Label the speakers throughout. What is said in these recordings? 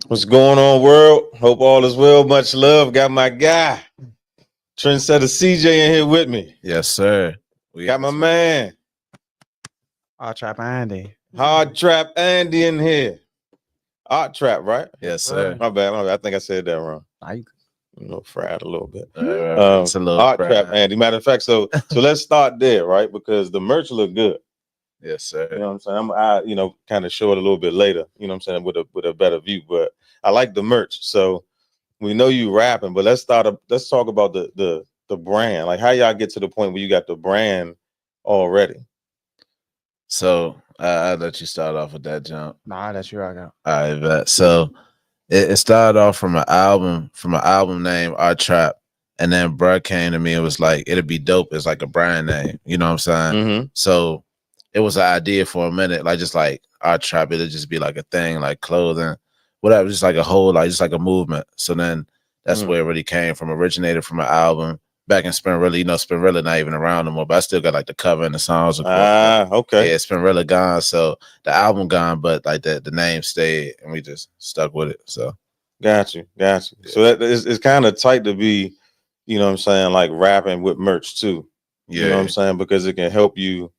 Speaker 1: What's going on, world? Hope all is well. Much love. Got my guy, trendsetter CJ, in here with me.
Speaker 2: Yes, sir.
Speaker 1: Got my man,
Speaker 3: Hard Trap Andy.
Speaker 1: Hard Trap Andy, in here. Art Trap, right?
Speaker 2: Yes, sir.
Speaker 1: My bad. I think I said that wrong.
Speaker 3: Like,
Speaker 1: Fried a little bit.
Speaker 2: It's a little
Speaker 1: Art
Speaker 2: fried.
Speaker 1: Trap Andy. Matter of fact, so let's start there, right? Because the merch look good.
Speaker 2: Yes, sir.
Speaker 1: You know what I'm saying? I kind of show it a little bit later. You know what I'm saying? With a better view, but I like the merch. So we know you rapping, but let's talk about the brand. Like, how y'all get to the point where you got the brand already?
Speaker 2: So I'll let you start off with that jump.
Speaker 3: nah, that's your I got.
Speaker 2: All right, bet. So it started off from an album named Art Trap. And then bruh came to me and was like, it'd be dope as like a brand name. You know what I'm saying?
Speaker 1: Mm-hmm.
Speaker 2: So it was an idea for a minute, like just like Art Trap, it'd just be like a thing, like clothing, whatever, just like a whole, like just like a movement. So then that's where it really came from, originated from an album back in Spinrilla. You know, Spinrilla not even around no more, but I still got like the cover and the songs.
Speaker 1: Okay.
Speaker 2: Yeah, Spinrilla gone. So the album gone, but like the name stayed and we just stuck with it. So
Speaker 1: got you.
Speaker 2: Yeah.
Speaker 1: So it's kind of tight to be, you know what I'm saying, like rapping with merch too.
Speaker 2: yeah.
Speaker 1: You know what I'm saying? Because it can help you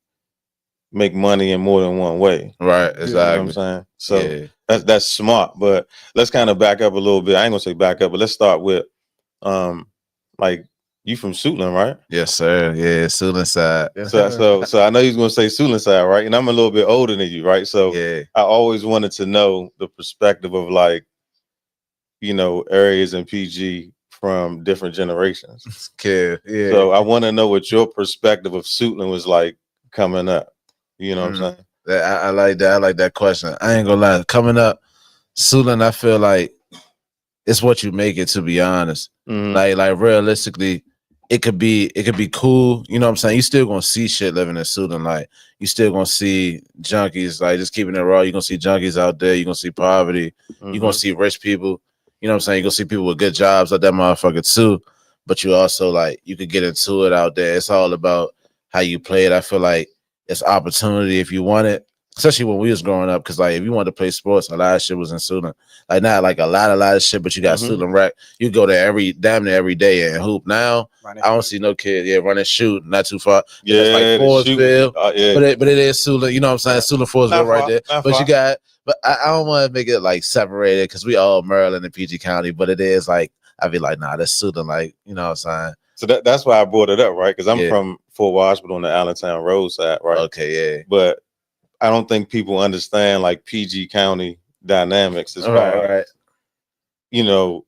Speaker 1: make money in more than one way.
Speaker 2: Right,
Speaker 1: You know
Speaker 2: exactly.
Speaker 1: what I'm saying? So that's smart. But let's kind of back up a little bit. I ain't gonna say back up, but let's start with like, you from Suitland, right?
Speaker 2: Yes, sir. Yeah, Suitland side.
Speaker 1: So I know you're gonna say Suitland side, right? And I'm a little bit older than you, right? So
Speaker 2: Yeah.
Speaker 1: I always wanted to know the perspective of, like, you know, areas in PG from different generations.
Speaker 2: Okay. Yeah.
Speaker 1: So I want to know what your perspective of Suitland was like coming up. You know what I'm saying?
Speaker 2: I like that. I like that question. I ain't gonna lie. Coming up, Suitland, I feel like it's what you make it, to be honest.
Speaker 1: Mhm.
Speaker 2: Like realistically, it could be cool. You know what I'm saying? You still gonna see shit living in Suitland. Like, you still gonna see junkies, like, just keeping it raw. You're gonna see junkies out there, you're gonna see poverty, you're gonna see rich people. You know what I'm saying? You're gonna see people with good jobs out that motherfucker too. But you also, like, you could get into it out there. It's all about how you play it. I feel like it's opportunity if you want it, especially when we was growing up. Because, like, if you wanted to play sports, a lot of shit was in Suitland. Like, not like a lot of shit, but you got Suitland Rec. You go there damn near every day and hoop. Now I don't see no kids run and shoot not too far.
Speaker 1: Yeah,
Speaker 2: it's like Forestville,
Speaker 1: yeah.
Speaker 2: but it is Suitland. You know what I'm saying? Suitland, Forestville, right there.
Speaker 1: Not
Speaker 2: But
Speaker 1: far.
Speaker 2: you got. But I don't want to make it like separated because we all Maryland and PG County. But it is like, I'd be like, nah, that's Suitland. Like, you know what I'm saying?
Speaker 1: So that's why I brought it up, right? Because I'm
Speaker 2: Yeah.
Speaker 1: from Fort Washington on the Allentown Road side, right?
Speaker 2: Okay, yeah.
Speaker 1: But I don't think people understand, like, PG County dynamics as far as,
Speaker 2: Right.
Speaker 1: you know,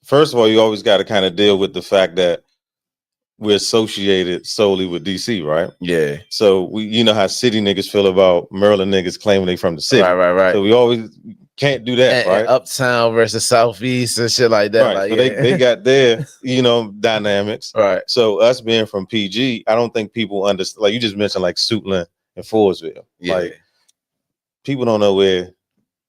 Speaker 1: first of all, you always got to kind of deal with the fact that we're associated solely with DC, right?
Speaker 2: Yeah.
Speaker 1: So you know how city niggas feel about Maryland niggas claiming they from the city.
Speaker 2: Right.
Speaker 1: So we always can't do that, right?
Speaker 2: And Uptown versus Southeast and shit like that.
Speaker 1: Right.
Speaker 2: Like,
Speaker 1: So they got their, you know, dynamics.
Speaker 2: Right.
Speaker 1: So us being from PG, I don't think people understand. Like, you just mentioned, like, Suitland and Forestville.
Speaker 2: Yeah.
Speaker 1: Like, people don't know where,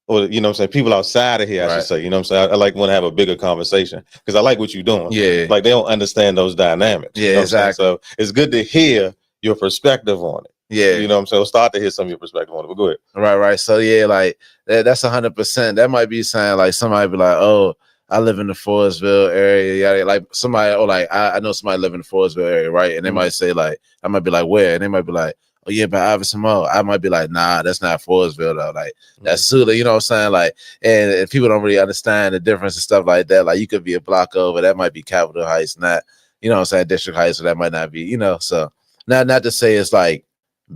Speaker 1: or, you know what I'm saying, people outside of here, I should
Speaker 2: Right.
Speaker 1: say. You know what I'm saying? I like want to have a bigger conversation because I like what you're doing.
Speaker 2: Yeah.
Speaker 1: Like, they don't understand those dynamics.
Speaker 2: Yeah,
Speaker 1: you know what I'm saying?
Speaker 2: exactly.
Speaker 1: So it's good to hear your perspective on it.
Speaker 2: Yeah.
Speaker 1: You know what I'm saying? We'll start to hear some of your perspective on it, but go ahead.
Speaker 2: Right. So yeah, like that's 100%. That might be saying, like, somebody be like, oh, I live in the Forestville area. Yeah, like somebody, or like I know somebody live in the Forestville area, right? And they might say, like, I might be like, where? And they might be like, oh yeah, but Iverson Mall. I might be like, nah, that's not Forestville though. Like, that's Suitland. You know what I'm saying? Like, and people don't really understand the difference and stuff like that. Like, you could be a block over, that might be Capitol Heights, not, you know what I'm saying, District Heights, so that might not be, you know. So not to say it's like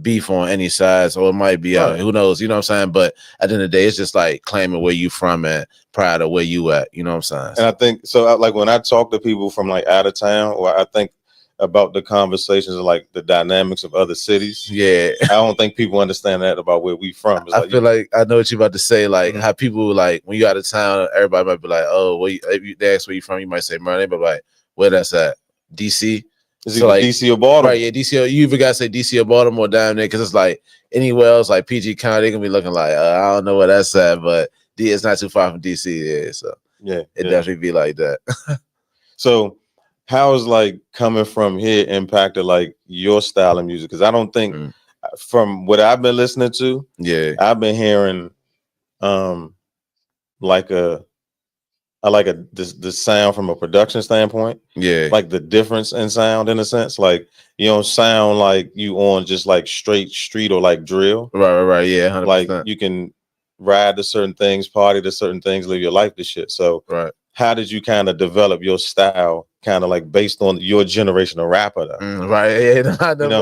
Speaker 2: beef on any sides, or it might be who knows, you know what I'm saying? But at the end of the day, it's just like claiming where you from and proud of where you at, you know what I'm saying?
Speaker 1: And I think so, like, when I talk to people from, like, out of town, or I think about the conversations of, like, the dynamics of other cities.
Speaker 2: Yeah.
Speaker 1: I don't think people understand that about where we from. It's
Speaker 2: I
Speaker 1: like,
Speaker 2: feel like I know what you're about to say, like how people, like, when you out of town, everybody might be like, oh, if they ask where you from, you might say Maryland, but like, where that's at? DC?
Speaker 1: Is it like DC or Baltimore?
Speaker 2: Right, yeah, DC. You either gotta say DC or Baltimore down there, because it's like anywhere else, like PG County, they can be looking like, I don't know where that's at, but it's not too far from DC. Yeah, so it definitely be like that.
Speaker 1: So, how is, like, coming from here impacted, like, your style of music? Because I don't think, from what I've been listening to, I've been hearing, like I like the sound from a production standpoint.
Speaker 2: Yeah.
Speaker 1: Like the difference in sound in a sense. Like you don't sound like you on just like straight street or like drill.
Speaker 2: Right. Yeah, 100%.
Speaker 1: Like you can ride to certain things, party to certain things, live your life to shit. So
Speaker 2: right.
Speaker 1: how did you kind of develop your style kind of like based on your generation of rapper though?
Speaker 2: Right. Yeah,
Speaker 1: you know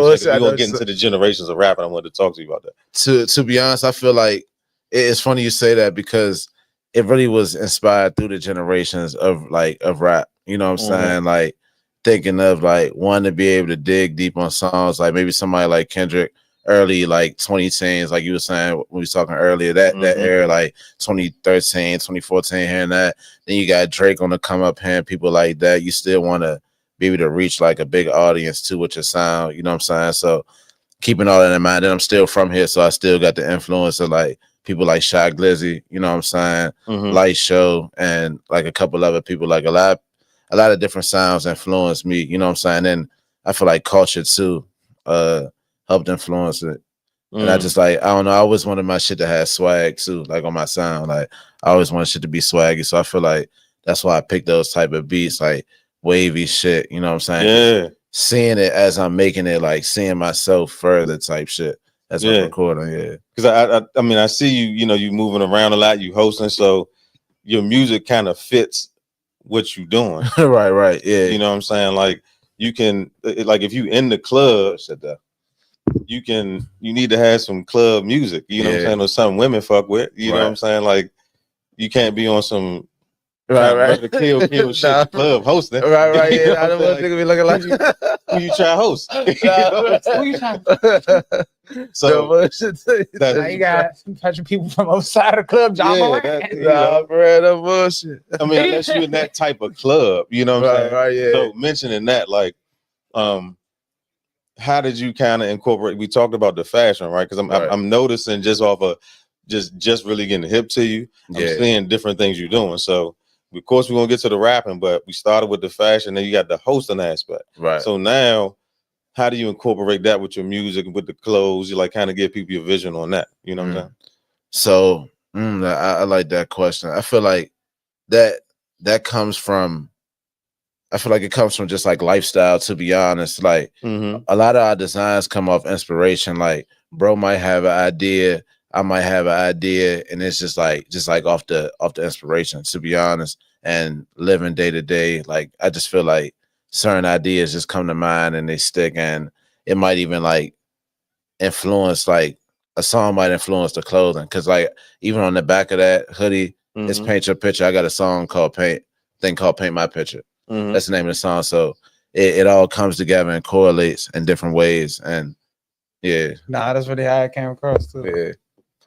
Speaker 1: what I'm saying? We're gonna get into the generations of rapping. I wanted to talk to you about that.
Speaker 2: To be honest, I feel like it's funny you say that because it really was inspired through the generations of rap. You know what I'm saying? Like thinking of like wanting to be able to dig deep on songs, like maybe somebody like Kendrick early like 2010s, like you were saying when we was talking earlier, that era, like 2013, 2014, hearing that. Then you got Drake on the come up, hearing people like that. You still want to be able to reach like a big audience too with your sound, you know what I'm saying? So keeping all that in mind, and I'm still from here, so I still got the influence of like people like Shy Glizzy, you know what I'm saying, Light Show, and like a couple other people. Like a lot of different sounds influenced me, you know what I'm saying. And I feel like culture too helped influence it. And I just like, I don't know, I always wanted my shit to have swag too, like on my sound. Like I always wanted shit to be swaggy, so I feel like that's why I picked those type of beats, like wavy shit, you know what I'm saying?
Speaker 1: Yeah.
Speaker 2: Seeing it as I'm making it, like seeing myself further type shit as I'm recording. Yeah,
Speaker 1: because I mean I see you, you know, you moving around a lot, you hosting, so your music kind of fits what you doing.
Speaker 2: right. Yeah,
Speaker 1: you know what I'm saying? Like you can like if you in the club, you need to have some club music. You know what I'm saying? Or something women fuck with. You know what I'm saying? Like you can't be on some.
Speaker 2: Right.
Speaker 1: Kill shit club hosting.
Speaker 2: Right.
Speaker 1: You
Speaker 2: Yeah,
Speaker 1: know
Speaker 2: I don't want to be looking like
Speaker 1: who you try to host.
Speaker 3: Who you trying to
Speaker 1: So
Speaker 3: now you got some touching people from outside of the club, John
Speaker 2: that bullshit.
Speaker 1: I mean, unless you're in that type of club, you know what I'm saying?
Speaker 2: Right, yeah.
Speaker 1: So mentioning that, like, how did you kind of incorporate? We talked about the fashion, right? Because I'm noticing just off of just really getting hip to you. I'm seeing different things you're doing. So of course we're gonna get to the rapping, but we started with the fashion, then you got the hosting aspect.
Speaker 2: Right.
Speaker 1: So now, how do you incorporate that with your music and with the clothes? You like kind of give people your vision on that. You know what I'm saying?
Speaker 2: So I like that question. I feel like that comes from. I feel like it comes from just like lifestyle, to be honest. Like a lot of our designs come off inspiration. Like bro might have an idea, I might have an idea, and it's just like off the inspiration, to be honest. And living day to day, like I just feel like certain ideas just come to mind and they stick, and it might even like influence, like a song might influence the clothing. Cause like even on the back of that hoodie, it's Paint Your Picture. I got a song called Paint My Picture. That's the name of the song. So it all comes together and correlates in different ways. And
Speaker 3: that's really how it came across too.
Speaker 2: Yeah.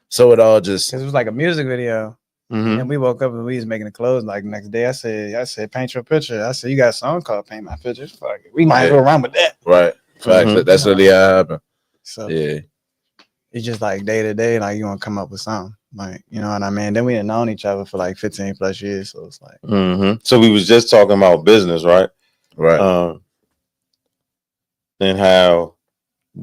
Speaker 2: So it all just,
Speaker 3: because it was like a music video. And we woke up and we was making the clothes. Like next day, I said, Paint Your Picture. I said, you got a song called Paint My Picture. Fuck it. We might as well run with that.
Speaker 2: Right. Facts. That's really how it happened.
Speaker 3: So it's just like day to day, like you want to come up with something. Like, you know what I mean? Then we had known each other for like 15 plus years. So it's like.
Speaker 1: So we was just talking about business, right?
Speaker 2: Right.
Speaker 1: And how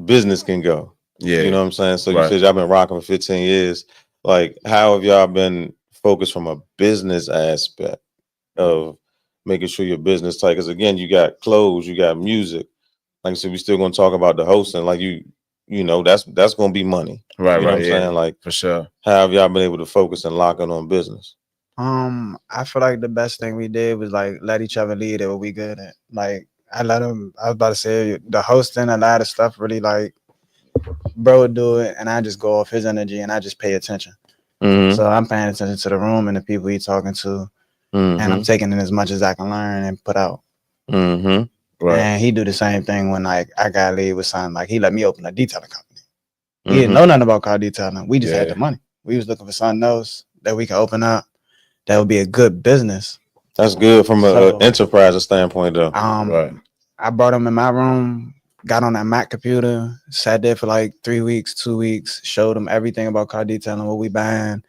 Speaker 1: business can go.
Speaker 2: Yeah.
Speaker 1: You know what I'm saying? So you said y'all been rocking for 15 years. Like, how have y'all been focused from a business aspect of making sure your business tight? Because again, you got clothes, you got music. Like I said, we still gonna talk about the hosting. Like you know, that's gonna be money.
Speaker 2: Right.
Speaker 1: You know what I'm saying? Like
Speaker 2: for sure.
Speaker 1: How have y'all been able to focus and lock in on business?
Speaker 3: I feel like the best thing we did was like let each other lead at what we good at. Like I was about to say the hosting, a lot of stuff really like bro would do it and I just go off his energy and I just pay attention. So I'm paying attention to the room and the people he's talking to. And I'm taking in as much as I can learn and put out.
Speaker 2: Right.
Speaker 3: And he do the same thing when like I got lead with something. Like he let me open a detailing company. He didn't know nothing about car detailing. We just had the money. We was looking for something else that we could open up that would be a good business.
Speaker 1: That's good from an enterprise standpoint, though.
Speaker 3: I brought him in my room, got on that Mac computer, sat there for like 3 weeks, 2 weeks, showed him everything about car detailing, what we buying,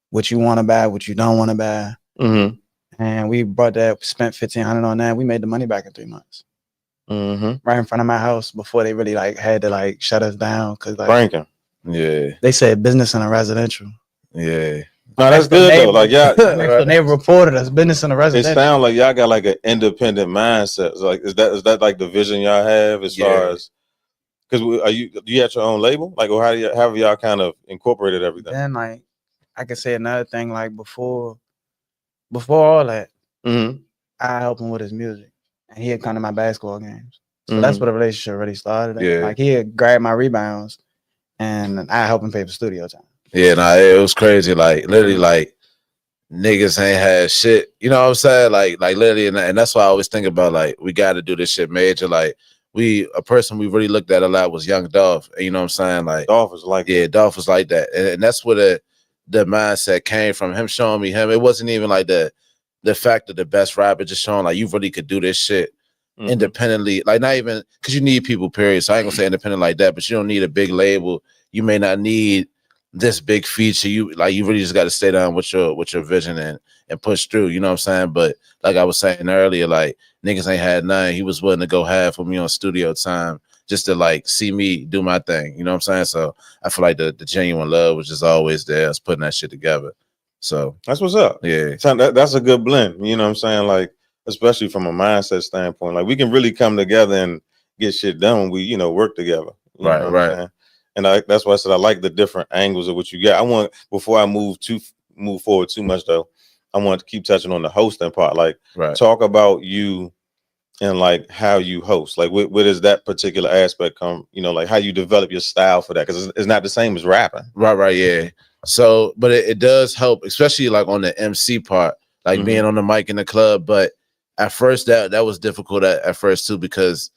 Speaker 3: what you want to buy, what you don't want to buy. And we brought that, spent $1,500 on that. We made the money back in 3 months. Right in front of my house before they really like had to like shut us down. Cause like
Speaker 1: Franklin.
Speaker 3: they said business and a residential.
Speaker 2: Yeah.
Speaker 1: No, that's good though. Like y'all,
Speaker 3: Right. They reported us business in the
Speaker 1: it
Speaker 3: residential.
Speaker 1: sounds like y'all got like an independent mindset. So, like, is that like the vision y'all have as far as? Because do you have your own label? Like, or how have y'all kind of incorporated everything?
Speaker 3: Then like I could say another thing like before all that, I help him with his music, and he'd come to my basketball games. So that's where the relationship really started.
Speaker 2: Yeah.
Speaker 3: Like he'd grab my rebounds, and I help him pay for studio time.
Speaker 2: Yeah, nah, it was crazy. Like literally, like niggas ain't had shit. You know what I'm saying? Like literally, and that's why I always think about like we got to do this shit major. Like a person we really looked at a lot was Young Dolph. You know what I'm saying? Like
Speaker 1: Dolph was like
Speaker 2: Dolph was like that, and that's where the mindset came from. Him showing me him. It wasn't even like the fact of the best rapper, just showing like you really could do this shit independently. Like not even because you need people. Period. So I ain't gonna say independent like that, but you don't need a big label. You may not need this big feature. You really just got to stay down with your vision and push through. You know what I'm saying? But like I was saying earlier, like niggas ain't had none. He was willing to go half with me on studio time just to like see me do my thing. You know what I'm saying? So I feel like the genuine love was just always there. Us putting that shit together. So
Speaker 1: that's what's up.
Speaker 2: Yeah,
Speaker 1: so that's a good blend. You know what I'm saying? Like especially from a mindset standpoint, like we can really come together and get shit done when we work together. You know what I'm saying? And that's why I said I like the different angles of what you got. I want, before I move forward too much though, I want to keep touching on the hosting part. Like talk about you and like how you host. Like where does that particular aspect come? Like how you develop your style for that, because it's not the same as rapping.
Speaker 2: Right, yeah. So, but it does help, especially like on the MC part, like being on the mic in the club. But at first, that was difficult at first too, because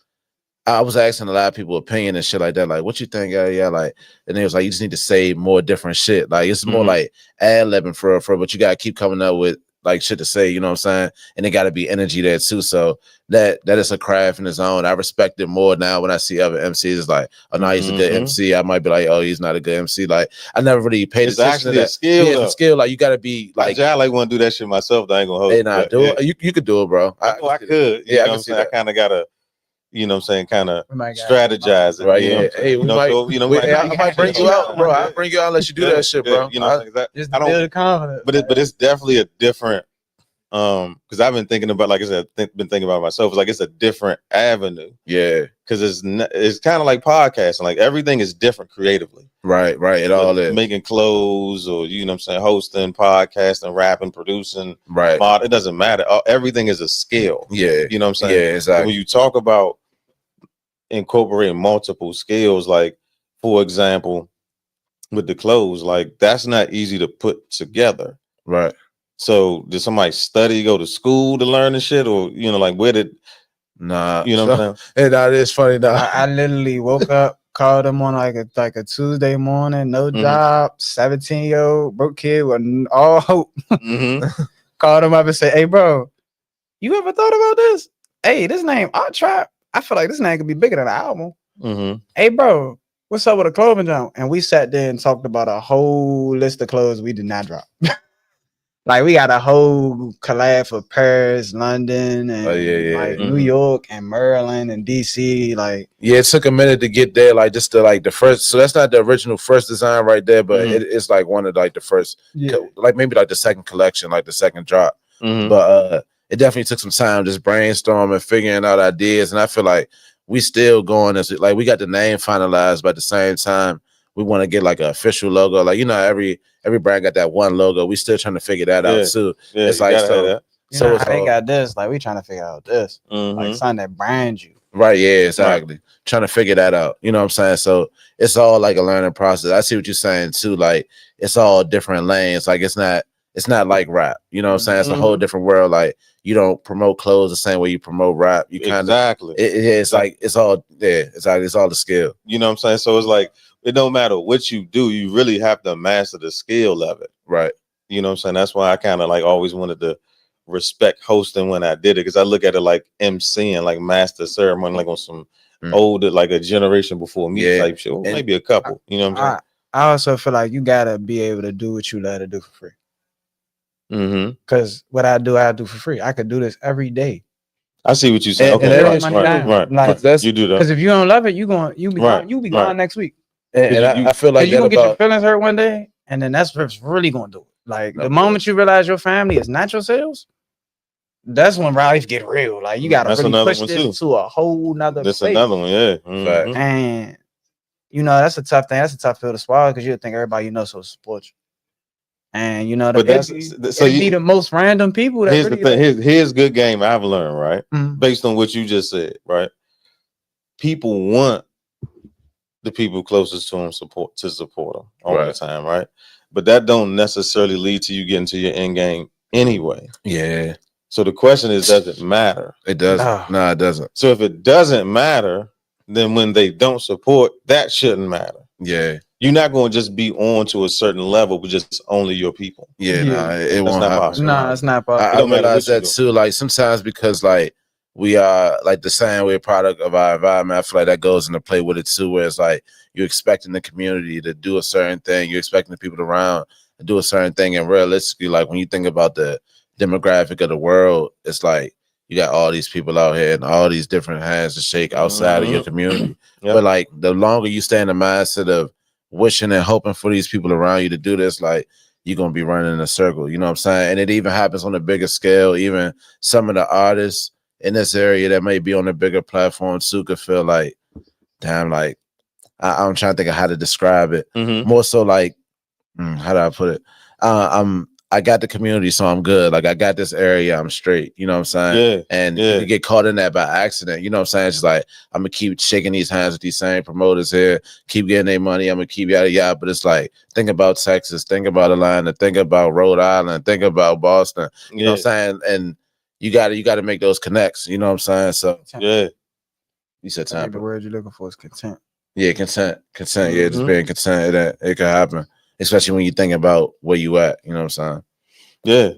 Speaker 2: I was asking a lot of people opinion and shit like that. Like, what you think? Yeah. Like, and it was like, you just need to say more different shit. Like, it's more like ad-libbing for, but you got to keep coming up with like shit to say, you know what I'm saying? And it got to be energy there too. So that is a craft in its own. I respect it more now when I see other MCs. It's like, oh, no, he's a good MC. I might be like, oh, he's not a good MC. Like, I never really paid attention to that.
Speaker 1: It's actually a skill.
Speaker 2: Yeah, it's a skill. Like, you got to be like,
Speaker 1: I like want to do that shit myself. I ain't gonna host.
Speaker 2: Hey, nah, do it. You could do it, bro.
Speaker 1: I could.
Speaker 2: Yeah,
Speaker 1: I can see that. I kind of gotta. You know what I'm saying? Kind of strategize it.
Speaker 2: Right,
Speaker 1: yeah.
Speaker 2: Hey, I might bring you out, bro. I'll bring you out unless you do that shit, bro.
Speaker 1: You know,
Speaker 3: just I don't build confidence.
Speaker 1: But it's definitely a different because I've been thinking about, like I said, been thinking about myself. It's like it's a different avenue.
Speaker 2: Yeah.
Speaker 1: Because it's kind of like podcasting. Like everything is different creatively.
Speaker 2: Right. It all is.
Speaker 1: Making clothes or you know what I'm saying, hosting, podcasting, rapping, producing.
Speaker 2: Right.
Speaker 1: It doesn't matter. Everything is a skill.
Speaker 2: Yeah.
Speaker 1: You know what I'm saying?
Speaker 2: Yeah, exactly.
Speaker 1: When you talk about incorporating multiple skills, like for example with the clothes, like that's not easy to put together.
Speaker 2: Right.
Speaker 1: So did somebody study, go to school to learn this shit, or like where did
Speaker 2: what
Speaker 1: I'm saying?
Speaker 2: Hey, that is funny.
Speaker 3: I literally woke up, called him on like a Tuesday morning, no job, 17-year-old broke kid with all hope. Called him up and said, hey bro, you ever thought about this? Hey, this name Art Trap, I feel like this name could be bigger than an album. Hey, bro, what's up with a clothing jump? And we sat there and talked about a whole list of clothes we did not drop. Like we got a whole collab for Paris, London, and New York and Maryland and DC. Like
Speaker 2: it took a minute to get there. Like just the first. So that's not the original first design right there, but it's like one of like the first, like maybe like the second collection, like the second drop. But it definitely took some time just brainstorming, figuring out ideas. And I feel like we still going as like we got the name finalized, but at the same time, we want to get like an official logo. Like, every brand got that one logo. We still trying to figure that out too.
Speaker 1: Yeah,
Speaker 2: it's like
Speaker 3: so they got this. Like we trying to figure out this. Like something that brands you.
Speaker 2: Right, yeah, exactly. Right. Trying to figure that out. You know what I'm saying? So it's all like a learning process. I see what you're saying too. Like it's all different lanes. Like it's not like rap. You know what I'm saying? It's a whole different world. Like you don't promote clothes the same way you promote rap. You kind of it's like it's all there. It's all the skill.
Speaker 1: You know what I'm saying? So it's like it don't matter what you do, you really have to master the skill of it.
Speaker 2: Right.
Speaker 1: You know what I'm saying? That's why I kind of like always wanted to respect hosting when I did it, because I look at it like MCing, like master ceremony, like on some older, like a generation before me type shit. Well, maybe a couple. You know what I'm saying?
Speaker 3: I also feel like you gotta be able to do what you love to do for free. Because what I do for free. I could do this every day.
Speaker 1: I see what you're saying. Okay, right.
Speaker 3: Like,
Speaker 1: you do that.
Speaker 3: Because if you don't love it, you be gone next week.
Speaker 2: And I feel like
Speaker 3: you're gonna get your feelings hurt one day, and then that's what's really gonna do it. Like
Speaker 2: Of
Speaker 3: the moment
Speaker 2: course.
Speaker 3: you realize your family is not yourselves, that's when life get real. Like you gotta
Speaker 1: That's
Speaker 3: really
Speaker 1: another
Speaker 3: push
Speaker 1: one
Speaker 3: this
Speaker 1: too.
Speaker 3: to a whole nother
Speaker 1: That's
Speaker 3: place.
Speaker 1: another one, yeah.
Speaker 2: Fact.
Speaker 1: Mhm.
Speaker 3: And you know, that's a tough thing. That's a tough pill to swallow because you think everybody you know so support you. And you know,
Speaker 1: But that's so
Speaker 3: it'd be the most random people that
Speaker 1: here's the
Speaker 3: really
Speaker 1: thing.
Speaker 3: like,
Speaker 1: Here's good game I've learned, right?
Speaker 3: Mhm.
Speaker 1: Based on what you just said, right? People want the people closest to them support them all the
Speaker 2: Right.
Speaker 1: time, right? But that don't necessarily lead to you getting to your end game anyway.
Speaker 2: Yeah.
Speaker 1: So the question is, does it matter?
Speaker 2: It doesn't.
Speaker 3: No.
Speaker 2: No, it doesn't.
Speaker 1: So if it doesn't matter, then when they don't support, that shouldn't matter.
Speaker 2: Yeah.
Speaker 1: You're not going to just be on to a certain level with just only your people.
Speaker 2: Yeah.
Speaker 3: Yeah.
Speaker 2: Nah, it
Speaker 1: That's
Speaker 2: won't
Speaker 1: not
Speaker 2: happen.
Speaker 1: possible.
Speaker 3: No, it's not
Speaker 1: It
Speaker 3: possible.
Speaker 2: I
Speaker 1: don't matter
Speaker 2: realize
Speaker 1: what you
Speaker 2: that
Speaker 1: do.
Speaker 2: too. Like sometimes because like we are like the same, we're a product of our environment. I feel like that goes into play with it too, where it's like you're expecting the community to do a certain thing, you're expecting the people around to do a certain thing, and realistically, like when you think about the demographic of the world, it's like you got all these people out here and all these different hands to shake outside of your community.
Speaker 1: Yep.
Speaker 2: But like the longer you stay in the mindset of wishing and hoping for these people around you to do this, like you're gonna be running in a circle, you know what I'm saying? And it even happens on a bigger scale. Even some of the artists in this area that may be on a bigger platform too could feel like, damn, like I'm trying to think of how to describe it.
Speaker 1: Mhm.
Speaker 2: More so like, how do I put it? I got the community, so I'm good. Like I got this area, I'm straight. You know what I'm saying?
Speaker 1: Yeah.
Speaker 2: And
Speaker 1: Yeah.
Speaker 2: you could get caught in that by accident. You know what I'm saying? It's just like I'm gonna keep shaking these hands with these same promoters here, keep getting their money. I'm gonna keep yada yada. But it's like think about Texas, think about Atlanta, think about Rhode Island, think about Boston. You know what I'm saying? And you gotta make those connects. You know what I'm saying? So
Speaker 1: Yeah.
Speaker 2: you said
Speaker 3: I think the
Speaker 2: temper.
Speaker 3: word you're looking for is content.
Speaker 2: Yeah, consent. Yeah, just
Speaker 1: Mhm.
Speaker 2: being content that it could happen, especially when you think about where you at. You know what I'm saying?
Speaker 1: Yeah.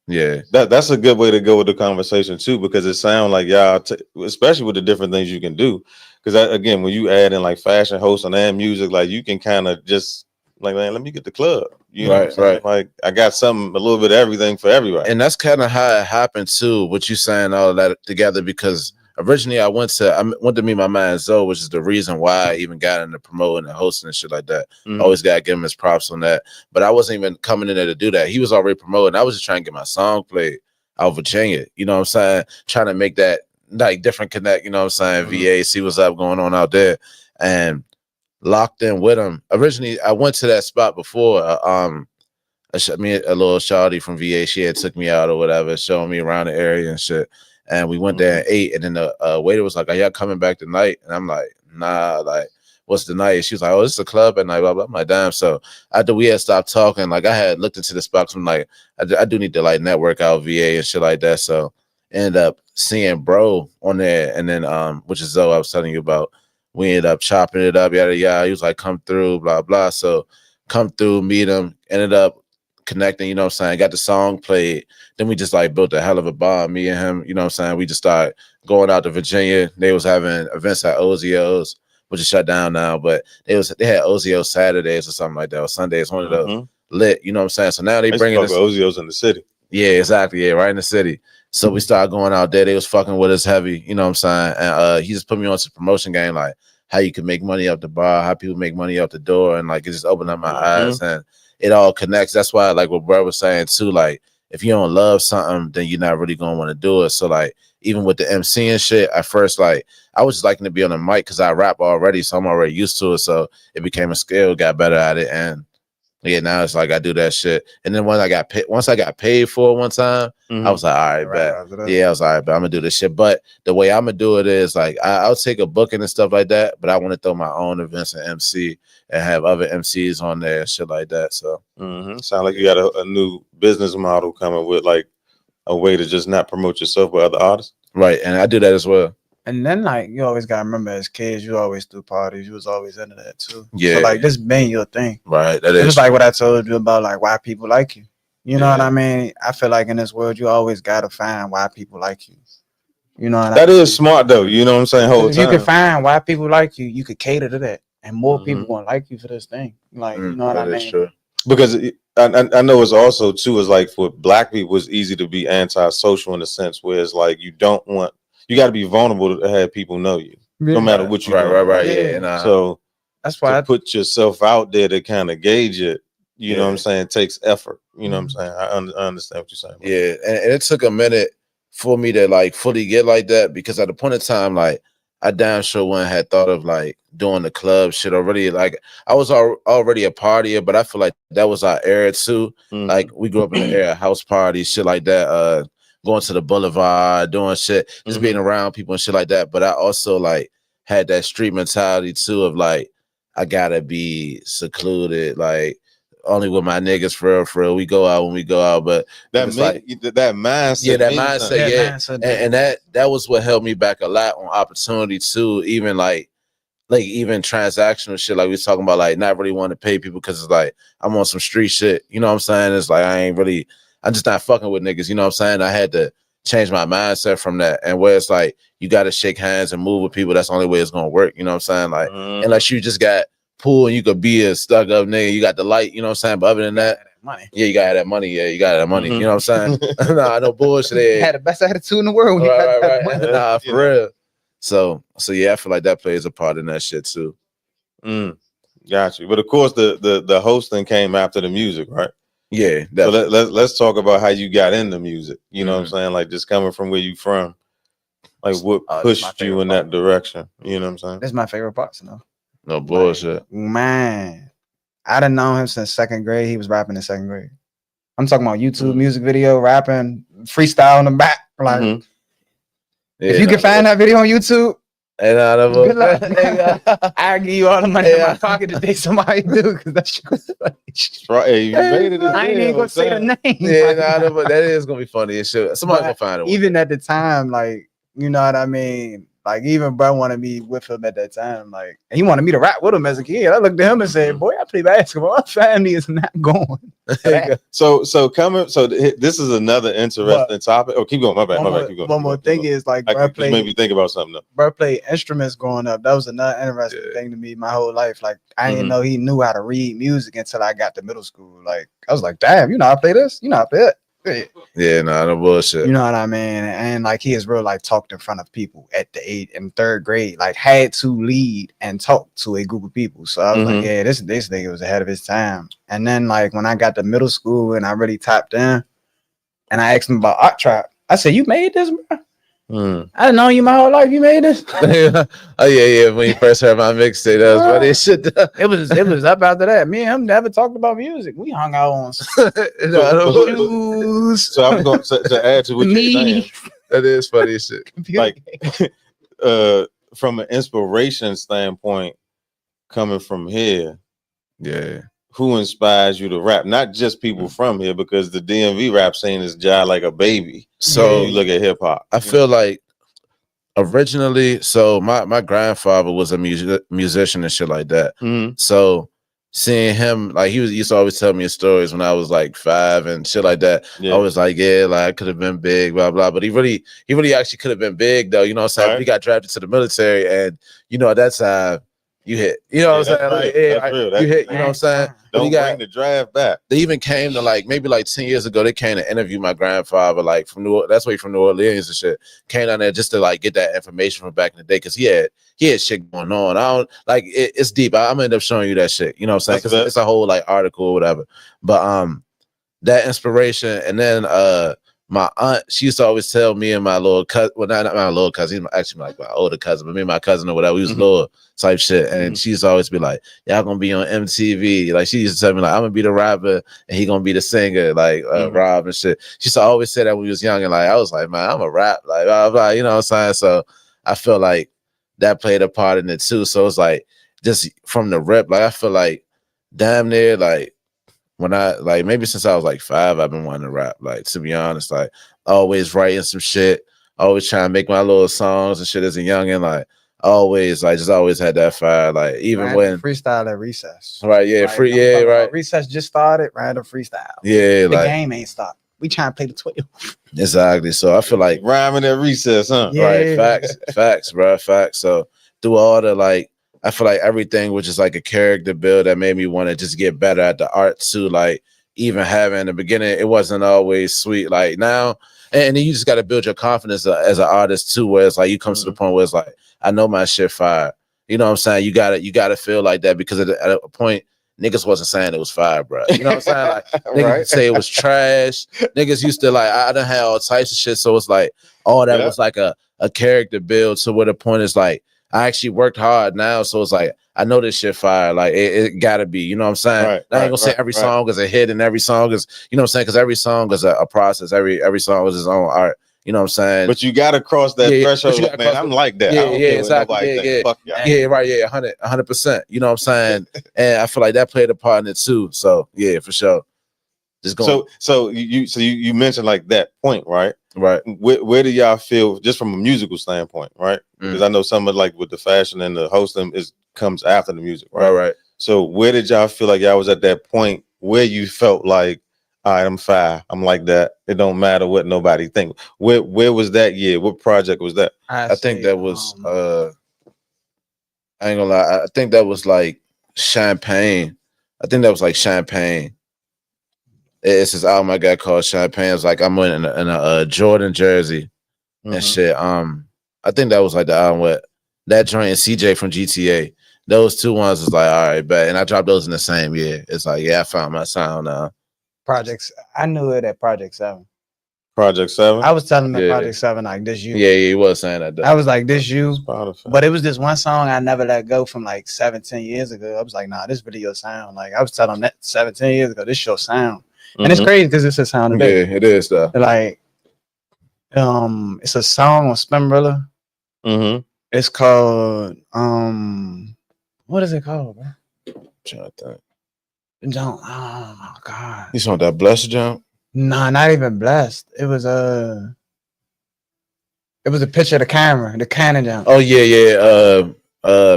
Speaker 2: Yeah.
Speaker 1: That's a good way to go with the conversation too, because it sounds like y'all, especially with the different things you can do. Because again, when you add in like fashion, hosting, and music, like you can kind of just like, man, let me get the club. You know what I'm
Speaker 2: Right,
Speaker 1: saying?
Speaker 2: right.
Speaker 1: Like I got something, a little bit of everything for everybody.
Speaker 2: And that's kind of how it happened too. What you saying all of that together, because originally I went to meet my man Zoe, which is the reason why I even got into promoting and hosting and shit like that.
Speaker 1: Mhm.
Speaker 2: Always gotta give him his props on that. But I wasn't even coming in there to do that. He was already promoting. I was just trying to get my song played out of Virginia. You know what I'm saying? Trying to make that like different connect. You know what I'm saying?
Speaker 1: Mhm.
Speaker 2: VA, see what's up going on out there, and locked in with him. Originally, I went to that spot before. Me a little shawty from VA, she had took me out or whatever, showing me around the area and shit. And we went there and ate. And then the waiter was like, "Are y'all coming back tonight?" And I'm like, "Nah, like, what's the night?" She was like, "Oh, this is a club at night, blah, blah." I'm like, "Damn." So after we had stopped talking, like I had looked into the spots. I'm like, I do need to like network out VA and shit like that. So ended up seeing bro on there, and then which is Zoe I was telling you about. We ended up chopping it up, yada yada. He was like, "Come through, blah blah." So come through, meet him, ended up connecting, you know what I'm saying? Got the song played. Then we just like built a hell of a bond, me and him, you know what I'm saying? We just started going out to Virginia. They was having events at Ozio's, which is shut down now, but they had Ozio Saturdays or something like that, or Sundays, one of those lit, you know what I'm saying? So now they bringing us
Speaker 1: Ozio's in the city.
Speaker 2: Yeah, exactly. Yeah, right in the city. So we started going out there. They was fucking with us heavy, you know what I'm saying? And he just put me on some promotion game, like how you can make money up the bar, how people make money up the door, and like it just opened up my eyes and it all connects. That's why, like what Brad was saying too, like if you don't love something, then you're not really gonna want to do it. So like even with the MC and shit, at first like I was just liking to be on the mic because I rap already, so I'm already used to it. So it became a skill, got better at it, and yeah, now it's like I do that shit. And then once I got paid for it one time, I was like, all right, bet. Yeah, I was all right, bet. I'm gonna do this shit. But the way I'm gonna do it is like I'll take a booking and stuff like that, but I want to throw my own events and MC and have other MCs on there and shit like that. So
Speaker 1: sound like you got a new business model coming with like a way to just not promote yourself with other artists.
Speaker 2: Right, and I do that as well.
Speaker 3: And then like you always gotta remember as kids, you always threw parties. You was always into that too.
Speaker 2: Yeah.
Speaker 3: So like this been your thing.
Speaker 2: Right. That
Speaker 3: It's
Speaker 2: is
Speaker 3: like what I told you about like why people like you. You know
Speaker 2: Yeah.
Speaker 3: what I mean? I feel like in this world you always gotta find why people like you. You know what
Speaker 1: That
Speaker 3: I mean?
Speaker 1: is smart though. You know what I'm saying? Whole
Speaker 3: If you
Speaker 1: time.
Speaker 3: can find why people like you could cater to that. And more people gonna like you for this thing. Like, you know what I
Speaker 2: that is
Speaker 3: mean?
Speaker 2: true.
Speaker 1: Because I know it's also too is like for black people it's easy to be antisocial in the sense where it's like you got to be vulnerable to have people know you no matter what you do.
Speaker 2: Right.
Speaker 3: Yeah.
Speaker 2: Yeah. And
Speaker 1: so
Speaker 3: that's why
Speaker 1: to put yourself out there to kind of gauge it, you know what I'm saying, takes effort. You know what I'm saying? I understand what you're saying.
Speaker 2: Yeah, and it took a minute for me to like fully get like that, because at the point in time, like I damn sure one had thought of like doing the club shit already. Like I was already a partier, but I feel like that was our era too. Like we grew up in the era of house parties, shit like that, going to the boulevard, doing shit, just being around people and shit like that. But I also like had that street mentality too of like, I gotta be secluded, like only with my niggas for real. We go out when we go out, but
Speaker 1: that that mindset,
Speaker 2: that mindset, and that was what held me back a lot on opportunity too. Even like even transactional shit, like we was talking about, like not really wanting to pay people because it's like I'm on some street shit. You know what I'm saying? It's like I'm just not fucking with niggas. You know what I'm saying? I had to change my mindset from that, and where it's like you got to shake hands and move with people. That's the only way it's gonna work. You know what I'm saying? Like unless you just got pool and you could be a stuck up nigga, you got the light. You know what I'm saying? But other than that,
Speaker 3: money.
Speaker 2: Yeah, you gotta have that money. Yeah, you gotta have money. You know what I'm saying? Nah, no bullshit.
Speaker 3: You had the best attitude in the world. When you had that money.
Speaker 2: Nah, for real. So yeah, I feel like that plays a part in that shit too.
Speaker 1: Got you. But of course, the hosting came after the music, right?
Speaker 2: Yeah.
Speaker 1: Definitely. So let's talk about how you got into music. You know what I'm saying? Like just coming from where you from, like what pushed you in that direction. You know what I'm saying?
Speaker 3: That's my favorite part, you know.
Speaker 2: No bullshit.
Speaker 3: Like, man, I done known him since 2nd grade. He was rapping in 2nd grade. I'm talking about YouTube music video, rapping, freestyle in the back. Like, if you can find that video on YouTube, good luck. I'll give you all the money in my pocket to take somebody do, because that shit was funny.
Speaker 1: Right, you made it.
Speaker 3: I ain't even gonna say the name.
Speaker 2: Yeah, but that is gonna be funny and shit. Somebody gonna find it.
Speaker 3: Even at the time, like, you know what I mean? Like, even bro wanted me with him at that time. Like, he wanted me to rap with him as a kid. I looked at him and said, "Boy, I play basketball. My family is not going."
Speaker 1: So coming. So this is another interesting topic. Oh, keep going. My bad. Keep going.
Speaker 3: One more thing is like,
Speaker 1: bro made me think about something.
Speaker 3: Bro played instruments growing up. That was another interesting thing to me my whole life. Like, I didn't know he knew how to read music until I got to middle school. Like, I was like, "Damn, you know how to play this? You know how to play it?"
Speaker 2: Yeah, no bullshit.
Speaker 3: You know what I mean? And like, he is real, like, talked in front of people at the 8th and 3rd grade, like had to lead and talk to a group of people. So I was like, yeah, this nigga was ahead of his time. And then like when I got to middle school and I really tapped in and I asked him about Art Trap, I said, "You made this, bro?" I didn't know you my whole life. You made this?
Speaker 2: Oh yeah. When you first heard my mixtape, that was funny shit.
Speaker 3: It was up after that. Me and him never talked about music. We hung out on shoes.
Speaker 1: So I'm going to add to what you're saying.
Speaker 2: That is funny shit.
Speaker 1: Like, from an inspiration standpoint, coming from here, who inspires you to rap? Not just people from here, because the DMV rap scene is jive like a baby. So you look at hip hop.
Speaker 2: I feel like originally, so my grandfather was a musician and shit like that. So seeing him, like he used to always tell me stories when I was like 5 and shit like that. I was like, yeah, like I could have been big, blah blah. But he really actually could have been big though. You know what I'm saying? He got drafted to the military, and you know that's how you hit. You know what I'm saying? Like, you hit. You know what I'm saying?
Speaker 1: Don't bring the draft back.
Speaker 2: They even came to like maybe like 10 years ago. They came to interview my grandfather, like from that's why he's from New Orleans and shit. Came down there just to like get that information from back in the day, because he had shit going on. I don't like it's deep. I'm gonna end up showing you that shit. You know what I'm saying? Because it's a whole like article or whatever. But that inspiration, and then my aunt, she used to always tell me and my little cousin, well, not my little cousin, he's actually like my older cousin, but me and my cousin or whatever, we was little type shit. And she used to always be like, "Y'all gonna be on MTV." Like, she used to tell me, like, "I'm gonna be the rapper and he gonna be the singer," like Rob and shit. She used to always say that when we was young, and like I was like, "Man, I'm a rap," like blah, blah, you know what I'm saying? So I feel like that played a part in it too. So it's like just from the rip, like I feel like damn near like when I like maybe since I was like 5, I've been wanting to rap. Like, to be honest, like always writing some shit, always trying to make my little songs and shit as a youngin'. Like always, like just always had that fire. Like even when
Speaker 3: freestyle at recess,
Speaker 2: right? Yeah, like, right.
Speaker 3: Recess just started, right? The freestyle,
Speaker 2: yeah,
Speaker 3: the
Speaker 2: like
Speaker 3: game ain't stopped. We trying to play the 12.
Speaker 2: Exactly. So I feel like
Speaker 1: rhyming at recess, huh?
Speaker 3: Yeah.
Speaker 2: Right. Facts, bro. Facts. So through all the like, I feel like everything was just like a character build that made me want to just get better at the art too. Like even having in the beginning, it wasn't always sweet. Like now, and then you just got to build your confidence as an artist too, where it's like you come to the point where it's like, I know my shit fire. You know what I'm saying? You gotta feel like that, because at a point niggas wasn't saying it was fire, bro. You know what I'm saying? Like niggas
Speaker 1: Right.
Speaker 2: would say it was trash. Niggas used to like I done had all types of shit. So it's like all that was like a character build. So where the point is like I actually worked hard now. So it's like I know this shit fire. Like it gotta be. You know what I'm saying?
Speaker 1: Right,
Speaker 2: I ain't gonna say every song is a hit and every song is, you know what I'm saying? Because every song is a process. Every song is its own art. You know what I'm saying?
Speaker 1: But you gotta cross that threshold. Like, man, I'm like that.
Speaker 2: Yeah,
Speaker 1: I don't care
Speaker 2: exactly.
Speaker 1: what nobody thinks. Fuck y'all.
Speaker 2: Yeah, right. Yeah, 100%. You know what I'm saying? And I feel like that played a part in it too. So yeah, for sure. Just going.
Speaker 1: So you mentioned like that point, right?
Speaker 2: Right.
Speaker 1: Where do y'all feel just from a musical standpoint, right? Because I know some of like with the fashion and the hosting comes after the music, right?
Speaker 2: Right.
Speaker 1: So where did y'all feel like y'all was at that point where you felt like, all right, I'm fine. I'm like that. It don't matter what nobody think. Where was that year? What project was that?
Speaker 2: I think that was I ain't gonna lie. I think that was like Champagne. I think that was like Champagne. It's this album I got called Champagne. It's like I'm in a Jordan jersey and shit. I think that was like the album with that joint and CJ from GTA. Those two ones was like, all right, bet. And I dropped those in the same year. It's like, yeah, I found my sound now.
Speaker 3: Projects. I knew it at Project 7.
Speaker 1: Project 7?
Speaker 3: I was telling him at Project 7, like, this you.
Speaker 2: Yeah, he was saying that. Though.
Speaker 3: I was like, this you.
Speaker 1: Spotify.
Speaker 3: But it was this one song I never let go from like 17 years ago. I was like, nah, this really your sound. Like, I was telling him that 17 years ago, this your sound. And it's crazy because it's a sound today.
Speaker 2: Yeah, it is though.
Speaker 3: Like, it's a song on Spinrilla. It's called what is it called, bro?
Speaker 2: I'm trying to think.
Speaker 3: Don't. Oh my god.
Speaker 2: You saw that Blessed jump?
Speaker 3: Nah, not even Blessed. It was a picture of the camera, the Canon jump.
Speaker 2: Oh yeah.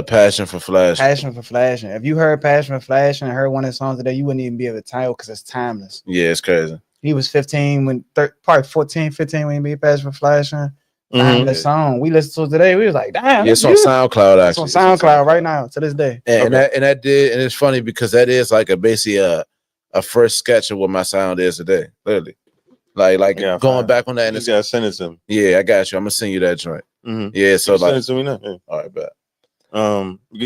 Speaker 2: Passion for Flash.
Speaker 3: Passion for Flashing. If you heard Passion for Flashing and heard one of the songs today, you wouldn't even be able to tell because it's timeless.
Speaker 2: Yeah, it's crazy.
Speaker 3: He was 15 when probably 14, 15 when he made Passion for Flashing. Timeless song. We listened to it today. We was like, damn.
Speaker 2: Yeah, it's on SoundCloud actually.
Speaker 3: It's on SoundCloud right now to this day.
Speaker 2: And that did, and it's funny because that is like basically a first sketch of what my sound is today. Literally. Like going back on that. And
Speaker 1: you gotta send it to me.
Speaker 2: Yeah, I got you. I'm gonna send you that joint. Yeah, so like
Speaker 1: send it to me now. Yeah.
Speaker 2: All right, bet.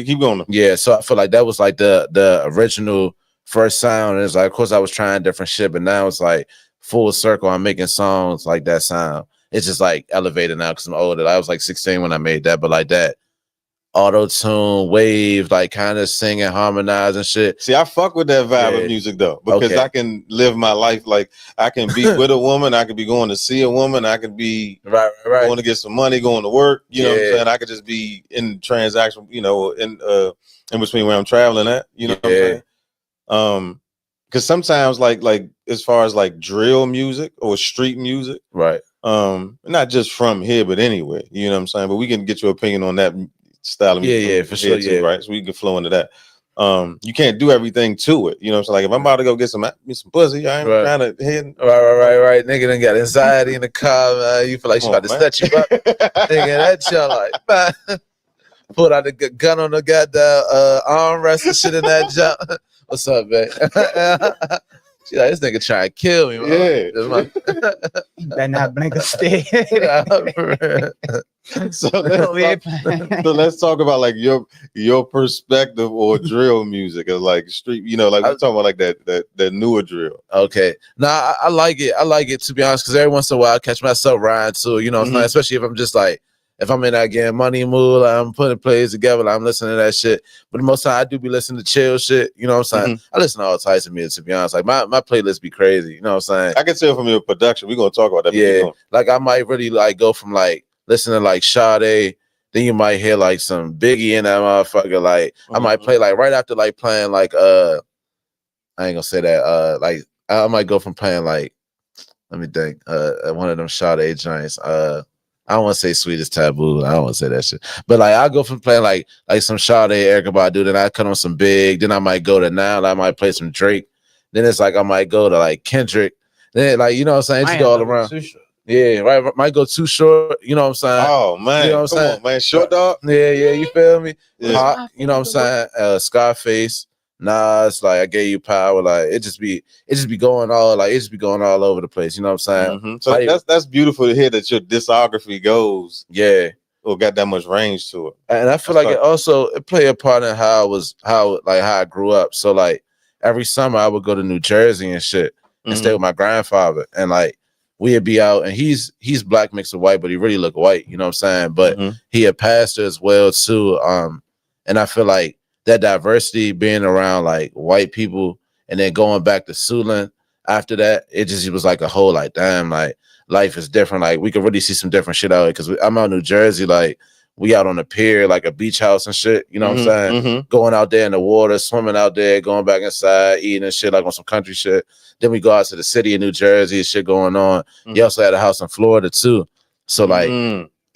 Speaker 1: Keep going.
Speaker 2: Yeah, so I feel like that was like the original first sound. And it's like, of course, I was trying different shit, but now it's like full circle. I'm making songs like that sound. It's just like elevated now because I'm older. I was like 16 when I made that, but like that auto-tune, wave, like kind of singing, harmonize and shit.
Speaker 1: See, I fuck with that vibe of music though, because I can live my life like I can be with a woman, I could be going to see a woman, I could be going to get some money, going to work, you know what I'm saying? I could just be in transaction, you know, in between where I'm traveling at, you know what I'm saying? Because sometimes like as far as like drill music or street music,
Speaker 2: right?
Speaker 1: Not just from here, but anywhere, you know what I'm saying? But we can get your opinion on that style of music.
Speaker 2: For sure.
Speaker 1: Too, right? So we can flow into that. You can't do everything to it. You know what I'm saying? Like if I'm about to go get some pussy, I ain't trying to hit.
Speaker 2: Right. Nigga done got anxiety in the car, man. You feel like she about to set you up. Nigga, that shit like, man. Pulled out the gun on the goddamn armrest and shit in that jump. What's up, man? She like, this nigga trying to kill me, man.
Speaker 3: Yeah. You better not blink a stick.
Speaker 1: So let's talk about like your perspective or drill music or like street, you know, like we're talking about like that newer drill.
Speaker 2: Okay. Nah, I like it. I like it, to be honest, because every once in a while I catch myself riding too, you know what I'm saying? Especially if I'm just like, if I'm in that getting money mood, like I'm putting plays together, like I'm listening to that shit. But the most time I do be listening to chill shit, you know what I'm saying? I listen to all types of music, to be honest. Like my playlist be crazy, you know what I'm saying?
Speaker 1: I can tell from your production, we're gonna talk about that.
Speaker 2: Yeah, like I might really like go from like listening to like Sade, then you might hear like some Biggie in that motherfucker. Like I might play like right after like playing like I ain't gonna say that like I might go from playing like, let me think, one of them Sade joints. I don't want to say Sweetest Taboo. I don't want to say that shit. But like I go from playing like some Sade, Erykah Badu, then I cut on some Big, then I might go to Now, I might play some Drake. Then it's like I might go to like Kendrick. Then like, you know what I'm saying? Just go all around. Yeah, right. Might go Too Short, you know what I'm saying?
Speaker 1: Oh man,
Speaker 2: you know what I'm saying?
Speaker 1: On, man. Short Dog.
Speaker 2: Yeah, you feel me?
Speaker 1: Yeah.
Speaker 2: Hot, you know what I'm saying? Scarface, Nas, like I Gave You Power, like it just be going all over the place, you know what I'm saying?
Speaker 1: So that's beautiful to hear that your discography goes or got that much range to it.
Speaker 2: And I feel like it played a part in how I grew up. So like every summer I would go to New Jersey and shit and stay with my grandfather, and like we'd be out, and he's black mixed with white, but he really looked white, you know what I'm saying? But he a pastor as well too. And I feel like that diversity, being around like white people and then going back to Suland after that, it was like a whole like, damn, like life is different. Like we could really see some different shit out here, because I'm out in New Jersey, like we out on the pier, like a beach house and shit, you know what I'm saying? Going out there in the water, swimming out there, going back inside, eating and shit, like on some country shit. Then we go out to the city of New Jersey, shit going on. He also had a house in Florida too. So like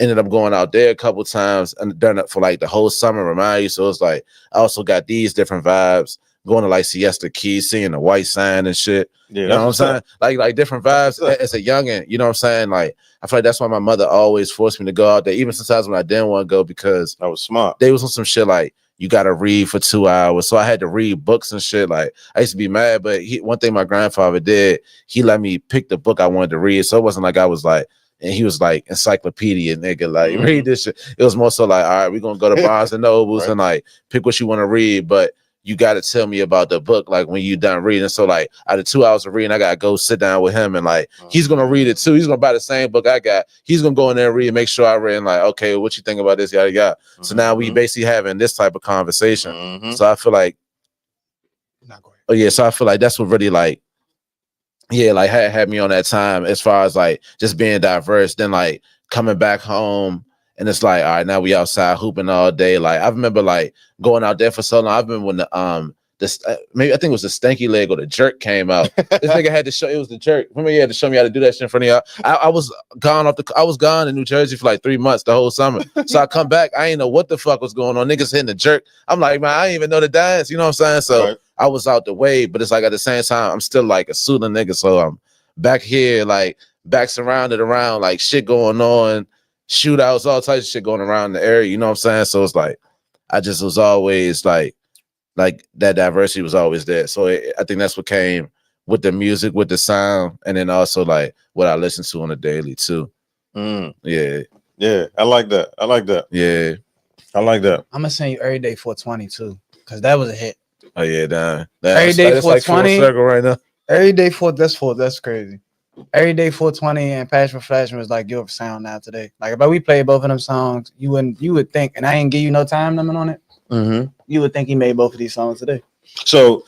Speaker 2: ended up going out there a couple times and done it for like the whole summer, remind you. So it's like I also got these different vibes, going to like Siesta Key, seeing the white sign and shit. Yeah, you know what I'm saying? Like different vibes as a youngin', you know what I'm saying? Like I feel like that's why my mother always forced me to go out there, even sometimes when I didn't want to go, because
Speaker 1: I was smart.
Speaker 2: They was on some shit like you gotta read for 2 hours. So I had to read books and shit. Like I used to be mad, but one thing my grandfather did, he let me pick the book I wanted to read. So it wasn't like I was like, and he was like encyclopedia nigga, like read this shit. It was more so like, all right, we're gonna go to Barnes and Nobles and like pick what you want to read, but you got to tell me about the book like when you done reading. So like out of 2 hours of reading, I gotta go sit down with him, and like he's gonna read it too. He's gonna buy the same book I got. He's gonna go in there and read and make sure I read, and like, okay, what you think about this? Yada yada. So now we basically having this type of conversation. So I feel like, so I feel like that's what really like, like had me on that time as far as like just being diverse. Then like coming back home, and it's like, all right, now we outside hooping all day. Like I remember like going out there for so long. I've been when the maybe I think it was the stanky leg or the jerk came out. This nigga had to show, it was the jerk. Remember, he had to show me how to do that shit in front of y'all. I was gone in New Jersey for like 3 months, the whole summer. So I come back, I ain't know what the fuck was going on. Niggas hitting the jerk. I'm like, man, I didn't even know the dance. You know what I'm saying? So I was out the way, but it's like at the same time, I'm still like a Suland nigga. So I'm back here, like back surrounded around, like shit going on, shootouts, all types of shit going around the area. You know what I'm saying? So it's like, I just was always like that diversity was always there. So I think that's what came with the music, with the sound, and then also like what I listen to on a daily too. Yeah.
Speaker 1: I like that.
Speaker 2: Yeah,
Speaker 1: I like that.
Speaker 3: I'm gonna send you Every Day 420 too, because that was a hit.
Speaker 2: Oh yeah, damn.
Speaker 3: Every Day 420
Speaker 2: like circle right now.
Speaker 3: Every Day 4, that's crazy. Every Day 420 and Passion for Flashing was like your sound now today. Like if we played both of them songs, you would think, and I ain't give you no time limit on it. You would think he made both of these songs today.
Speaker 1: So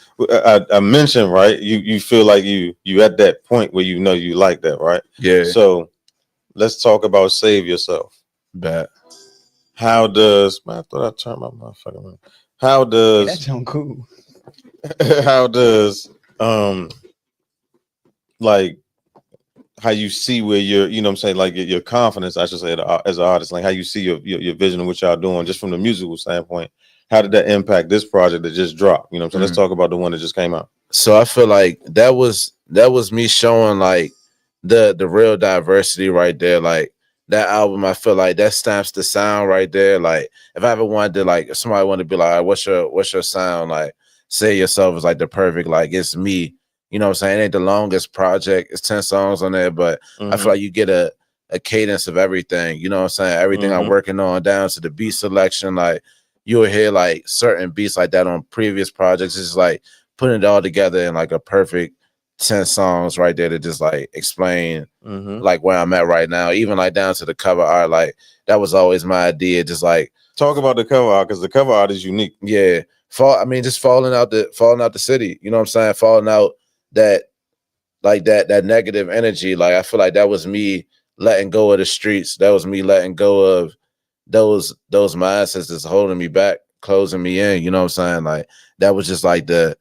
Speaker 1: I mentioned, right? You feel like you at that point where you know you like that, right?
Speaker 2: Yeah.
Speaker 1: So let's talk about Save Yourself.
Speaker 2: Bet.
Speaker 1: How does, man, I thought I turned my motherfucking on. How does
Speaker 3: that sound cool?
Speaker 1: How does like how you see where you're, you know what I'm saying, like your confidence, I should say, as an artist, like how you see your vision of what y'all doing just from the musical standpoint, how did that impact this project that just dropped? You know what I'm saying? Let's talk about the one that just came out.
Speaker 2: So I feel like that was me showing like the real diversity right there. Like that album, I feel like that stamps the sound right there. Like if I ever wanted to, like if somebody wanted to be like, what's your sound? Like Say Yourself is like the perfect, like it's me. You know what I'm saying? It ain't the longest project. It's 10 songs on there, but I feel like you get a cadence of everything. You know what I'm saying? Everything I'm working on down to the beat selection. Like you'll hear like certain beats like that on previous projects. It's just like putting it all together in like a perfect 10 songs right there to just like explain like where I'm at right now. Even like down to the cover art. Like that was always my idea. Just like
Speaker 1: talk about the cover art, because the cover art is unique.
Speaker 2: Yeah. Just falling out the city. You know what I'm saying? Falling out that negative energy. Like I feel like that was me letting go of the streets. That was me letting go of those mindsets that's holding me back, closing me in. You know what I'm saying? Like that was just like this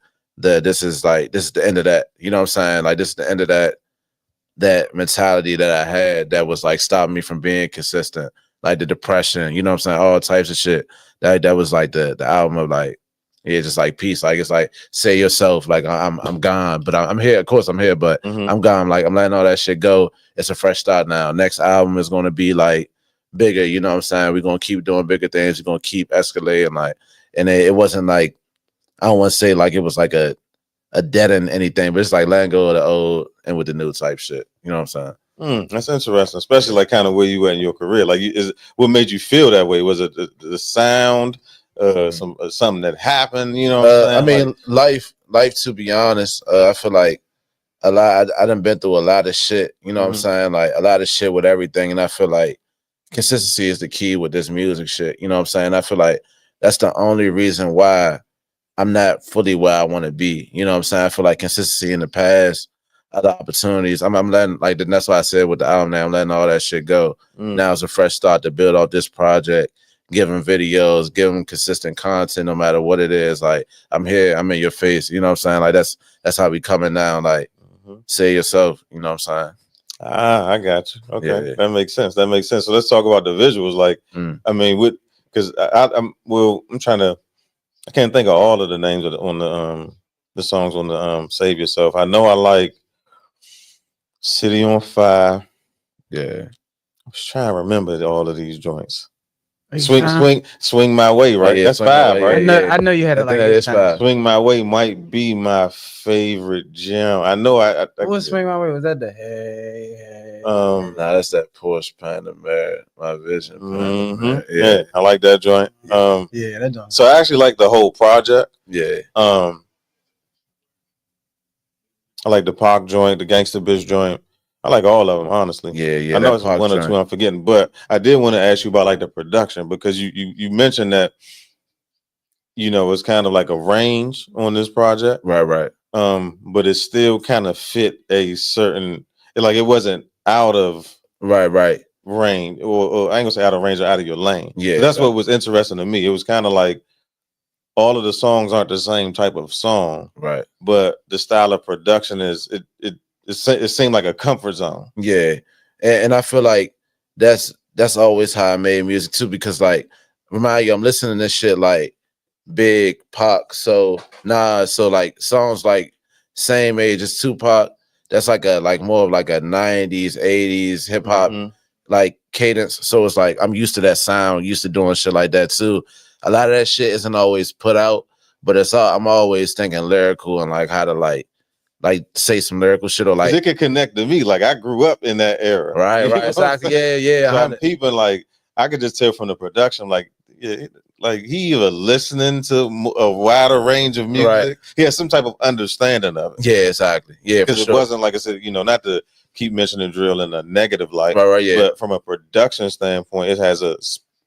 Speaker 2: is the end of that. You know what I'm saying? Like this is the end of that mentality that I had that was like stopping me from being consistent. Like the depression, you know what I'm saying? All types of shit. That was like the album of like, yeah, just like peace. Like it's like Say Yourself. Like I'm gone, but I'm here. Of course I'm here, but I'm gone. Like I'm letting all that shit go. It's a fresh start now. Next album is gonna be like bigger. You know what I'm saying? We're gonna keep doing bigger things. We're gonna keep escalating. Like, and it wasn't like, I don't want to say like it was like a dead end anything, but it's like letting go of the old and with the new type shit. You know what I'm saying?
Speaker 1: That's interesting, especially like kind of where you were in your career. Like, what made you feel that way? Was it the sound, something that happened? You know what I'm saying?
Speaker 2: I mean, life. To be honest, I feel like a lot. I done been through a lot of shit. You know what I'm saying? Like a lot of shit with everything, and I feel like consistency is the key with this music shit. You know what I'm saying? I feel like that's the only reason why I'm not fully where I want to be. You know what I'm saying? I feel like consistency in the past, other opportunities. I'm letting, like, that's why I said with the album now, I'm letting all that shit go. Now it's a fresh start to build off this project, giving videos, giving consistent content no matter what it is. Like, I'm here, I'm in your face. You know what I'm saying? Like, that's how we coming down. Like, say yourself. You know what I'm saying?
Speaker 1: I got you. Okay,
Speaker 2: Yeah.
Speaker 1: that makes sense. That makes sense. So let's talk about the visuals. Like, I mean, because I'm trying to. I can't think of all of the names on the songs on the Save Yourself. I know I like City on Fire.
Speaker 2: Yeah.
Speaker 1: I was trying to remember all of these joints. Swing My Way, right?
Speaker 2: Yeah,
Speaker 1: That's
Speaker 2: Swing My
Speaker 1: 5,
Speaker 2: Way,
Speaker 1: right?
Speaker 2: yeah.
Speaker 3: I know you had
Speaker 2: I
Speaker 3: it
Speaker 2: think
Speaker 3: like
Speaker 2: that is 5.
Speaker 1: Swing My Way might be my favorite jam. I know
Speaker 3: What was Swing My Way? Was that the hey?
Speaker 2: Nah, that's that Porsche Panamera, my vision. Panamera.
Speaker 1: Yeah, I like that joint.
Speaker 3: Yeah, that joint.
Speaker 1: So I actually like the whole project.
Speaker 2: Yeah.
Speaker 1: I like the Pac joint, the Gangsta Bitch joint. I like all of them, honestly.
Speaker 2: Yeah.
Speaker 1: I know it's one or two I'm forgetting, but I did want to ask you about like the production, because you mentioned that, you know, it's kind of like a range on this project.
Speaker 2: Right.
Speaker 1: But it still kind of fit a certain, like, it wasn't out of
Speaker 2: right
Speaker 1: range, or I ain't gonna say out of range or out of your lane.
Speaker 2: Yeah,
Speaker 1: so that's what was interesting to me. It was kind of like all of the songs aren't the same type of song,
Speaker 2: right?
Speaker 1: But the style of production is it seemed like a comfort zone.
Speaker 2: Yeah, and I feel like that's always how I made music too, because like, remind you, I'm listening to this shit like Big, Pac, so like songs like same age as Tupac. That's like more of like a 90s, 80s hip hop like cadence. So it's like I'm used to that sound, used to doing shit like that too. A lot of that shit isn't always put out, but I'm always thinking lyrical and like how to like say some lyrical shit, or like
Speaker 1: it could connect to me. Like, I grew up in that era.
Speaker 2: Right, exactly. Yeah.
Speaker 1: So I'm peeping, like, I could just tell from the production, like, yeah, like he was listening to a wider range of music. Right. He has some type of understanding of it.
Speaker 2: Yeah, exactly. Yeah,
Speaker 1: because it wasn't, like I said, you know, not to keep mentioning drill in a negative light.
Speaker 2: Right. Yeah.
Speaker 1: But from a production standpoint, it has a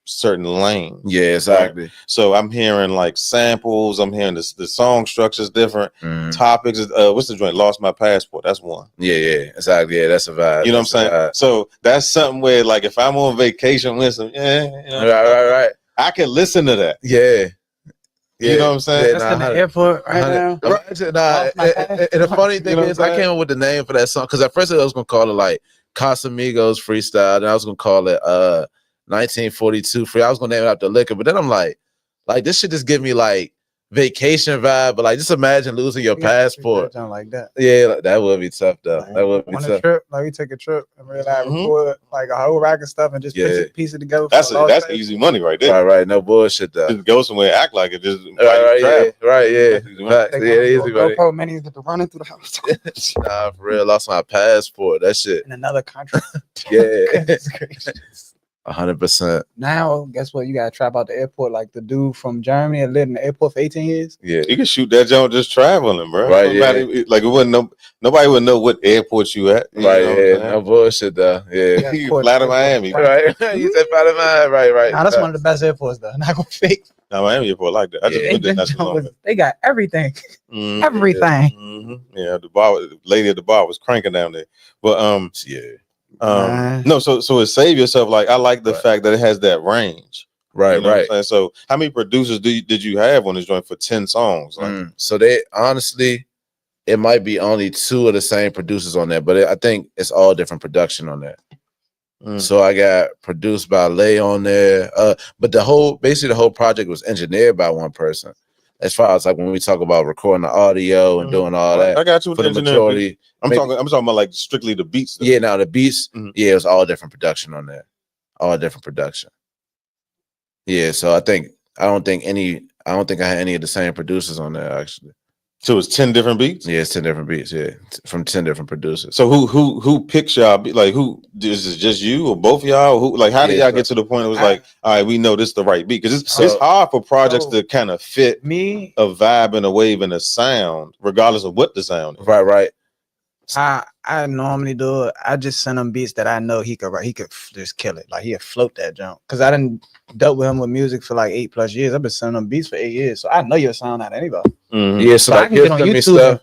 Speaker 1: certain lane.
Speaker 2: Yeah, exactly.
Speaker 1: Right? So I'm hearing like samples. I'm hearing the song structures different. Topics. What's the joint? Lost My Passport. That's one.
Speaker 2: Yeah, exactly. Yeah, that's a vibe.
Speaker 1: You know what I'm saying? So that's something where, like, if I'm on vacation with some, right. I can listen to that.
Speaker 2: Yeah.
Speaker 1: You know what I'm saying?
Speaker 3: That's in the airport right now.
Speaker 2: And the funny thing is, I came up with the name for that song because at first I was gonna call it like Casamigos Freestyle, and I was gonna call it 1942 Free. I was gonna name it after liquor, but then I'm like this should just give me like vacation vibe. But like, just imagine losing your passport.
Speaker 3: Like that.
Speaker 2: Yeah, that would be tough though.
Speaker 3: Like,
Speaker 2: that would be tough.
Speaker 3: A trip, like we took a trip and we record like a whole rack of stuff and just piece it together.
Speaker 1: That's easy money right there.
Speaker 2: Right. No bullshit though.
Speaker 1: Just go somewhere, act like it. Just
Speaker 2: right. Easy money.
Speaker 3: GoPro minis get to running through the house.
Speaker 2: Nah, for real. Lost my passport. That shit.
Speaker 3: In another country.
Speaker 2: Yeah. 100%.
Speaker 3: Now, guess what? You gotta trap out the airport like the dude from Germany that lived in the airport for 18 years.
Speaker 1: Yeah, you can shoot that joint just traveling, bro.
Speaker 2: Right.
Speaker 1: Like, it wouldn't nobody would know what airport you at.
Speaker 2: Right. No bullshit though. Yeah.
Speaker 1: You fly to Miami.
Speaker 2: Right. You said fly to Miami. Right.
Speaker 3: Nah, that's one of the best airports though. Not gonna fake.
Speaker 1: Now, Miami airport like that. I just went there not so long ago.
Speaker 3: They got everything. Everything.
Speaker 1: Yeah. The lady at the bar was cranking down there. But no, so it Save Yourself. Like, I like the fact that it has that range.
Speaker 2: Right.
Speaker 1: What I'm saying? So how many producers did you have on this joint for 10 songs? Like,
Speaker 2: so they honestly, it might be only 2 of the same producers on there, but I think it's all different production on there. So I got produced by Lay on there, but the whole project was engineered by one person. As far as like when we talk about recording the audio and doing all that,
Speaker 1: I got you.
Speaker 2: For the majority,
Speaker 1: I'm talking about like strictly the beats.
Speaker 2: Yeah, now the beats, it was all different production on there, all different production. Yeah, so I don't think I had any of the same producers on there actually.
Speaker 1: So it's 10 different beats.
Speaker 2: Yeah, it's 10 different beats. Yeah, from 10 different producers.
Speaker 1: So who picks y'all? Like who is it? Just you or both of y'all? Who like how did y'all get to the point it was like, all right, we know this is the right beat? Because it's hard for projects to kind of fit
Speaker 3: me
Speaker 1: a vibe and a wave and a sound, regardless of what the sound is.
Speaker 2: Right.
Speaker 3: I normally do it. I just send him beats that I know he could write. He could just kill it. Like he'll float that jump. Cause I didn't dealt with him with music for like 8+ years. I've been sending him beats for 8 years. So I know your sound out of anybody.
Speaker 2: Mm-hmm. Yeah, so
Speaker 3: I can get on YouTube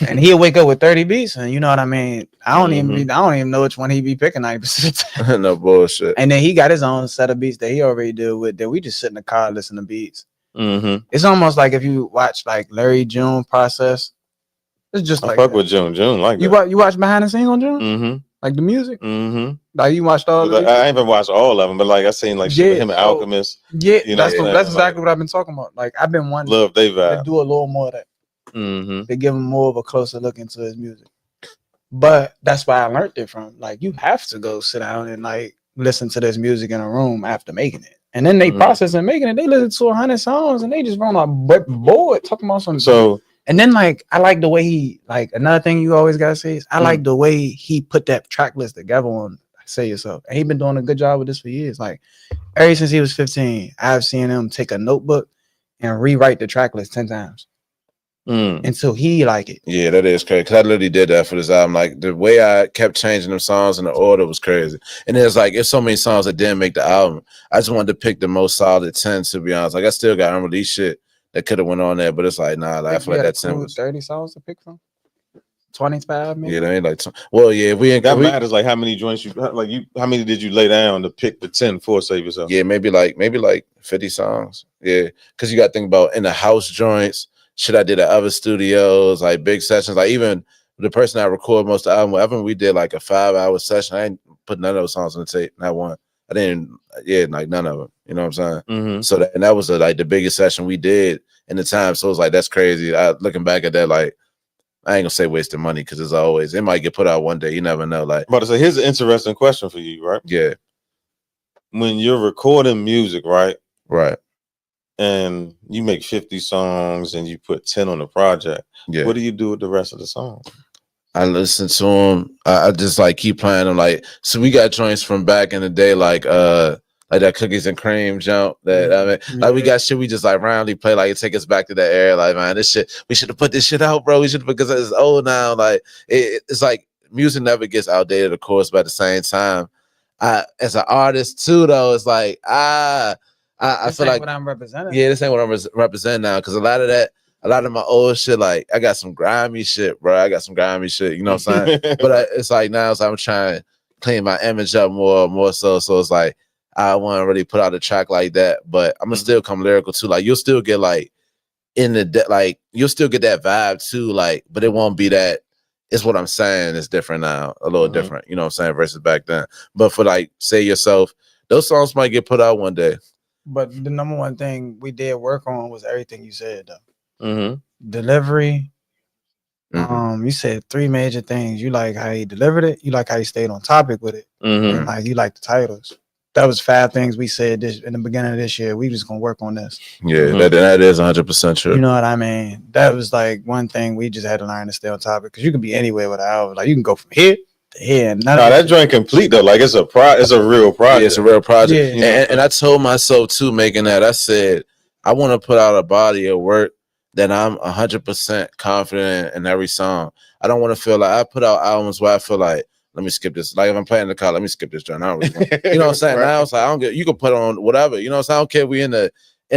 Speaker 3: and he'll wake up with 30 beats, and you know what I mean. I don't even know which one he be picking 90% of the time.
Speaker 2: No bullshit.
Speaker 3: And then he got his own set of beats that he already deal with. That we just sit in the car listening to beats.
Speaker 1: Mm-hmm.
Speaker 3: It's almost like if you watch like Larry June process. It's just like
Speaker 1: I fuck with June like
Speaker 3: you
Speaker 1: that.
Speaker 3: You watch behind the scenes on June?
Speaker 1: Mm-hmm.
Speaker 3: Like the music?
Speaker 1: Mm-hmm.
Speaker 3: Like you watched all of it?
Speaker 1: I ain't even watched all of them, but like I seen like shit with him and Alchemist.
Speaker 3: Yeah,
Speaker 1: you know
Speaker 3: that's exactly what I've been talking about. Like I've been wanting
Speaker 1: love they vibe.
Speaker 3: to do a little more of that.
Speaker 1: Mm-hmm.
Speaker 3: To give him more of a closer look into his music. But that's why I learned it from. Like you have to go sit down and like listen to this music in a room after making it. And then they process and making it. They listen to 100 songs and they just run on a board talking about something.
Speaker 1: So
Speaker 3: and then like I like the way he like another thing you always gotta say is I like the way he put that track list together on Say Yourself. And he been doing a good job with this for years. Like ever since he was 15, I've seen him take a notebook and rewrite the track list 10 times. Until he like it.
Speaker 2: Yeah, that is crazy. Cause I literally did that for this album. Like the way I kept changing them songs in the order was crazy. And there's like it's so many songs that didn't make the album. I just wanted to pick the most solid 10, to be honest. Like I still got unreleased shit that could have went on there, but it's like nah, like, I feel like that 10 was
Speaker 3: 30 songs to pick from. 25 maybe.
Speaker 2: Yeah, they ain't like well, yeah, if we ain't
Speaker 1: that matters like how many joints how many did you lay down to pick the 10 for Save Yourself?
Speaker 2: Yeah, maybe like 50 songs. Yeah, because you got to think about in the house joints. Shit, I did at other studios, like big sessions. Like even the person I record most of the album, whenever we did like a 5-hour session, I ain't put none of those songs on the tape, not one. I didn't, like none of them. You know what I'm saying?
Speaker 1: Mm-hmm.
Speaker 2: So that was like the biggest session we did in the time. So it was like that's crazy. Looking back at that, like I ain't gonna say wasting money because it's always it might get put out one day. You never know. Like,
Speaker 1: but so here's an interesting question for you, right?
Speaker 2: Yeah.
Speaker 1: When you're recording music, right?
Speaker 2: Right.
Speaker 1: And you make 50 songs and you put 10 on the project.
Speaker 2: Yeah.
Speaker 1: What do you do with the rest of the songs?
Speaker 2: I listen to them. I just like keep playing them. Like, so we got joints from back in the day, like that cookies and cream jump. That I mean, like we got shit we just like randomly play. Like it take us back to that era. Like man, this shit we should have put this shit out, bro. We should because it's old now. Like it's like music never gets outdated, of course, but at the same time, as an artist too, though, it's like I feel like
Speaker 3: what I'm representing.
Speaker 2: Yeah, this ain't what I'm representing now. Because a lot of my old shit, like I got some grimy shit, bro. I got some grimy shit. You know what I'm saying? But it's like now, so I'm trying to clean my image up more so. So it's like I want to really put out a track like that, but I'm gonna still come lyrical too. Like you'll still get like you'll still get that vibe too. Like, but it won't be that. It's what I'm saying. It's different now, a little different. You know what I'm saying versus back then. But for like Say Yourself, those songs might get put out one day.
Speaker 3: But the number one thing we did work on was everything you said, though.
Speaker 1: Mm-hmm.
Speaker 3: Delivery. You said 3 major things. You like how he delivered it. You like how he stayed on topic with it. And like you like the titles. That was 5 things we said in the beginning of this year. We just gonna work on this.
Speaker 2: Yeah, that is 100% true.
Speaker 3: You know what I mean? That was like one thing we just had to learn to stay on topic because you can be anywhere with an album. Like you can go from here to here. No,
Speaker 1: that joint complete though. Like it's a real project.
Speaker 2: Yeah, it's a real project.
Speaker 3: Yeah.
Speaker 2: And I told myself too, making that, I said I want to put out a body of work that I'm 100% confident in every song. I don't want to feel like I put out albums where I feel like, let me skip this. Like if I'm playing the car, let me skip this joint. I don't really you know what I'm saying? Right. Now it's like I don't get. You can put on whatever. You know what I'm saying? I don't care if we in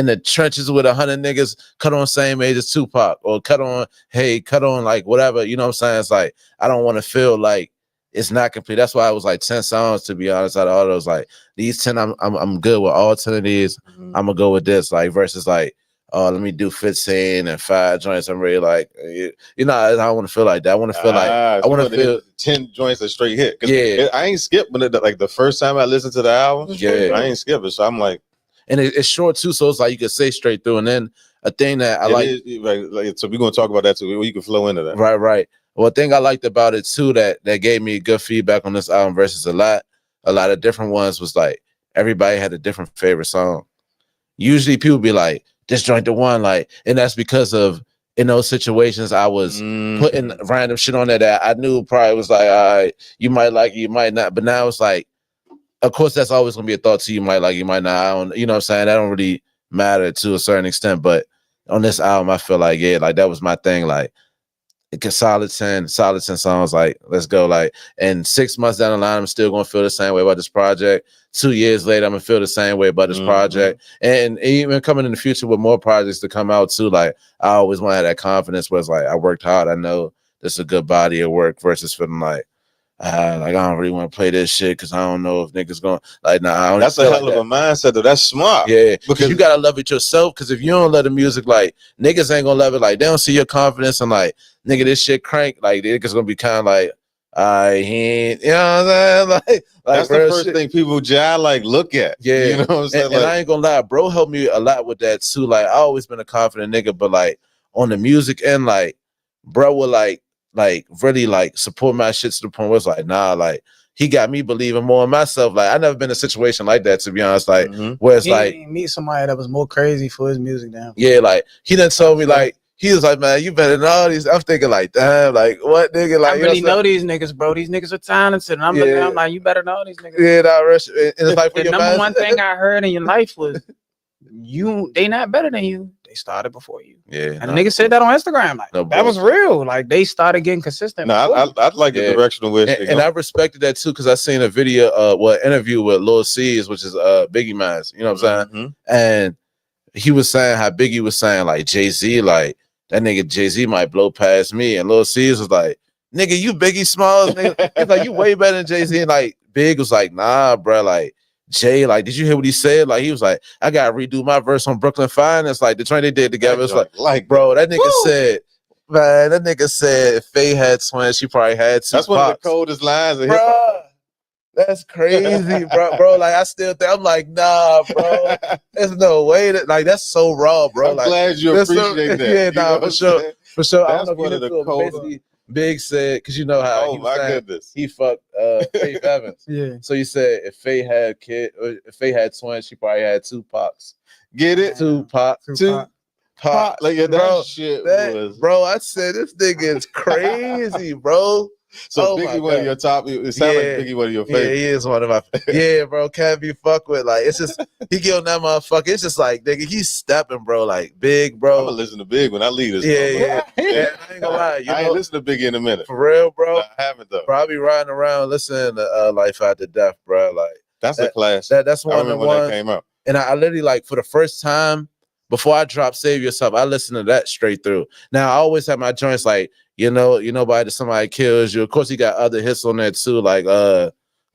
Speaker 2: the trenches with 100 niggas cut on same age as Tupac or cut on like whatever. You know what I'm saying? It's like I don't want to feel like it's not complete. That's why it was like 10 songs to be honest. Out of all those, like these 10, I'm good with all 10 of these. I'm gonna go with this. Like versus like. Oh, let me do 15 and 5 joints. I'm really like, you know, I don't want to feel like that. I want to feel like I want to feel
Speaker 1: 10 joints a straight hit.
Speaker 2: Yeah,
Speaker 1: I ain't skipping it. Like the first time I listened to the album, I ain't skipping. So I'm like,
Speaker 2: and it's short too, so it's like you can say straight through. And then a thing that I like,
Speaker 1: so we're gonna talk about that too. You can flow into that,
Speaker 2: right. Well, a thing I liked about it too that gave me good feedback on this album versus a lot of different ones was like everybody had a different favorite song. Usually people be like, this joint the one, like, and that's because of in those situations I was putting random shit on there that I knew probably was like, all right, you might like it, you might not, but now it's like, of course, that's always gonna be a thought to you. Might like, you might not. I don't, you know what I'm saying? That don't really matter to a certain extent. But on this album, I feel like, yeah, like that was my thing. Like, it solid 10 songs. Like, let's go. Like, and 6 months down the line, I'm still gonna feel the same way about this project. 2 years later, I'm gonna feel the same way about this project. And even coming in the future with more projects to come out too. Like, I always want to have that confidence where it's like, I worked hard. I know this is a good body of work versus feeling like, like, I don't really want to play this shit because I don't know if niggas going like, nah, I don't.
Speaker 1: That's a hell of a mindset, though. That's smart.
Speaker 2: Yeah, because you gotta love it yourself. Because if you don't love the music, like, niggas ain't gonna love it. Like, they don't see your confidence and like, nigga, this shit crank. Like, niggas gonna be kind of like, he ain't, you know what I'm saying? Like
Speaker 1: that's the first thing people like look at.
Speaker 2: Yeah,
Speaker 1: you know what I'm saying?
Speaker 2: And I ain't gonna lie, bro helped me a lot with that too. Like, I always been a confident nigga, but like on the music end, like, bro will like really like support my shit to the point where it's like, nah, like, he got me believing more in myself. Like, I never been in a situation like that, to be honest. Like, where it's like,
Speaker 3: meet somebody that was more crazy for his music down.
Speaker 2: Yeah, like, he done told me, like, he was like, man, you better than all these. I'm thinking like, damn, like, what, nigga? Like,
Speaker 3: I really know these niggas, bro. These niggas are talented. And I'm looking at them like, you better know these niggas.
Speaker 2: Yeah, and it's like,
Speaker 3: the number one thing I heard in your life was, they not better than you. They started before you.
Speaker 2: Yeah.
Speaker 3: And the nigga said that on Instagram. Like, that was real. Like, they started getting consistent.
Speaker 1: No, I like the directional way.
Speaker 2: And I respected that too, because I seen a video, interview with Lil C's, which is Biggie Man's, you know what I'm saying? And he was saying how Biggie was saying, like, Jay-Z, like, that nigga Jay-Z might blow past me. And Lil C's was like, nigga, you Biggie Smalls, nigga. He's like, you way better than Jay-Z. And like, Big was like, nah, bro, like, Jay, like, did you hear what he said? Like, he was like, I gotta redo my verse on Brooklyn Fine. It's like the train they did together. It's like, bro, that nigga said, man, that nigga said if Faye had twins, she probably had 2
Speaker 1: That's one of the coldest lines of
Speaker 2: hip-hop. That's crazy, bro. Like, I still think, I'm like, nah, bro. There's no way that, like, that's so raw, bro.
Speaker 1: I'm
Speaker 2: like,
Speaker 1: glad you appreciate that.
Speaker 2: Yeah, nah, for sure. For sure.
Speaker 1: That's
Speaker 2: I don't know
Speaker 1: one of the coldest.
Speaker 2: Big said, because you know how he fucked Faith Evans.
Speaker 3: Yeah.
Speaker 2: So you said if Faye had twins, she probably had 2 Pops.
Speaker 1: Get it?
Speaker 2: 2 Pops. 2 Pops.
Speaker 1: Like, yeah, that shit was.
Speaker 2: Bro, I said this nigga is crazy, bro.
Speaker 1: So Biggie one of your top. It sounds like Biggie one of your favorites.
Speaker 2: Yeah, he is one of my. Yeah, bro, can't be fucked with. Like, it's just he killed that motherfucker. It's just like, nigga, he's stepping, bro. Like, Big, bro.
Speaker 1: I'm gonna listen to Big when I leave this.
Speaker 2: Yeah. I ain't gonna lie.
Speaker 1: I ain't listen to Biggie in a minute.
Speaker 2: For real, bro.
Speaker 1: I haven't though.
Speaker 2: Probably riding around listening to Life After Death, bro. Like,
Speaker 1: that's a class.
Speaker 2: That's one of the ones
Speaker 1: that came out.
Speaker 2: And I literally, like, for the first time before I dropped Save Yourself, I listened to that straight through. Now I always have my joints like, by somebody kills you. Of course, he got other hits on there too, like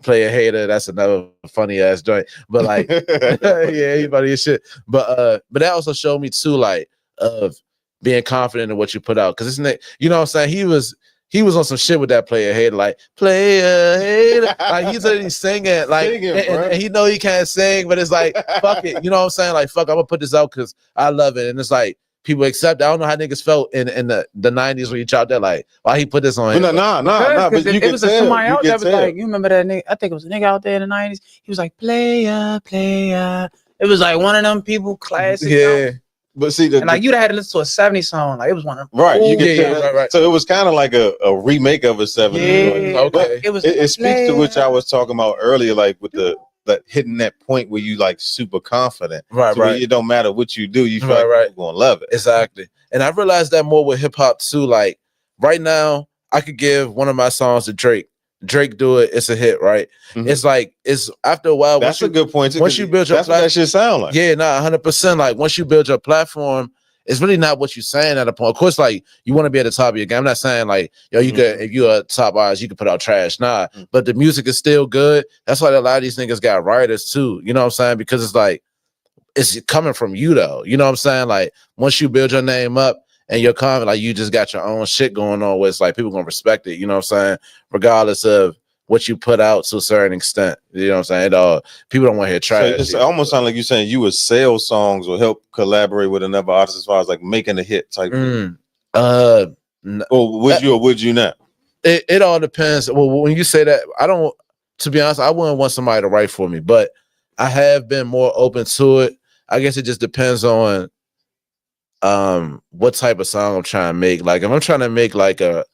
Speaker 2: Play a Hater. That's another funny ass joint. But like, yeah, everybody is shit. But that also showed me too, like, of being confident in what you put out. Because it's, you know what I'm saying? He was on some shit with that Play a Hater, like, Play a Hater. Like, he's literally singing, like, and he know he can't sing, but it's like, fuck it. You know what I'm saying? Like, fuck, I'm gonna put this out because I love it. And it's like, people accept. I don't know how niggas felt in the 90s when you chopped that. Like, why he put this on?
Speaker 1: No. But
Speaker 3: it was somebody out there was like, you remember that nigga? I think it was a nigga out there in the 90s. He was like, Playa. It was like one of them people classic.
Speaker 2: Yeah.
Speaker 1: But see,
Speaker 3: like, you'd have had to listen to a 70s song. Like, it was one of them.
Speaker 1: Right. Right. So it was kind of like a remake of a 70s.
Speaker 3: Yeah.
Speaker 2: Okay.
Speaker 1: It speaks to which I was talking about earlier, like with the hitting that point where you like super confident.
Speaker 2: Right.
Speaker 1: It don't matter what you do, you feel like people gonna love it.
Speaker 2: Exactly. And I realized that more with hip hop too. Like, right now, I could give one of my songs to Drake. Drake do it, it's a hit, right? It's like, it's after a while.
Speaker 1: That's a good point too.
Speaker 2: Once you build your
Speaker 1: that's what that shit sound like.
Speaker 2: Yeah, 100%. Like, once you build your platform, it's really not what you're saying at a point. Of course, like, you want to be at the top of your game. I'm not saying like, yo, you could, if you're a top artist, you could put out trash. Nah, but the music is still good. That's why a lot of these niggas got writers too. You know what I'm saying? Because it's like, it's coming from you though. You know what I'm saying? Like, once you build your name up and you're confident, like, you just got your own shit going on where it's like people gonna respect it. You know what I'm saying? Regardless of what you put out to a certain extent. You know what I'm saying? People don't want to hear trash.
Speaker 1: So it almost sounds like you're saying you would sell songs or help collaborate with another artist as far as like making a hit type thing. Or would you not?
Speaker 2: It all depends. Well, when you say that, to be honest, I wouldn't want somebody to write for me, but I have been more open to it. I guess it just depends on what type of song I'm trying to make. Like if I'm trying to make like a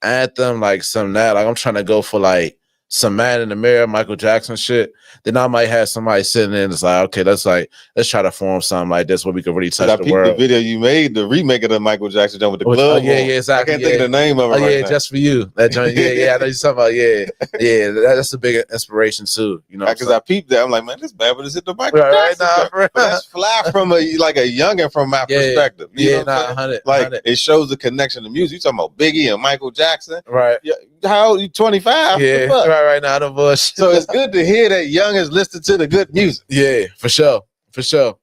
Speaker 2: anthem, like some that, like I'm trying to go for like some Man in the Mirror, Michael Jackson shit, then I might have somebody sitting in. It's like, okay, let's try to form something like this where we can really touch the world.
Speaker 1: The video you made, the remake of the Michael Jackson joint with the glove.
Speaker 2: Yeah, exactly.
Speaker 1: I can't think of the name of it.
Speaker 2: Yeah, Just For You. That joint. Yeah. I know you're talking about. Yeah. That's a big inspiration too. You know,
Speaker 1: because I peeped that. I'm like, man, this bad, but is it the Michael Jackson? But that's fly from a youngin' from my perspective. You know
Speaker 2: 100.
Speaker 1: Like it shows the connection to music. You talking about Biggie and Michael Jackson,
Speaker 2: right?
Speaker 1: Yeah. How old? You 25?
Speaker 2: Yeah, right now the bush.
Speaker 1: So it's good to hear that youngins listen to the good music.
Speaker 2: Yeah, for sure.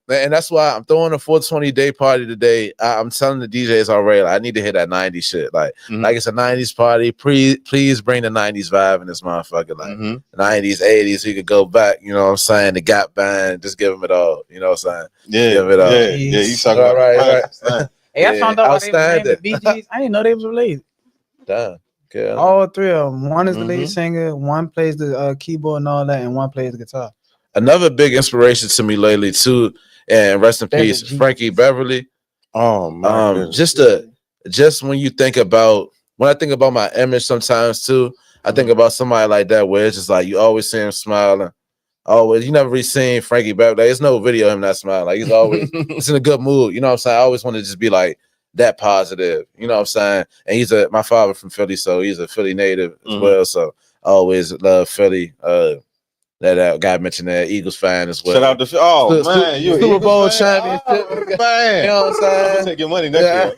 Speaker 2: And that's why I'm throwing a 420 day party today. I'm telling the DJs already, like, I need to hit that 90s shit. Like it's a 90s party. Please bring the 90s vibe in this motherfucker. Like 90s, 80s, we could go back. You know what I'm saying? The Gap Band, just give them it all. You know what I'm saying?
Speaker 1: Yeah,
Speaker 2: give it all.
Speaker 1: Yeah. You talking about
Speaker 2: right.
Speaker 3: Hey, I found out why they were named the BGs. I didn't know they was related.
Speaker 2: Damn. Okay.
Speaker 3: All three of them. One is the lead singer, one plays the keyboard and all that, and one plays the guitar.
Speaker 2: Another big inspiration to me lately too, and rest in peace, Frankie Beverly.
Speaker 1: Oh man,
Speaker 2: just when I think about my image sometimes too, I think about somebody like that where it's just like you always see him smiling. Always, you never really seen Frankie Beverly. There's no video of him not smiling. Like he's always it's in a good mood. You know what I'm saying? I always want to just be like that positive. You know what I'm saying? And he's my father from Philly, so he's a Philly native as well. So I always love Philly. That guy mentioned that Eagles fan as well.
Speaker 1: Shout out to man, you
Speaker 2: Super Bowl champion.
Speaker 1: Man,
Speaker 2: you know what I'm saying?
Speaker 1: Take your money next year.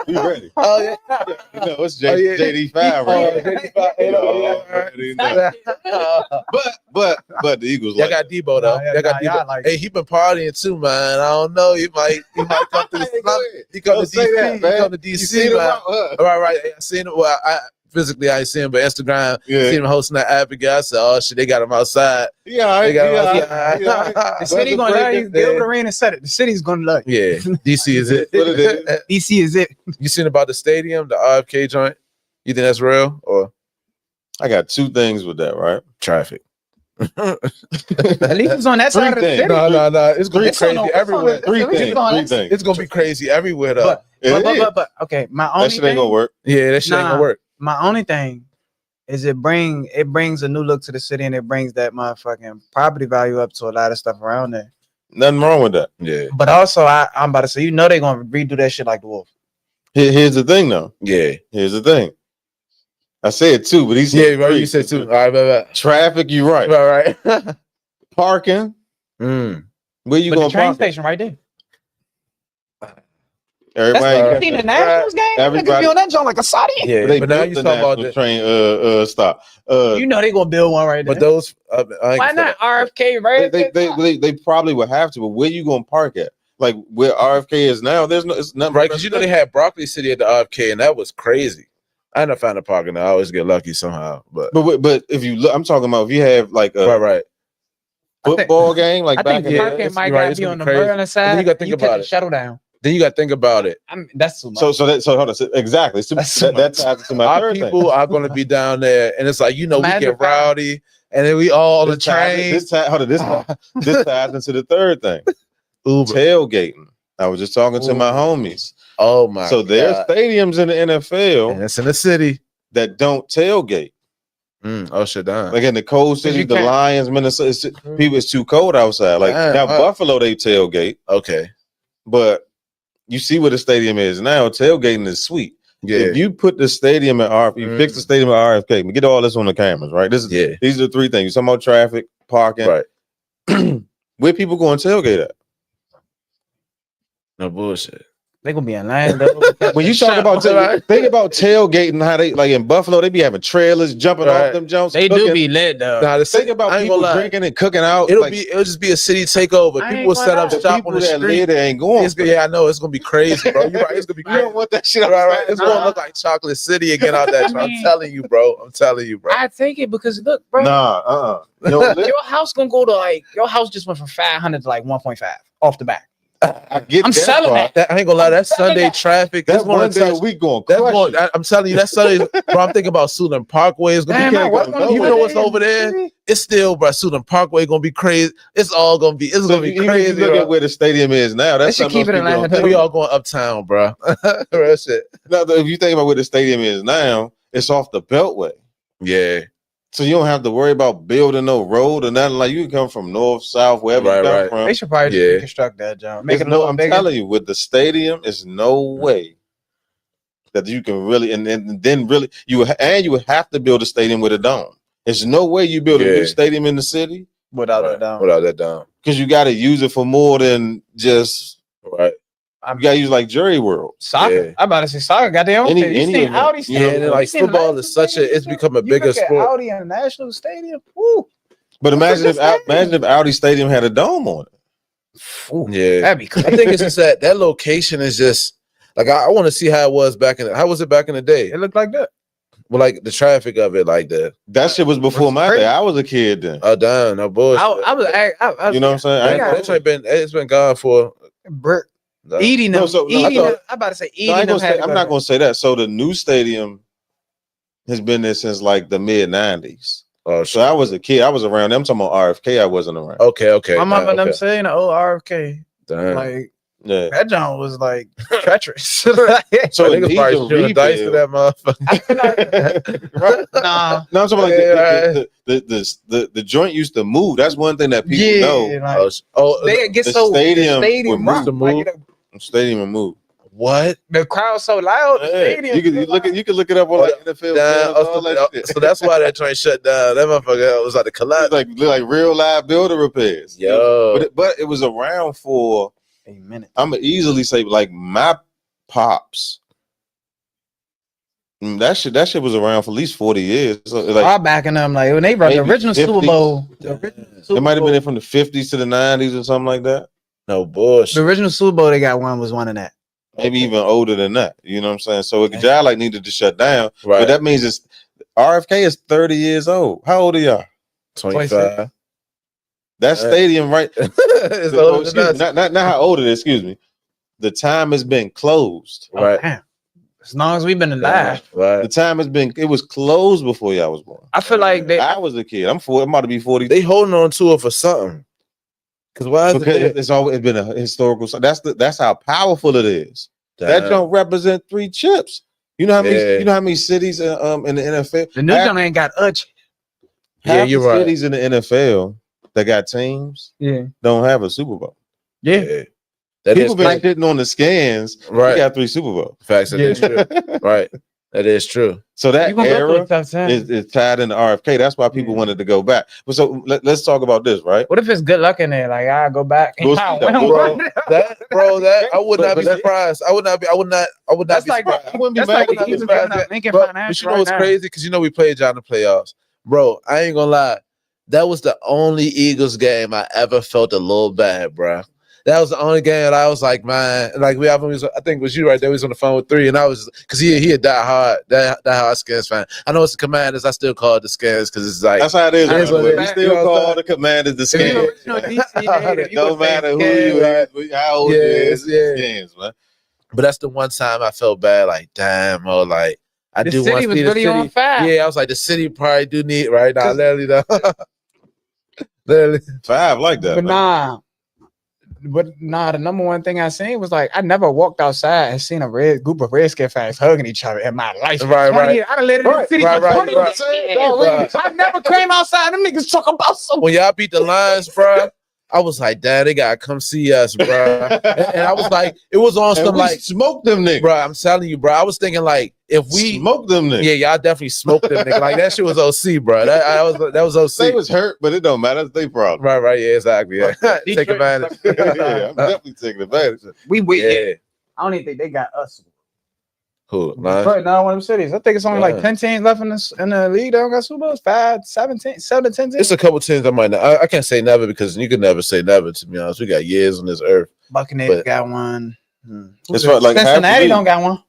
Speaker 1: Be ready.
Speaker 2: Oh yeah.
Speaker 1: You know it's JD5 right? But the Eagles.
Speaker 2: Y'all got Debo though. Y'all got Debo. Like hey, he been partying too, man. I don't know. He might come to the He come to DC. He come to DC, man. Right. I seen it. Well, physically, I ain't seen him, but Instagram, seen him hosting that App. I said, "Oh shit, they got him outside."
Speaker 1: Yeah,
Speaker 3: The city gonna let you get over the rain and set it. The city's gonna let you.
Speaker 2: Yeah, DC is it.
Speaker 1: What it is.
Speaker 3: DC is it.
Speaker 2: You seen about the stadium, the RFK joint? You think that's real or?
Speaker 1: I got two things with that, right?
Speaker 2: Traffic.
Speaker 3: At least it's on that side of the city.
Speaker 2: No. It's gonna be crazy everywhere.
Speaker 1: Three things.
Speaker 2: It's gonna be crazy everywhere though.
Speaker 3: But okay, my only
Speaker 1: that shit ain't gonna work.
Speaker 2: Yeah, that shit ain't gonna work.
Speaker 3: My only thing is it brings a new look to the city and it brings that motherfucking property value up to a lot of stuff around there.
Speaker 1: Nothing wrong with that.
Speaker 2: Yeah.
Speaker 3: But also I'm about to say, you know they're gonna redo that shit like the Wolf.
Speaker 1: Here's the thing though.
Speaker 2: Yeah.
Speaker 1: Here's the thing. I said two, but he said
Speaker 2: right. You said two. All right.
Speaker 1: Traffic, you right.
Speaker 2: Right.
Speaker 1: Parking. Where you going?
Speaker 3: The train station right there.
Speaker 1: Everybody
Speaker 3: seen the Nationals game. Everybody be on that joint like a Saudi.
Speaker 2: Yeah, but now you talking about the
Speaker 1: train stop.
Speaker 3: You know they gonna build one right there.
Speaker 2: But those
Speaker 3: why not RFK right?
Speaker 1: They probably would have to, but where you gonna park at? Like where RFK is now, it's nothing
Speaker 2: right because you know they had Broccoli City at the RFK and that was crazy. I never found a parking. I always get lucky somehow. But
Speaker 1: if you look, I'm talking about if you have like a
Speaker 2: right.
Speaker 1: football game, like
Speaker 3: I
Speaker 1: back
Speaker 3: think parking might gotta be on the Maryland side.
Speaker 2: You got to think about it.
Speaker 3: Shuttle down.
Speaker 2: Then you got to think about it.
Speaker 3: That's too much.
Speaker 1: So hold on. Exactly. That's to my
Speaker 2: our people are going to be down there, and it's like we get rowdy, and then we all on the train.
Speaker 1: This ties into the third thing.
Speaker 2: Uber.
Speaker 1: Tailgating. I was just talking to my homies.
Speaker 2: Oh my!
Speaker 1: So there's stadiums in the NFL,
Speaker 2: and it's in the city
Speaker 1: that don't tailgate.
Speaker 2: Oh shit! Down.
Speaker 1: Like in the cold city, the Lions, Minnesota. People, it's too cold outside. Like now, Buffalo, they tailgate.
Speaker 2: Okay,
Speaker 1: but you see where the stadium is now. Tailgating is sweet. Yeah. If you put the stadium at RFK, you fix the stadium at RFK. We get all this on the cameras, right? These are the three things. You're talking about traffic, parking,
Speaker 2: right?
Speaker 1: Where people going to tailgate at?
Speaker 2: No bullshit.
Speaker 3: They gonna be in line.
Speaker 1: When you talk about think about tailgating, how they like in Buffalo, they be having trailers jumping off them jumps.
Speaker 3: They do be lit though.
Speaker 1: Now think about people drinking and cooking out.
Speaker 2: It'll just be a city takeover. People will set up shop on the street.
Speaker 1: They ain't going.
Speaker 2: I know it's gonna be crazy, bro. You're right. It's gonna be crazy.
Speaker 1: You don't want that shit.
Speaker 2: Right. It's gonna look like Chocolate City again out there. I'm telling you, bro.
Speaker 3: I take it because look, bro. Your house gonna go to your house just went from 500 to like 1.5 off the back.
Speaker 1: I'm
Speaker 3: selling
Speaker 2: that. I ain't gonna lie. That Sunday traffic.
Speaker 1: That's one day a week going.
Speaker 2: I'm telling you, that Sunday, bro. I'm thinking about Suitland Parkway. It's gonna be. Even though it's over there, it's still, bro. Sudan Parkway gonna be crazy. It's gonna be
Speaker 1: Even if
Speaker 2: crazy.
Speaker 1: you look
Speaker 2: Bro.
Speaker 1: at where the stadium is now, that's
Speaker 3: They should
Speaker 1: something
Speaker 3: keep it in
Speaker 1: else people
Speaker 3: Atlanta.
Speaker 1: don't
Speaker 2: We
Speaker 1: think
Speaker 2: all going uptown, bro. Real shit.
Speaker 1: about. Now, if you think about where the stadium is now, it's off the Beltway.
Speaker 2: Yeah,
Speaker 1: So you don't have to worry about building no road or nothing. Like you can come from north, south, wherever you come from.
Speaker 3: They should probably just
Speaker 2: Yeah.
Speaker 3: reconstruct that, John. Make
Speaker 1: There's
Speaker 3: it a little
Speaker 1: I'm
Speaker 3: bigger.
Speaker 1: telling you, with the stadium, it's no way that you can really and then really you would have to build a stadium with a dome. There's no way you build a new stadium in the city
Speaker 3: without
Speaker 2: right.
Speaker 3: that down.
Speaker 2: Without that down.
Speaker 1: because you got to use it for more than just
Speaker 2: Right.
Speaker 1: you got to use like Jury World.
Speaker 3: Soccer.
Speaker 2: Yeah.
Speaker 3: I'm about to say soccer got their own
Speaker 1: Any-
Speaker 3: stadium. You
Speaker 1: any
Speaker 3: seen
Speaker 1: event,
Speaker 3: Audi
Speaker 1: you
Speaker 3: stadium?
Speaker 1: know,
Speaker 2: Yeah, and then,
Speaker 3: You
Speaker 2: like
Speaker 3: seen the
Speaker 2: football
Speaker 3: National
Speaker 2: is such a
Speaker 3: Stadium?
Speaker 2: it's become a
Speaker 3: You
Speaker 2: bigger
Speaker 3: look at
Speaker 2: sport.
Speaker 3: Audi and the National Stadium. Woo.
Speaker 1: But imagine
Speaker 3: What's
Speaker 1: if
Speaker 3: the
Speaker 1: imagine if Audi Stadium had a dome on it.
Speaker 3: Ooh,
Speaker 2: Yeah.
Speaker 3: that'd be
Speaker 2: I
Speaker 3: crazy.
Speaker 2: think it's just that location is just like I want to see how it was back in how was it back in the day?
Speaker 3: It looked like that.
Speaker 2: Well, like the traffic of it, like
Speaker 1: That shit was before my day. I was a kid then.
Speaker 2: damn, no bullshit.
Speaker 3: I was
Speaker 1: You know what I'm saying?
Speaker 2: That-
Speaker 3: got-
Speaker 2: that joint it's been gone for
Speaker 3: Bert
Speaker 2: no.
Speaker 3: eating them.
Speaker 1: No, so- no,
Speaker 3: eating
Speaker 1: I thought-
Speaker 3: them. I'm about to say
Speaker 1: No, I
Speaker 3: eating
Speaker 1: ain't
Speaker 3: them.
Speaker 1: gonna say, I'm not going to say that. So the new stadium has been there since like the mid 90s.
Speaker 2: Oh,
Speaker 1: So I was a kid. I was around. I'm talking about RFK. I wasn't around.
Speaker 2: okay.
Speaker 3: My mama and them
Speaker 2: okay.
Speaker 3: saying the old RFK.
Speaker 2: Damn.
Speaker 3: Like
Speaker 1: Yeah.
Speaker 3: that John was like treacherous.
Speaker 1: So
Speaker 2: I
Speaker 1: it
Speaker 2: think it's
Speaker 1: needs
Speaker 2: probably
Speaker 1: a
Speaker 2: shooting dice to
Speaker 1: rebuild.
Speaker 2: that motherfucker.
Speaker 1: Right.
Speaker 3: Nah.
Speaker 1: No, I'm talking like
Speaker 2: Yeah,
Speaker 1: the joint used to move. That's one thing that people
Speaker 3: Yeah,
Speaker 1: know.
Speaker 3: like, they get
Speaker 1: the
Speaker 3: so
Speaker 1: stadium
Speaker 3: the stadium
Speaker 1: would
Speaker 3: rock,
Speaker 2: move.
Speaker 3: like,
Speaker 1: The stadium will move.
Speaker 2: What?
Speaker 3: the crowd so loud. The
Speaker 1: Yeah.
Speaker 3: stadium.
Speaker 1: You can look it up on like NFL.
Speaker 2: Damn,
Speaker 1: Films, all that shit.
Speaker 2: so that's why that joint shut down. That motherfucker was like the collapse.
Speaker 1: It's like real live builder repairs.
Speaker 2: Yo.
Speaker 1: But it was around for
Speaker 3: A minute.
Speaker 1: I'm gonna easily say like my pops. That shit was around for at least 40 years. So like
Speaker 3: Far back in them, like when they brought the
Speaker 1: maybe
Speaker 3: original Super
Speaker 1: 50s.
Speaker 3: Bowl.
Speaker 1: it might have been there from the 50s to the 90s or something like that.
Speaker 2: No
Speaker 3: The
Speaker 2: bullshit.
Speaker 3: original Super Bowl they got was one of that.
Speaker 1: Maybe even older than that. You know what I'm saying? So it like needed to shut down.
Speaker 2: Right.
Speaker 1: But that means it's RFK is 30 years old. How old are y'all?
Speaker 2: 25.
Speaker 1: That stadium, right?
Speaker 2: It's older than us.
Speaker 1: Not how old it is, excuse me. The time has been closed.
Speaker 3: Oh,
Speaker 2: Right.
Speaker 3: damn. As long as we've been alive.
Speaker 2: Right.
Speaker 1: The time has been it was closed before y'all was born.
Speaker 3: I feel like they
Speaker 1: I was a kid. I'm about to be 40.
Speaker 2: They holding on to it for something. Cause why is
Speaker 1: Because
Speaker 2: it?
Speaker 1: it's always been a historical. That's how powerful it is. That
Speaker 2: Damn.
Speaker 1: don't represent 3 chips. You know how many?
Speaker 2: Yeah.
Speaker 1: You know how many cities in the NFL?
Speaker 3: the new
Speaker 1: Half-
Speaker 3: one ain't got chip.
Speaker 2: Yeah,
Speaker 1: half
Speaker 2: you're
Speaker 1: the
Speaker 2: right.
Speaker 1: cities in the NFL that got teams
Speaker 3: Yeah.
Speaker 1: don't have a Super Bowl.
Speaker 3: Yeah.
Speaker 2: Yeah. That
Speaker 1: People
Speaker 2: is
Speaker 1: been
Speaker 2: right.
Speaker 1: shitting on the scans.
Speaker 2: Right.
Speaker 1: We got 3 Super Bowls.
Speaker 2: Facts. That is true. Right. That is true.
Speaker 1: So that
Speaker 3: You gonna go through
Speaker 1: era
Speaker 3: a tough time.
Speaker 1: is tied into RFK. That's why people
Speaker 3: Yeah.
Speaker 1: wanted to go back. But so let's talk about this, right?
Speaker 3: What if it's good luck in there? Like I go back and
Speaker 1: We'll see
Speaker 3: I
Speaker 1: that,
Speaker 3: win
Speaker 1: bro.
Speaker 3: one.
Speaker 2: That I would not
Speaker 1: But
Speaker 2: be
Speaker 1: that-
Speaker 2: surprised. I would not be
Speaker 3: That's
Speaker 2: be
Speaker 3: like
Speaker 2: surprised.
Speaker 1: I wouldn't be
Speaker 3: that's
Speaker 1: mad
Speaker 3: like
Speaker 1: with
Speaker 3: the
Speaker 1: that.
Speaker 3: Eagles
Speaker 2: surprised
Speaker 3: giving up
Speaker 2: that-
Speaker 3: Lincoln
Speaker 2: But you
Speaker 3: Financial
Speaker 2: know
Speaker 3: right
Speaker 2: what's
Speaker 3: now.
Speaker 2: crazy? Because you know we played y'all in the playoffs. Bro, I ain't gonna lie. That was the only Eagles game I ever felt a little bad, bro. That was the only game that I was like, man, like I think it was you right there. We was on the phone with 3, and I was because he had die hard Skins fan. I know it's the Commanders. I still call it the Skins because it's like
Speaker 1: That's how it is.
Speaker 3: That's
Speaker 1: Right?
Speaker 3: what it
Speaker 1: We
Speaker 3: is.
Speaker 1: still
Speaker 2: You know what I'm
Speaker 1: call the Commanders the
Speaker 3: If you
Speaker 1: Skins.
Speaker 3: original DC native, you
Speaker 1: No
Speaker 3: would say
Speaker 1: matter who
Speaker 3: Skins.
Speaker 1: you is, how old you is,
Speaker 2: yeah.
Speaker 1: Skins, man.
Speaker 2: But that's the one time I felt bad. Like, damn, oh, like I
Speaker 3: The
Speaker 2: do want
Speaker 3: city
Speaker 2: to
Speaker 3: was
Speaker 2: see the
Speaker 3: really
Speaker 2: city.
Speaker 3: on fire.
Speaker 2: Yeah, I was like, the city probably do need right now.
Speaker 3: 'Cause-
Speaker 2: Literally, though. Literally.
Speaker 1: 5 like that.
Speaker 3: But
Speaker 1: man.
Speaker 3: the number one thing I seen was like I never walked outside and seen a group of Redskin fans hugging each other in my life.
Speaker 2: Right,
Speaker 3: 20
Speaker 2: right.
Speaker 3: years. I done lived in the city for 20 years.
Speaker 2: Right.
Speaker 3: I never came outside. Them niggas talk about some.
Speaker 2: When y'all beat the Lions, bro, I was like, Dad, they gotta come see us, bro. And I was like, it was on
Speaker 1: And
Speaker 2: some
Speaker 1: we
Speaker 2: like,
Speaker 1: smoked them niggas.
Speaker 2: bro, I'm telling you, bro. I was thinking like, if we,
Speaker 1: smoked them niggas.
Speaker 2: yeah, y'all definitely smoked them, nigga. Like that shit was OC, bro. That was
Speaker 1: They
Speaker 2: OC.
Speaker 1: was hurt, but it don't matter. It's their problem.
Speaker 2: Right, yeah, exactly. Yeah. Take advantage.
Speaker 1: Yeah, I'm definitely taking advantage.
Speaker 3: We
Speaker 2: Yeah.
Speaker 3: I don't even think they got us.
Speaker 2: Who? Lions?
Speaker 3: Detroit, not one of them cities. I think it's only like
Speaker 2: Yeah.
Speaker 3: 10 teams left in the league that don't got Super Bowls. 7 to 10 teams.
Speaker 2: It's a couple teams I might not. I can't say never because you could never say never. To be honest, we got years on this earth.
Speaker 3: Buccaneers
Speaker 2: but-
Speaker 3: got one.
Speaker 1: It's like half the
Speaker 3: Cincinnati
Speaker 1: league.
Speaker 3: don't got one.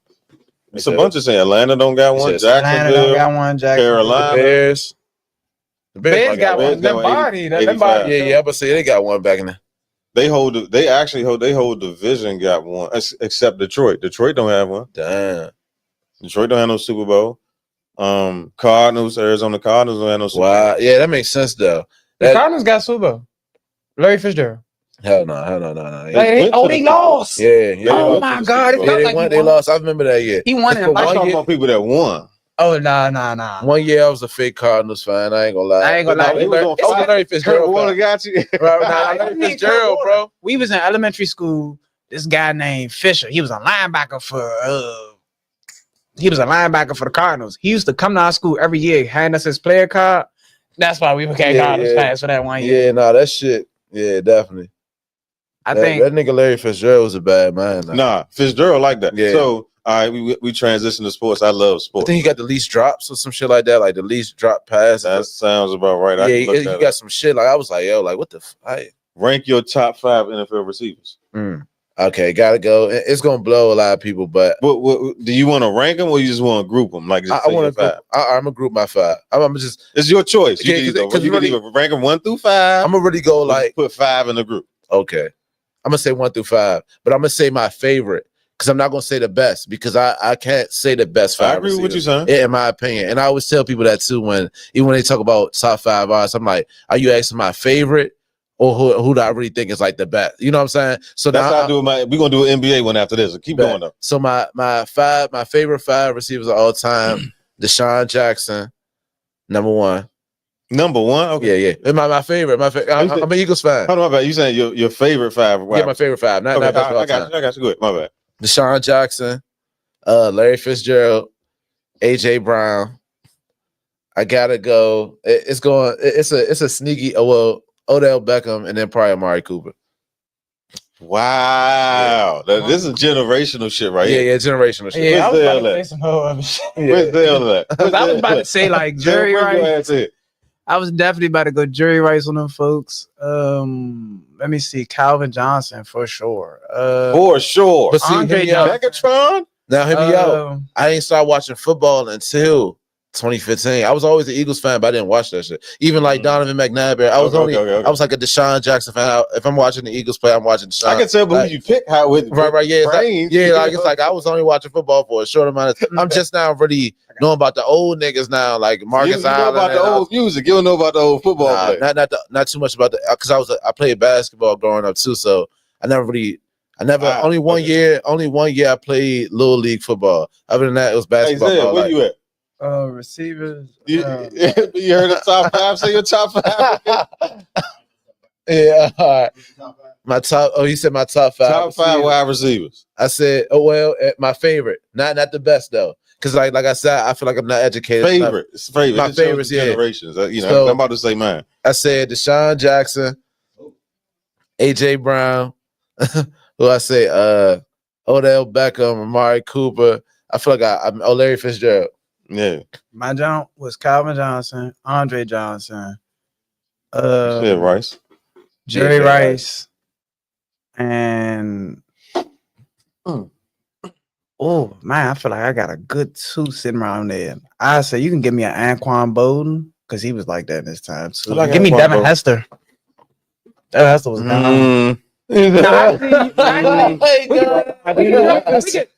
Speaker 1: It's a bunch of saying Atlanta don't got one.
Speaker 2: It's
Speaker 3: Atlanta don't
Speaker 1: Jacksonville,
Speaker 3: got one.
Speaker 1: Carolina.
Speaker 2: Bears. The
Speaker 3: Bears
Speaker 2: might
Speaker 3: got one.
Speaker 1: Bears got
Speaker 3: Them
Speaker 1: one,
Speaker 3: body.
Speaker 1: 85.
Speaker 3: Them body.
Speaker 2: Yeah, but see, they got one back in there.
Speaker 1: They whole division got one, except Detroit. Detroit don't have one.
Speaker 2: Damn.
Speaker 1: Detroit don't have no Super Bowl. Cardinals, Arizona Cardinals don't have no Super Bowl.
Speaker 2: Wow. Yeah, that makes sense though.
Speaker 3: The
Speaker 2: That,
Speaker 3: Cardinals got Super Bowl. Larry Fitzgerald.
Speaker 2: hell no.
Speaker 3: Like,
Speaker 1: went to
Speaker 3: they
Speaker 1: the-
Speaker 3: lost.
Speaker 2: Yeah.
Speaker 3: Oh
Speaker 1: went
Speaker 3: my
Speaker 1: to the
Speaker 3: God!
Speaker 1: Super
Speaker 3: It
Speaker 1: Bowl.
Speaker 2: Yeah,
Speaker 3: felt
Speaker 2: they
Speaker 3: like
Speaker 2: won.
Speaker 3: he
Speaker 2: They
Speaker 3: won.
Speaker 2: lost. I remember that year.
Speaker 3: He won it.
Speaker 2: For
Speaker 1: I'm
Speaker 2: one
Speaker 1: talking
Speaker 2: year,
Speaker 1: about people that won.
Speaker 3: Oh nah.
Speaker 2: 1 year I was a fake Cardinals fan. I ain't gonna lie.
Speaker 3: I ain't gonna lie.
Speaker 1: They was on
Speaker 2: I was a
Speaker 1: fire.
Speaker 2: Larry
Speaker 1: Kurt
Speaker 2: Fitzgerald
Speaker 1: Warner
Speaker 2: fan.
Speaker 1: got you.
Speaker 2: Right,
Speaker 3: Nah,
Speaker 2: Larry
Speaker 3: I mean,
Speaker 2: Fitzgerald,
Speaker 3: Kurt
Speaker 2: bro.
Speaker 3: Warner. We was in elementary school. This guy named Fisher. He was a linebacker for the Cardinals. He used to come to our school every year, hand us his player card. That's why we became Cardinals fans for that 1 year.
Speaker 2: Yeah, nah, that shit. Yeah, definitely.
Speaker 3: I
Speaker 2: that,
Speaker 3: think
Speaker 2: that nigga Larry Fitzgerald was a bad man. Like.
Speaker 1: Nah, Fitzgerald like that.
Speaker 2: Yeah.
Speaker 1: So all right, we transition to sports. I love
Speaker 2: I
Speaker 1: sports.
Speaker 2: think he got the least drops or some shit like that, like the least drop pass.
Speaker 1: That sounds about right. I
Speaker 2: Yeah,
Speaker 1: can look
Speaker 2: he
Speaker 1: that
Speaker 2: got
Speaker 1: up.
Speaker 2: some shit. Like I was like, yo, like what the?
Speaker 1: Rank your top 5 NFL receivers.
Speaker 2: Okay, gotta go. It's gonna blow a lot of people, but
Speaker 1: What do you want to rank them or you just want to group them? Like just
Speaker 2: I
Speaker 1: say
Speaker 2: want
Speaker 1: your
Speaker 2: to.
Speaker 1: 5.
Speaker 2: I'm gonna group my 5. I'm just.
Speaker 1: It's your choice. You
Speaker 2: Okay,
Speaker 1: can
Speaker 2: 'cause
Speaker 1: either,
Speaker 2: really-
Speaker 1: either rank them 1 through 5.
Speaker 2: I'm gonna really go
Speaker 1: or
Speaker 2: like.
Speaker 1: put 5 in the group.
Speaker 2: Okay, I'm gonna say 1 through 5, but I'm gonna say my favorite because I'm not gonna say the best because I can't say the best 5.
Speaker 1: I agree with what you're saying.
Speaker 2: In my opinion, and I always tell people that too even when they talk about top 5 artists. I'm like, are you asking my favorite or who do I really think is like the best? You know what I'm saying? So
Speaker 1: That's
Speaker 2: now
Speaker 1: how I do it. We're gonna do an NBA one after this. So keep
Speaker 2: Bet.
Speaker 1: going though.
Speaker 2: So my favorite 5 receivers of all time: Deshaun Jackson, number 1.
Speaker 1: Number 1. Okay.
Speaker 2: Yeah. And my favorite. I'm an Eagles fan.
Speaker 1: Hold on, my bad. You saying your favorite 5?
Speaker 2: Yeah, my favorite 5. Not
Speaker 1: Okay,
Speaker 2: best of all
Speaker 1: I got
Speaker 2: time.
Speaker 1: you. I got you. Good. My bad.
Speaker 2: Deshaun Jackson, Larry Fitzgerald, AJ Brown. I gotta go. It's a sneaky. Well, Odell Beckham, and then probably Amari Cooper.
Speaker 1: Wow. This is generational shit right here.
Speaker 2: Yeah, generational shit.
Speaker 3: Yeah, I
Speaker 1: Where's
Speaker 3: was about
Speaker 1: Dale
Speaker 3: to
Speaker 1: at?
Speaker 3: say some whole other shit.
Speaker 1: Where's Dale at?
Speaker 3: I was about to say like Jerry
Speaker 1: Bring your
Speaker 3: Rice.
Speaker 1: ass in.
Speaker 3: I was definitely about to go Jerry Rice on them folks. Let me see, Calvin Johnson for sure.
Speaker 1: For sure.
Speaker 2: But see,
Speaker 3: Andre
Speaker 2: hear me out.
Speaker 1: Megatron?
Speaker 2: Now hear me out.
Speaker 3: Um,
Speaker 2: I didn't start watching football until 2015. I was always an Eagles fan, but I didn't watch that shit. Even like Donovan McNabb, I was
Speaker 1: Okay.
Speaker 2: I was like a Deshaun Jackson fan. If I'm watching the Eagles play, I'm watching Deshaun.
Speaker 1: I can tell by
Speaker 2: like,
Speaker 1: who you pick how with
Speaker 2: right, yeah,
Speaker 1: brains.
Speaker 2: it's like I was only watching football for a short amount of time. I'm just now really knowing about the old niggas now, like
Speaker 1: you
Speaker 2: Marcus
Speaker 1: know
Speaker 2: Allen.
Speaker 1: about the old music. You don't know about the old football player.
Speaker 2: Not too much about the because I played basketball growing up too, so only one year I played little league football. Other than that, it was
Speaker 1: Hey,
Speaker 2: basketball.
Speaker 1: Zed, where you at?
Speaker 3: receivers.
Speaker 1: You heard the top 5? Say your top 5.
Speaker 2: Yeah, all right. My top. Oh, he said my top 5.
Speaker 1: Top 5 wide receivers.
Speaker 2: I said, my favorite, not the best though, because like I said, I feel like I'm not educated.
Speaker 1: Favorite. It's favorite.
Speaker 2: My
Speaker 1: It shows
Speaker 2: favorites,
Speaker 1: the
Speaker 2: yeah.
Speaker 1: generations.
Speaker 2: So-
Speaker 1: I'm about to say mine.
Speaker 2: I said Deshaun Jackson, AJ Brown, who I say Odell Beckham, Amari Cooper. I feel like I'm Larry Fitzgerald.
Speaker 1: Yeah.
Speaker 3: My jump was Calvin Johnson, Andre Johnson,
Speaker 1: Yeah, Rice.
Speaker 3: Jerry
Speaker 2: Yeah,
Speaker 3: Rice, and oh man, I feel like I got a good 2 sitting around there. I say you can give me an Anquan Bolden because he was like that this time too.
Speaker 1: I like
Speaker 3: Give me
Speaker 1: Anquan
Speaker 3: Devin
Speaker 1: Bolden.
Speaker 3: Hester. Devin Hester was down.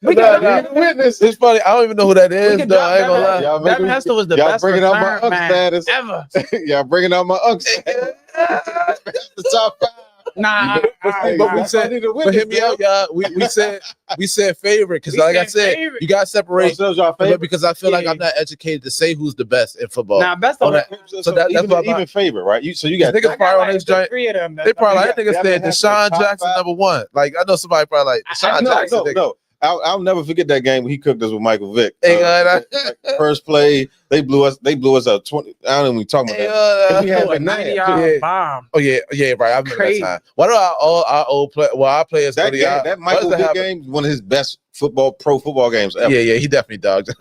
Speaker 3: We got
Speaker 2: witness. It's funny. I don't even know who that is.
Speaker 3: can
Speaker 2: Though.
Speaker 3: drop
Speaker 2: I ain't gonna lie.
Speaker 1: Y'all
Speaker 3: Devin Hester was the
Speaker 1: y'all
Speaker 3: best
Speaker 1: bringing out my
Speaker 3: return man
Speaker 1: status.
Speaker 3: ever.
Speaker 1: Y'all bringing out my status. The top 5.
Speaker 3: Nah,
Speaker 2: But we said, but hit me out, y'all. We said favorite because,
Speaker 3: We
Speaker 2: like I
Speaker 3: said
Speaker 2: said,
Speaker 3: favorite.
Speaker 2: you got to separate.
Speaker 1: So y'all
Speaker 2: But
Speaker 1: favorite.
Speaker 2: because I feel like
Speaker 3: Yeah.
Speaker 2: I'm not educated to say who's the best in football.
Speaker 3: Nah, best
Speaker 2: On
Speaker 3: of
Speaker 2: that-
Speaker 1: So
Speaker 2: that's
Speaker 1: even,
Speaker 2: what
Speaker 1: even favorite, right? So you got
Speaker 2: Niggas probably on this joint.
Speaker 3: 3 of them.
Speaker 2: They probably like that nigga
Speaker 1: Devin
Speaker 2: said
Speaker 1: Hester,
Speaker 2: Deshaun
Speaker 1: top
Speaker 2: Jackson
Speaker 1: 5.
Speaker 2: number 1. Like I know somebody probably like Deshaun Jackson. nigga.
Speaker 1: No. I'll never forget that game when he cooked us with Michael Vick.
Speaker 2: Hey,
Speaker 1: Like, first play, they blew us up 20. I don't even talk about
Speaker 2: Hey,
Speaker 1: that. We had
Speaker 3: a
Speaker 1: McNabb,
Speaker 3: 90-yard
Speaker 2: yeah.
Speaker 3: bomb.
Speaker 2: Oh yeah, right. I remember
Speaker 3: Crazy.
Speaker 2: that time. Why do our old play? Well, our players
Speaker 1: That
Speaker 2: go to
Speaker 1: game,
Speaker 2: y'all-
Speaker 1: that
Speaker 2: why does
Speaker 1: Michael
Speaker 2: that
Speaker 1: Vick
Speaker 2: happen?
Speaker 1: game, one of his best pro football games ever.
Speaker 2: Yeah, he definitely dogged.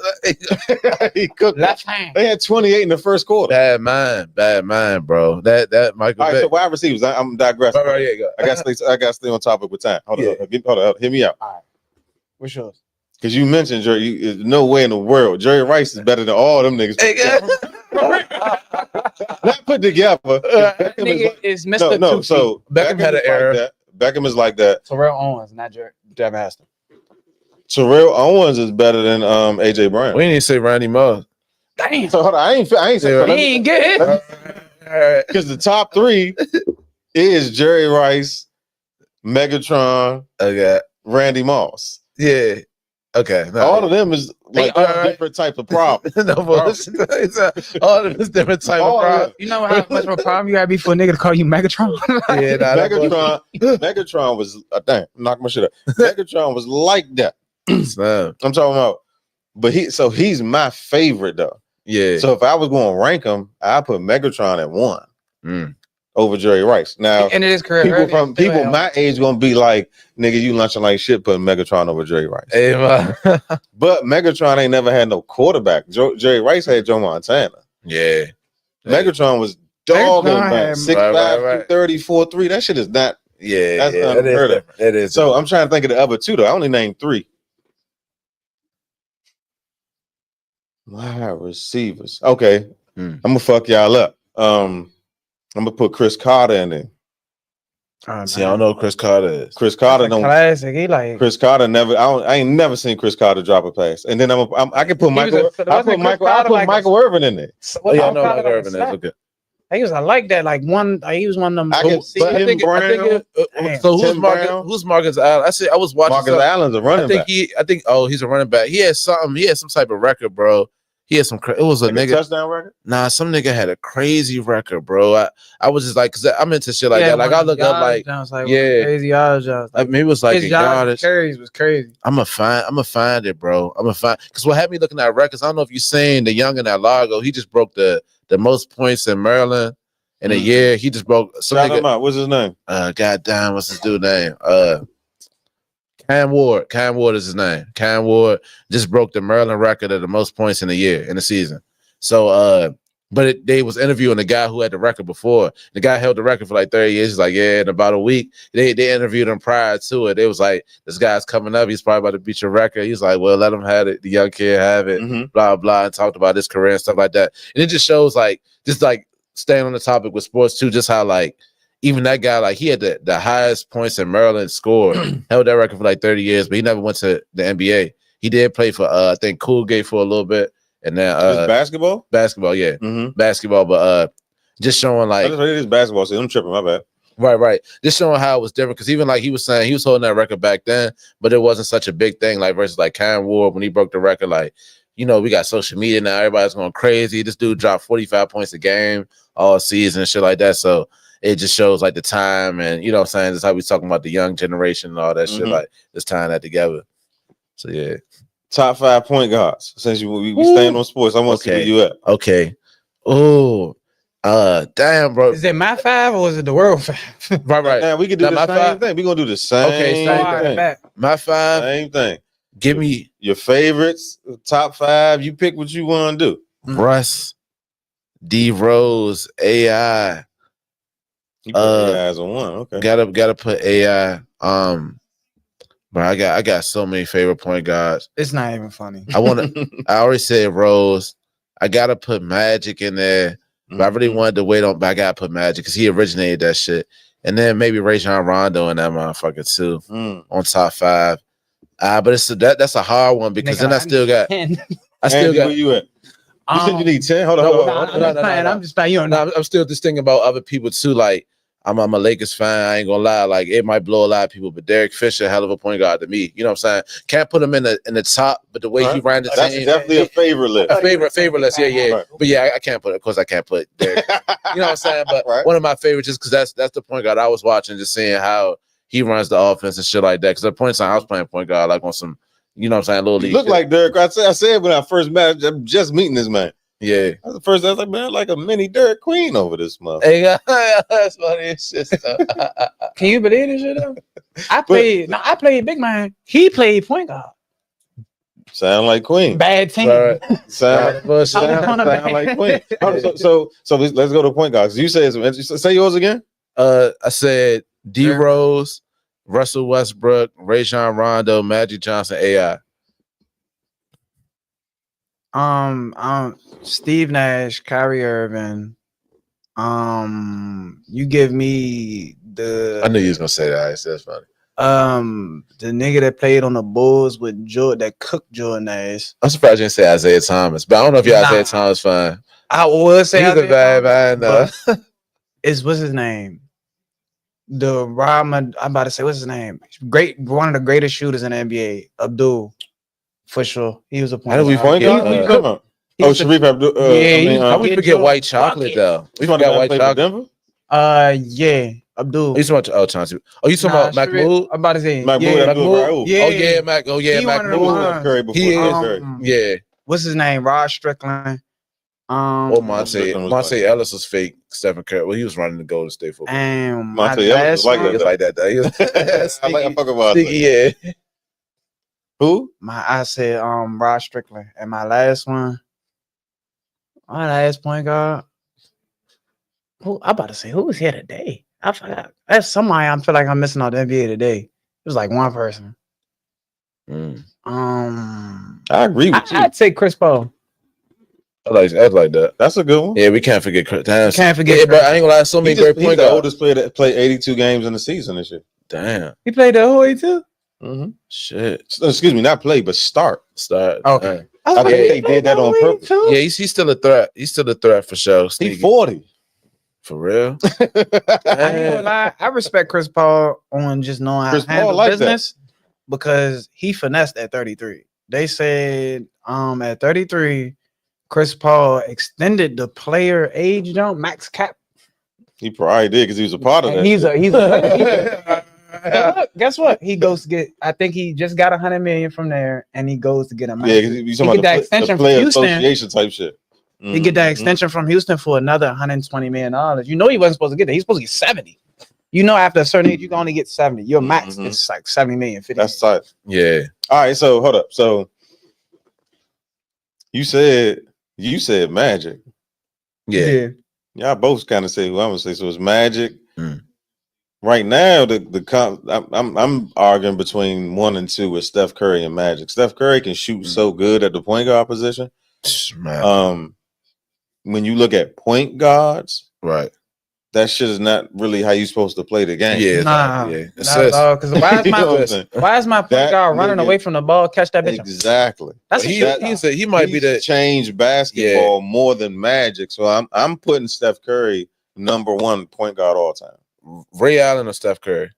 Speaker 1: He cooked.
Speaker 3: Left hand.
Speaker 1: They had 28 in the first quarter.
Speaker 2: bad mind, bro. That Michael
Speaker 1: All right,
Speaker 2: Vick.
Speaker 1: so wide receivers. I'm digressing.
Speaker 2: All right, yeah, go.
Speaker 1: I got to stay on topic with time. Hold
Speaker 2: Yeah.
Speaker 1: on, hit me out.
Speaker 3: What's yours?
Speaker 1: Because you mentioned Jerry. There's no way in the world Jerry Rice is better than all them niggas.
Speaker 2: Hey,
Speaker 1: Not put together. Beckham
Speaker 3: Nigga
Speaker 1: is
Speaker 3: is Mr.
Speaker 1: no.
Speaker 3: Two
Speaker 1: So
Speaker 2: Beckham had
Speaker 1: is
Speaker 2: an error.
Speaker 1: Like that. Beckham is like that.
Speaker 3: Terrell Owens, not Devin Hester.
Speaker 1: Terrell Owens is better than AJ Brown.
Speaker 2: We didn't even say Randy Moss.
Speaker 3: Damn.
Speaker 1: So hold on, I ain't saying
Speaker 3: He ain't good.
Speaker 1: because the top 3 is Jerry Rice, Megatron,
Speaker 2: Okay.
Speaker 1: Randy Moss.
Speaker 2: Yeah. Okay. No,
Speaker 1: All of them is like different type of problem.
Speaker 2: no, but all of them is different type of problem.
Speaker 3: You know how much of a problem you gotta be for a nigga to call you Megatron?
Speaker 2: Yeah,
Speaker 1: Megatron was damn, knock my shit up. Megatron was like that. I'm talking about, but he's my favorite though.
Speaker 2: Yeah.
Speaker 1: So if I was going to rank him, I put Megatron at 1 over Jerry Rice. Now,
Speaker 3: and it is correct.
Speaker 1: People my age gonna be like, nigga, you lunching like shit putting Megatron over Jerry Rice.
Speaker 2: Hey,
Speaker 1: but Megatron ain't never had no quarterback. Jerry Rice had Joe Montana.
Speaker 2: Yeah.
Speaker 1: Megatron was dogging, man. 6'5", 230, 4'3". That shit is not.
Speaker 2: Yeah,
Speaker 1: that's unheard of.
Speaker 2: That is.
Speaker 1: So I'm trying to think of the other 2 though. I only named 3. Wide receivers. Okay. I'm gonna fuck y'all up. I'm gonna put Chris Carter in there.
Speaker 2: See, I don't know who Chris Carter is.
Speaker 1: Chris Carter don't
Speaker 3: classic. He like
Speaker 1: Chris Carter never. I ain't never seen Chris Carter drop a pass. And then I can put Michael. I put Michael Irvin in there.
Speaker 2: Oh yeah, I know Michael Irvin is. Okay.
Speaker 3: He was. I like that. Like he was one of them.
Speaker 1: I can see him.
Speaker 2: So who's Marcus Allen? I was watching.
Speaker 1: Marcus Allen's a running back.
Speaker 2: I think. Oh, he's a running back. He had some type of record, bro. He had some. It was a nigga
Speaker 1: touchdown record.
Speaker 2: Nah, some nigga had a crazy record, bro. I was just like, cause I'm into shit like that. Like I look up, like
Speaker 3: crazy odds.
Speaker 2: Like maybe it was like
Speaker 3: his yardage carries was crazy.
Speaker 2: I'm gonna find it, bro. Cause what had me looking at records. I don't know if you seen the young in that Largo. He just broke the most points in Maryland in a year. He just broke.
Speaker 1: Shout him out. What's his name?
Speaker 2: Goddamn, what's his dude name? Cam Ward. Cam Ward is his name. Cam Ward just broke the Maryland record of the most points in a year in a season. So, but they was interviewing the guy who had the record before. The guy held the record for like 30 years. He's like, yeah, in about a week. They interviewed him prior to it. It was like, this guy's coming up. He's probably about to beat your record. He's like, well, let him have it. The young kid have it. Blah, blah, and talked about his career and stuff like that. And it just shows like, just like staying on the topic with sports too, just how like, even that guy, like he had the highest points in Maryland score, held that record for like 30 years, but he never went to the NBA. He did play for I think Coolgate for a little bit, and then
Speaker 1: basketball,
Speaker 2: yeah, basketball. But just showing like
Speaker 1: it is basketball. So I'm tripping. My bad.
Speaker 2: Right. Just showing how it was different because even like he was saying he was holding that record back then, but it wasn't such a big thing like versus like Cam Ward when he broke the record. Like we got social media now, everybody's going crazy. This dude dropped 45 points a game all season and shit like that. So it just shows like the time and what I'm saying, that's how we talking about the young generation and all that shit, like just tying that together. So yeah. Top 5 point guards. Since we staying on sports, I want to see where you at. Okay. Oh, damn, bro.
Speaker 3: Is it my 5 or is it the world 5?
Speaker 2: Right.
Speaker 1: Now we can do the same thing. We're gonna do the same thing.
Speaker 2: My 5.
Speaker 1: Same thing.
Speaker 2: Give me
Speaker 1: your favorites, top 5. You pick what you want to do.
Speaker 2: Russ, D Rose, AI.
Speaker 1: You put AI as a 1. Okay.
Speaker 2: Gotta put AI. But I got so many favorite point guards.
Speaker 3: It's not even funny.
Speaker 2: I already said Rose. I gotta put Magic in there. But I really wanted to wait on, but I gotta put Magic because he originated that shit. And then maybe Rajon Rondo in that motherfucker too on top 5. But that's a hard one because then I still got.
Speaker 1: Where you at? You said you need 10. Hold on.
Speaker 3: I'm just playing.
Speaker 2: I'm still just thinking about other people too. Like I'm a Lakers fan. I ain't gonna lie. Like it might blow a lot of people, but Derek Fisher, hell of a point guard to me. You know what I'm saying? Can't put him in the top, but the way he ran the team,
Speaker 1: that's definitely a favorite list.
Speaker 2: A favorite list. Yeah. Right. But yeah, I can't put it. Of course, I can't put Derek. You know what I'm saying? But one of my favorites, just because that's the point guard I was watching, just seeing how he runs the offense and shit like that. Because at points I was playing point guard like on some, you know what I'm saying, little league.
Speaker 1: Look like Derek. I said when I first met, I'm just meeting this man.
Speaker 2: Yeah,
Speaker 1: that's the first. I was like, man, like a mini Derek Queen over this month.
Speaker 2: Hey, that's funny. It's just,
Speaker 3: can you believe this shit though? I played big man. He played point guard.
Speaker 1: Sound like Queen.
Speaker 3: Bad team.
Speaker 2: Right.
Speaker 1: Sound like Queen. So let's go to point guards. You say yours again.
Speaker 2: I said D Rose, Russell Westbrook, Rajon Rondo, Magic Johnson, AI.
Speaker 3: Steve Nash, Kyrie Irving. You give me the.
Speaker 2: I knew you was gonna say that. That's funny.
Speaker 3: The nigga that played on the Bulls with Jordan, that cooked Jordan ass.
Speaker 2: I'm surprised you didn't say Isaiah Thomas, but I don't know if you're Isaiah Thomas fan.
Speaker 3: I would say
Speaker 2: He's a bad man, though.
Speaker 3: What's his name? I'm about to say what's his name? One of the greatest shooters in the NBA, Abdul, for sure. He was a point.
Speaker 2: How did we forget?
Speaker 1: Sharif Abdul.
Speaker 2: How we forget white chocolate though? We forgot white chocolate.
Speaker 1: Denver?
Speaker 3: Yeah, Abdul.
Speaker 2: You talking about Chauncey? Oh, you talking about Mahmoud?
Speaker 3: I'm about to say
Speaker 1: Mahmoud.
Speaker 3: Yeah.
Speaker 2: Oh yeah, Mac. Oh yeah, Mahmoud.
Speaker 1: Curry before
Speaker 2: He is.
Speaker 1: Curry.
Speaker 2: Yeah.
Speaker 3: What's his name? Rod Strickland.
Speaker 2: Monte Ellis was fake. Stephen Curry. Well, he was running the Golden State football.
Speaker 3: And
Speaker 1: Monte Ellis was like that.
Speaker 2: He was
Speaker 1: I fuck about it.
Speaker 2: Yeah.
Speaker 1: Who?
Speaker 3: I said Rod Strickland. And my last point guard. I'm about to say who was here today? I forgot. That's somebody I feel like I'm missing out the NBA today. It was like one person.
Speaker 1: I agree with you.
Speaker 3: I'd say Chris Paul.
Speaker 2: I like that.
Speaker 1: That's a good one.
Speaker 2: Yeah, we can't forget Chris.
Speaker 3: Can't forget.
Speaker 2: Yeah, but I ain't gonna lie. So many great point guards.
Speaker 1: The oldest player that played 82 games in the season this year.
Speaker 2: Damn.
Speaker 3: He played the whole 82.
Speaker 2: Shit.
Speaker 1: Excuse me, not play, but start.
Speaker 3: Okay.
Speaker 1: I think they did that on purpose.
Speaker 2: Yeah, he's still a threat. He's still a threat for sure.
Speaker 1: He's 40.
Speaker 2: For real?
Speaker 3: I ain't gonna lie. I respect Chris Paul on just knowing how to handle business because he finessed at 33. They said at 33, Chris Paul extended the player age jump max cap.
Speaker 1: He probably did because he was a part of that.
Speaker 3: He's guess what? He goes to get. I think he just got $100 million from there, and he goes to get a.
Speaker 1: Yeah, he's talking about the extension from Houston. Association type shit.
Speaker 3: He get that extension from Houston for another $120 million. You know he wasn't supposed to get that. He's supposed to get 70. You know, after a certain age, you can only get 70. Your max is like 70 million. 50
Speaker 1: That's tight.
Speaker 2: Yeah.
Speaker 1: All right. So hold up. So you said Magic.
Speaker 2: Yeah.
Speaker 1: Y'all both kind of say what I'm gonna say. So it's Magic. Right now, I'm arguing between 1 and 2 with Steph Curry and Magic. Steph Curry can shoot so good at the point guard position. When you look at point guards,
Speaker 2: right,
Speaker 1: that shit is not really how you supposed to play the game.
Speaker 2: Yeah,
Speaker 3: nah,
Speaker 2: yeah.
Speaker 3: Because why is my point guard running away from the ball, catch that bitch?
Speaker 1: Exactly.
Speaker 2: He might be the
Speaker 1: change basketball more than Magic. So I'm putting Steph Curry number 1 point guard all time.
Speaker 2: Ray Allen or Steph Curry?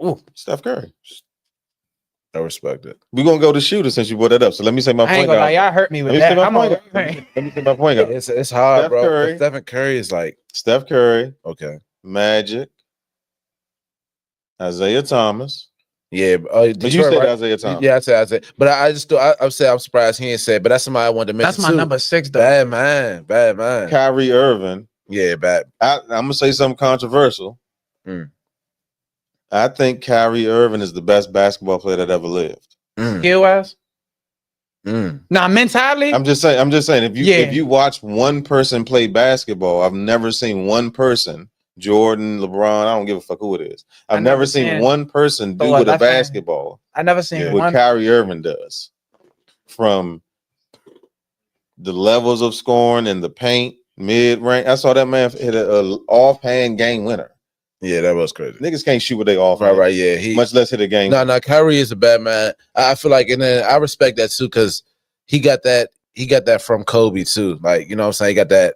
Speaker 1: Ooh, Steph Curry.
Speaker 2: I respect it.
Speaker 1: We're gonna go to shooter since you brought it up. So let me say my point guard.
Speaker 3: Y'all hurt me with that.
Speaker 1: Let me say my point guard.
Speaker 2: It's hard,
Speaker 1: Steph
Speaker 2: bro.
Speaker 1: Curry.
Speaker 2: Stephen Curry is like
Speaker 1: Steph Curry.
Speaker 2: Okay.
Speaker 1: Magic. Isaiah Thomas.
Speaker 2: Yeah,
Speaker 1: but you said right? Isaiah Thomas.
Speaker 2: Yeah, I said Isaiah. But I'm surprised he didn't say it. But that's somebody I wanted to mention.
Speaker 3: That's my number 6, though.
Speaker 2: Bad man.
Speaker 1: Kyrie Irving.
Speaker 2: Yeah, bad.
Speaker 1: I'm gonna say something controversial. I think Kyrie Irving is the best basketball player that ever lived.
Speaker 3: Skill wise. Nah, mentality.
Speaker 1: I'm just saying. If you watch one person play basketball, I've never seen one person. Jordan, LeBron, I don't give a fuck who it is. I've never seen one person do with a basketball.
Speaker 3: I never seen
Speaker 1: what Kyrie Irving does. From the levels of scoring and the paint, mid-range. I saw that man hit an offhand game winner.
Speaker 2: Yeah, that was crazy.
Speaker 1: Niggas can't shoot with their off.
Speaker 2: Right. Yeah,
Speaker 1: much less hit a game.
Speaker 2: No. Kyrie is a bad man. I feel like, and then I respect that too because he got that from Kobe too. Like, you know what I'm saying? He got that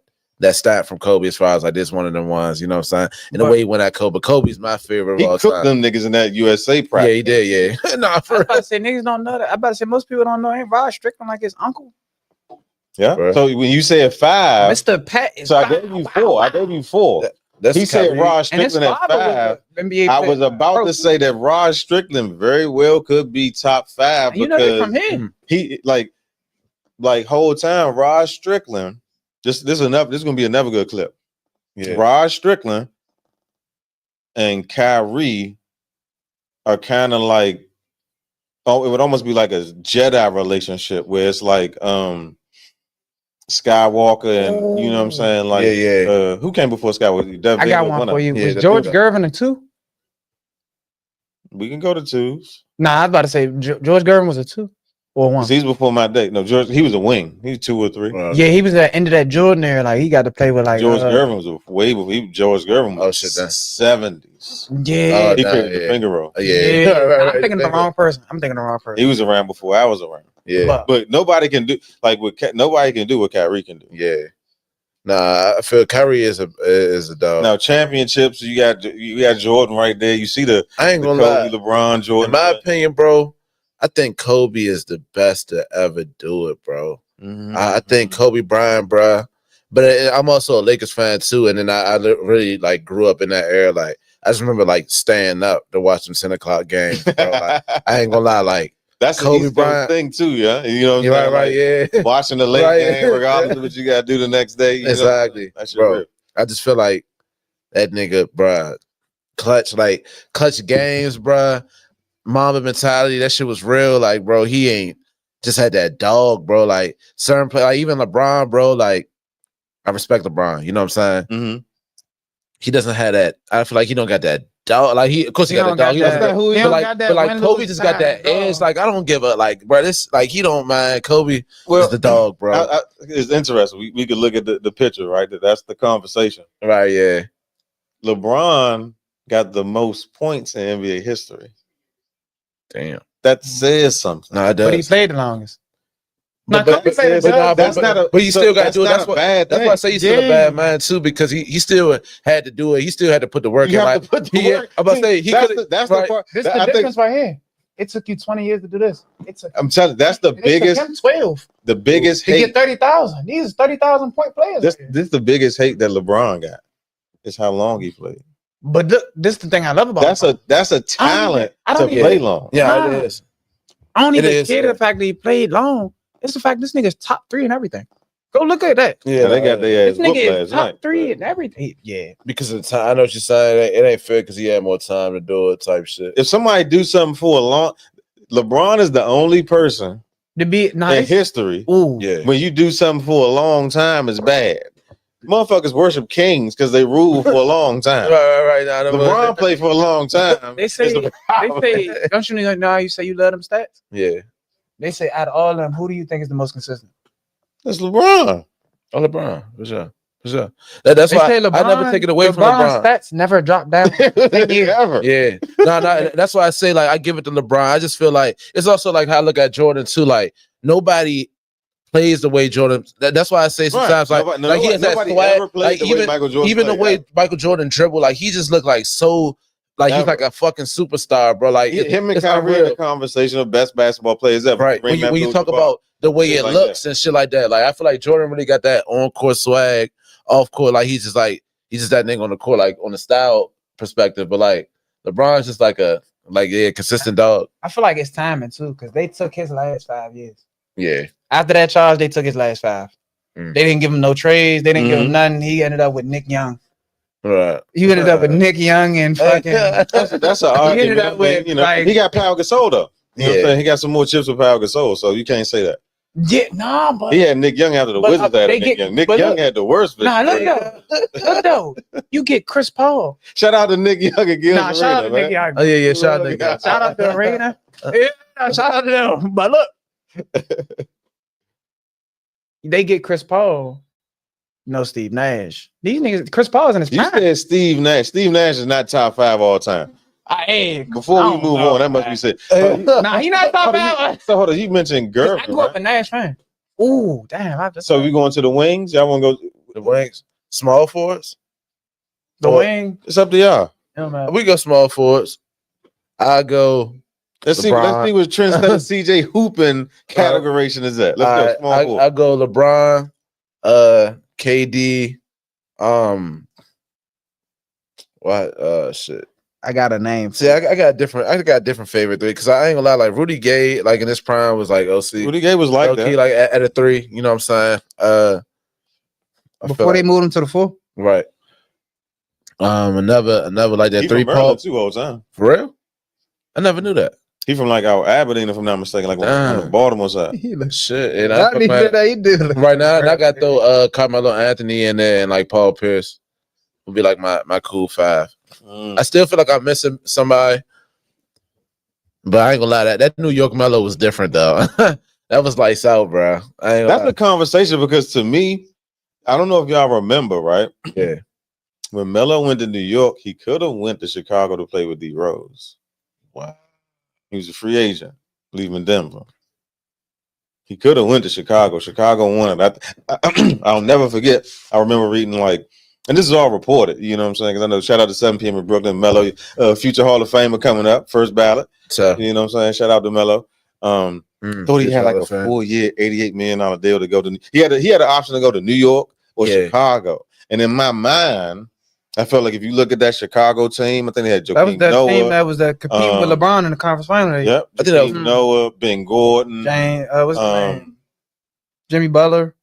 Speaker 2: stat from Kobe as far as like this one of them ones. You know what I'm saying? And the way he went at Kobe. Kobe's my favorite of all time. He cooked
Speaker 1: them niggas in that USA practice.
Speaker 2: Yeah, he did. Yeah.
Speaker 3: I was about to say niggas don't know that. I about to say most people don't know. Ain't Rod Strickland like his uncle?
Speaker 1: Yeah. Bro. So when you said 5,
Speaker 3: Mr. Pat is
Speaker 1: so I gave you 4. I gave you 4. He said Rod Strickland at 5. I was about to say that Rod Strickland very well could be top 5 because
Speaker 3: from him.
Speaker 1: He like whole time Rod Strickland. This is gonna be another good clip. Yeah. Rod Strickland and Kyrie are kind of like it would almost be like a Jedi relationship where it's like Skywalker and you know what I'm saying? Like who came before Skywalker?
Speaker 3: I got one for you. Was George Gervin a 2?
Speaker 1: We can go to 2s.
Speaker 3: Nah, I was about to say George Gervin was a 2. or one.
Speaker 1: He's before my day. No, George. He was a wing. He's 2 or 3.
Speaker 3: Yeah, he was at the end of that Jordan era. Like he got to play with like
Speaker 1: George Gervin was way before. George Gervin was 70s.
Speaker 3: Yeah,
Speaker 1: He created the finger roll.
Speaker 3: Yeah. I'm thinking the wrong person.
Speaker 1: He was around before I was around.
Speaker 2: Yeah,
Speaker 1: but nobody can do like nobody can do what Kyrie can do.
Speaker 2: Yeah. Nah, I feel Kyrie is a dog.
Speaker 1: Now championships, you got Jordan right there. You see
Speaker 2: I ain't gonna lie,
Speaker 1: LeBron, Jordan.
Speaker 2: In my opinion, bro, I think Kobe is the best to ever do it, bro.
Speaker 1: Mm-hmm.
Speaker 2: I think Kobe Bryant, bro. But I'm also a Lakers fan too, and then I really like grew up in that era. Like I just remember like staying up to watch some 10 o'clock games. Bro. Like, I ain't gonna lie, like
Speaker 1: that's
Speaker 2: Kobe Bryant
Speaker 1: thing too, yeah. You know, what I'm saying?
Speaker 2: right, yeah.
Speaker 1: Watching the late game, regardless of what you gotta do the next day.
Speaker 2: Exactly, bro. I just feel like that nigga, bro, clutch games, bro. Mamba mentality, that shit was real. Like, bro, he ain't just had that dog, bro. Like certain play, like even LeBron, bro. Like, I respect LeBron. You know what I'm saying?
Speaker 1: Mm-hmm.
Speaker 2: He doesn't have that. I feel like he don't got that dog. Like of course he got that dog. But like Kobe just got that edge. Like I don't give a like, bro. This like he don't mind. Kobe is the dog, bro.
Speaker 1: It's interesting. We could look at the picture, right? That's the conversation,
Speaker 2: right? Yeah.
Speaker 1: LeBron got the most points in NBA history.
Speaker 2: Damn,
Speaker 1: that says something.
Speaker 2: No, it does.
Speaker 3: But he played the longest.
Speaker 2: But you still got to do it. That's why I say he's still a bad man too, because he still had to do it. He still had to put the work in. Like, I'm about to say
Speaker 3: that's the part. This is the difference right here. It took you 20 years to do this.
Speaker 1: I'm telling you, that's the biggest.
Speaker 3: 12.
Speaker 1: The biggest hate.
Speaker 3: Get 30,000. These 30,000 point players.
Speaker 1: This is the biggest hate that LeBron got. Is how long he played.
Speaker 3: But this is the thing I love about
Speaker 1: that's a talent to play long.
Speaker 2: Yeah, it is.
Speaker 3: I don't even care the fact that he played long. It's the fact this nigga's top 3 and everything. Go look at that.
Speaker 1: Yeah, they got their ass.
Speaker 3: This nigga is top 3 and everything. Yeah,
Speaker 2: because of the time. I know what you're saying. It ain't fair because he had more time to do it. Type shit.
Speaker 1: If somebody do something for a long, LeBron is the only person
Speaker 3: to be
Speaker 1: in history.
Speaker 3: Ooh,
Speaker 2: yeah.
Speaker 1: When you do something for a long time, it's bad. Motherfuckers worship kings because they rule for a long time.
Speaker 2: right.
Speaker 1: LeBron played for a long time.
Speaker 3: They say, don't you know how you say you love them stats?
Speaker 2: Yeah.
Speaker 3: They say out of all of them, who do you think is the most consistent?
Speaker 1: That's LeBron.
Speaker 2: Oh, LeBron, for sure. That's why I never take it away from LeBron.
Speaker 3: Stats never drop down.
Speaker 1: Ever.
Speaker 2: Yeah. No. That's why I say like I give it to LeBron. I just feel like it's also like how I look at Jordan too. Like nobody plays the way Jordan. That's why I say sometimes he has that swag. Like even the way Michael Jordan dribble, like he just looked like so. Like he's like a fucking superstar, bro. Like
Speaker 1: him and Kyrie in a conversation of best basketball players ever.
Speaker 2: Right. When you talk about the way it looks and shit like that, like I feel like Jordan really got that on court swag, off court. Like he's just that nigga on the court, like on the style perspective. But like LeBron's just like consistent dog.
Speaker 3: I feel like it's timing too, because they took his last 5 years.
Speaker 2: Yeah.
Speaker 3: After that charge, they took his last 5. They didn't give him no trades. They didn't give him nothing. He ended up with Nick Young.
Speaker 2: Right.
Speaker 3: You ended up with Nick Young and fucking.
Speaker 1: That's an argument.
Speaker 3: He ended up with,
Speaker 1: he got Pau Gasol though. You know what I'm saying? He got some more chips with Pau Gasol, so you can't say that.
Speaker 3: Yeah, nah, but
Speaker 1: he had Nick Young after the Wizards had Nick Young. Nick Young had the worst.
Speaker 3: Nah, look though. You get Chris Paul.
Speaker 1: Shout out to Nick Young again.
Speaker 3: Nah, shout out to Nick Young.
Speaker 2: Oh yeah, shout out to Nick Young.
Speaker 3: Shout out to Arena. Yeah, shout out to them. But look, they get Chris Paul. No, Steve Nash. These niggas, Chris Paul's in his prime.
Speaker 1: You said Steve Nash. Steve Nash is not top 5 all time. Before we move on, that must be said.
Speaker 3: Nah, he not top 5.
Speaker 1: So hold on, you mentioned Gervin.
Speaker 3: I grew up a Nash fan. Ooh, damn.
Speaker 1: So we going to the wings? Y'all want to go
Speaker 2: the wings? Small forwards?
Speaker 3: The wing?
Speaker 1: It's up to y'all.
Speaker 2: We go small forwards. I go.
Speaker 1: Let's see what Trent CJ hooping categorization is at. Let's go small forward.
Speaker 2: I go LeBron. KD, shit.
Speaker 3: I got a name.
Speaker 2: See, I got different favorite 3 because I ain't gonna lie, like Rudy Gay, like in his prime was like OC.
Speaker 1: Rudy Gay was like that,
Speaker 2: like at a 3. You know what I'm saying?
Speaker 3: Before they moved him to the 4,
Speaker 2: right? Another like that 3 Paul
Speaker 1: too all time.
Speaker 2: For real? I never knew that.
Speaker 1: He from like our Aberdeen, if I'm not mistaken, like on the Baltimore side.
Speaker 2: Shit, and right now, and I got Carmelo Anthony in there and like Paul Pierce would be like my cool 5. I still feel like I'm missing somebody, but I ain't gonna lie, that New York Melo was different though. That was lights out, bro.
Speaker 1: That's the conversation because to me, I don't know if y'all remember, right?
Speaker 2: Yeah.
Speaker 1: When Melo went to New York, he could have went to Chicago to play with D Rose.
Speaker 2: Wow.
Speaker 1: He was a free agent, leaving Denver. He could have went to Chicago. Chicago won it. I'll never forget. I remember reading and this is all reported. You know what I'm saying? Because I know. Shout out to 7 p.m. in Brooklyn, Melo, future Hall of Famer coming up, first ballot.
Speaker 2: So,
Speaker 1: you know what I'm saying? Shout out to Melo. Thought he had like a 4-year, $88 million deal to go to. He had an option to go to New York or Chicago. And in my mind, I felt like if you look at that Chicago team, I think they had Joakim
Speaker 3: That was that
Speaker 1: Noah.
Speaker 3: team that was competing with LeBron in the conference final.
Speaker 1: Yep. I think that was Noah, Ben Gordon.
Speaker 3: What's his name? Jimmy Butler.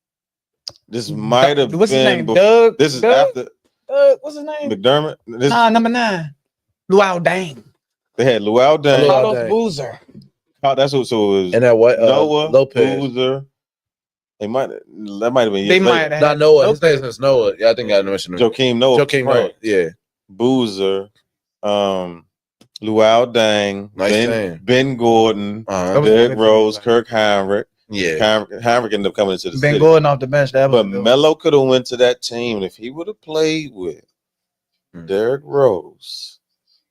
Speaker 1: This might have been.
Speaker 3: What's his name? Doug.
Speaker 1: This is
Speaker 3: Doug?
Speaker 1: after.
Speaker 3: What's his name?
Speaker 1: McDermott.
Speaker 3: Number 9. Luau Dang.
Speaker 1: They had Luau Dang.
Speaker 3: Carlos Boozer.
Speaker 1: Oh, that's what. So it was.
Speaker 2: And that what?
Speaker 1: Noah
Speaker 2: Lopez.
Speaker 1: Boozer. That might have been.
Speaker 3: They might have.
Speaker 2: Not Noah. His name is Noah. Yeah, I think I mentioned him.
Speaker 1: Joakim Noah.
Speaker 2: Noah. Yeah.
Speaker 1: Boozer. Luau Dang.
Speaker 2: Nice
Speaker 1: Ben Gordon. Derrick Rose. Kirk Heinrich.
Speaker 2: Yeah.
Speaker 1: Heinrich ended up coming into the
Speaker 3: Ben
Speaker 1: city.
Speaker 3: Gordon off the bench.
Speaker 1: But Melo could have went to that team, and if he would have played with Derrick Rose,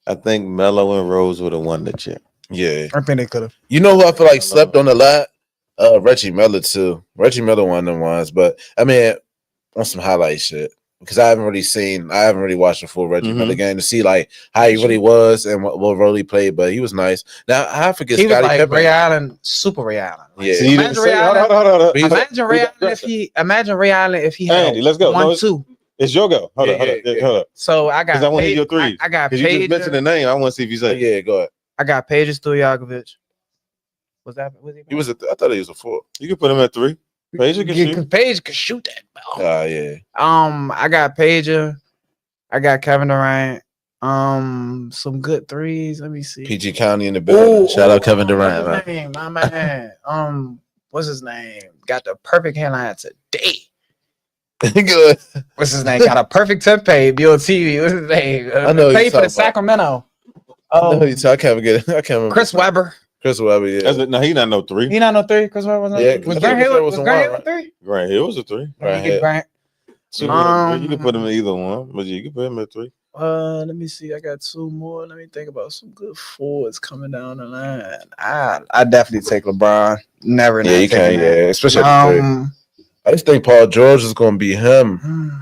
Speaker 1: I think Melo and Rose would have won the chip.
Speaker 2: Yeah.
Speaker 3: I think they could have.
Speaker 2: You know who I feel like slept on a lot? Reggie Miller too. Reggie Miller one of them ones, but I mean on some highlight shit. Because I haven't really watched a full Reggie Miller game to see like how he really was and what role he played, but he was nice. Now I forget
Speaker 3: he
Speaker 2: Scottie
Speaker 3: was like
Speaker 2: Pippen.
Speaker 3: Ray Allen, super Ray Allen.
Speaker 2: Yeah.
Speaker 1: So imagine Ray Allen.
Speaker 3: Imagine Ray Allen if he had
Speaker 1: Andy, let's go.
Speaker 3: 1-2.
Speaker 1: It's your go. Hold up.
Speaker 3: So I got.
Speaker 1: Because I want to hear your threes.
Speaker 3: I got.
Speaker 1: Because you just mentioned the name. I want to see if you say.
Speaker 2: Yeah, go ahead.
Speaker 3: I got Peja Stojakovic. Was that?
Speaker 2: He was. I thought he was a 4.
Speaker 1: You can put him at 3. Peja can shoot.
Speaker 3: Peja can shoot that ball.
Speaker 2: Yeah.
Speaker 3: I got Peja. I got Kevin Durant. Some good threes. Let me see.
Speaker 2: PG County in the building. Shout out Kevin Durant.
Speaker 3: What's his name? My man. What's his name? Got the perfect headline today.
Speaker 2: Good.
Speaker 3: What's his name? Got a perfect temp page. Be on TV. What's his name?
Speaker 2: I know.
Speaker 3: Played for the Sacramento.
Speaker 2: Oh, I can't remember.
Speaker 3: Chris Webber.
Speaker 2: Chris Webber, yeah.
Speaker 1: No, he not no 3.
Speaker 3: He not no 3. Chris Webber was no 3. Was Grant Hill a 3?
Speaker 1: Grant Hill was a 3.
Speaker 3: Grant.
Speaker 1: You can put him in either one, but you can put him at 3.
Speaker 3: Let me see. I got 2 more. Let me think about some good forwards coming down the line. I definitely take LeBron. Never.
Speaker 2: Yeah, you can. Yeah, especially at the 3. I just think Paul George is going to be him.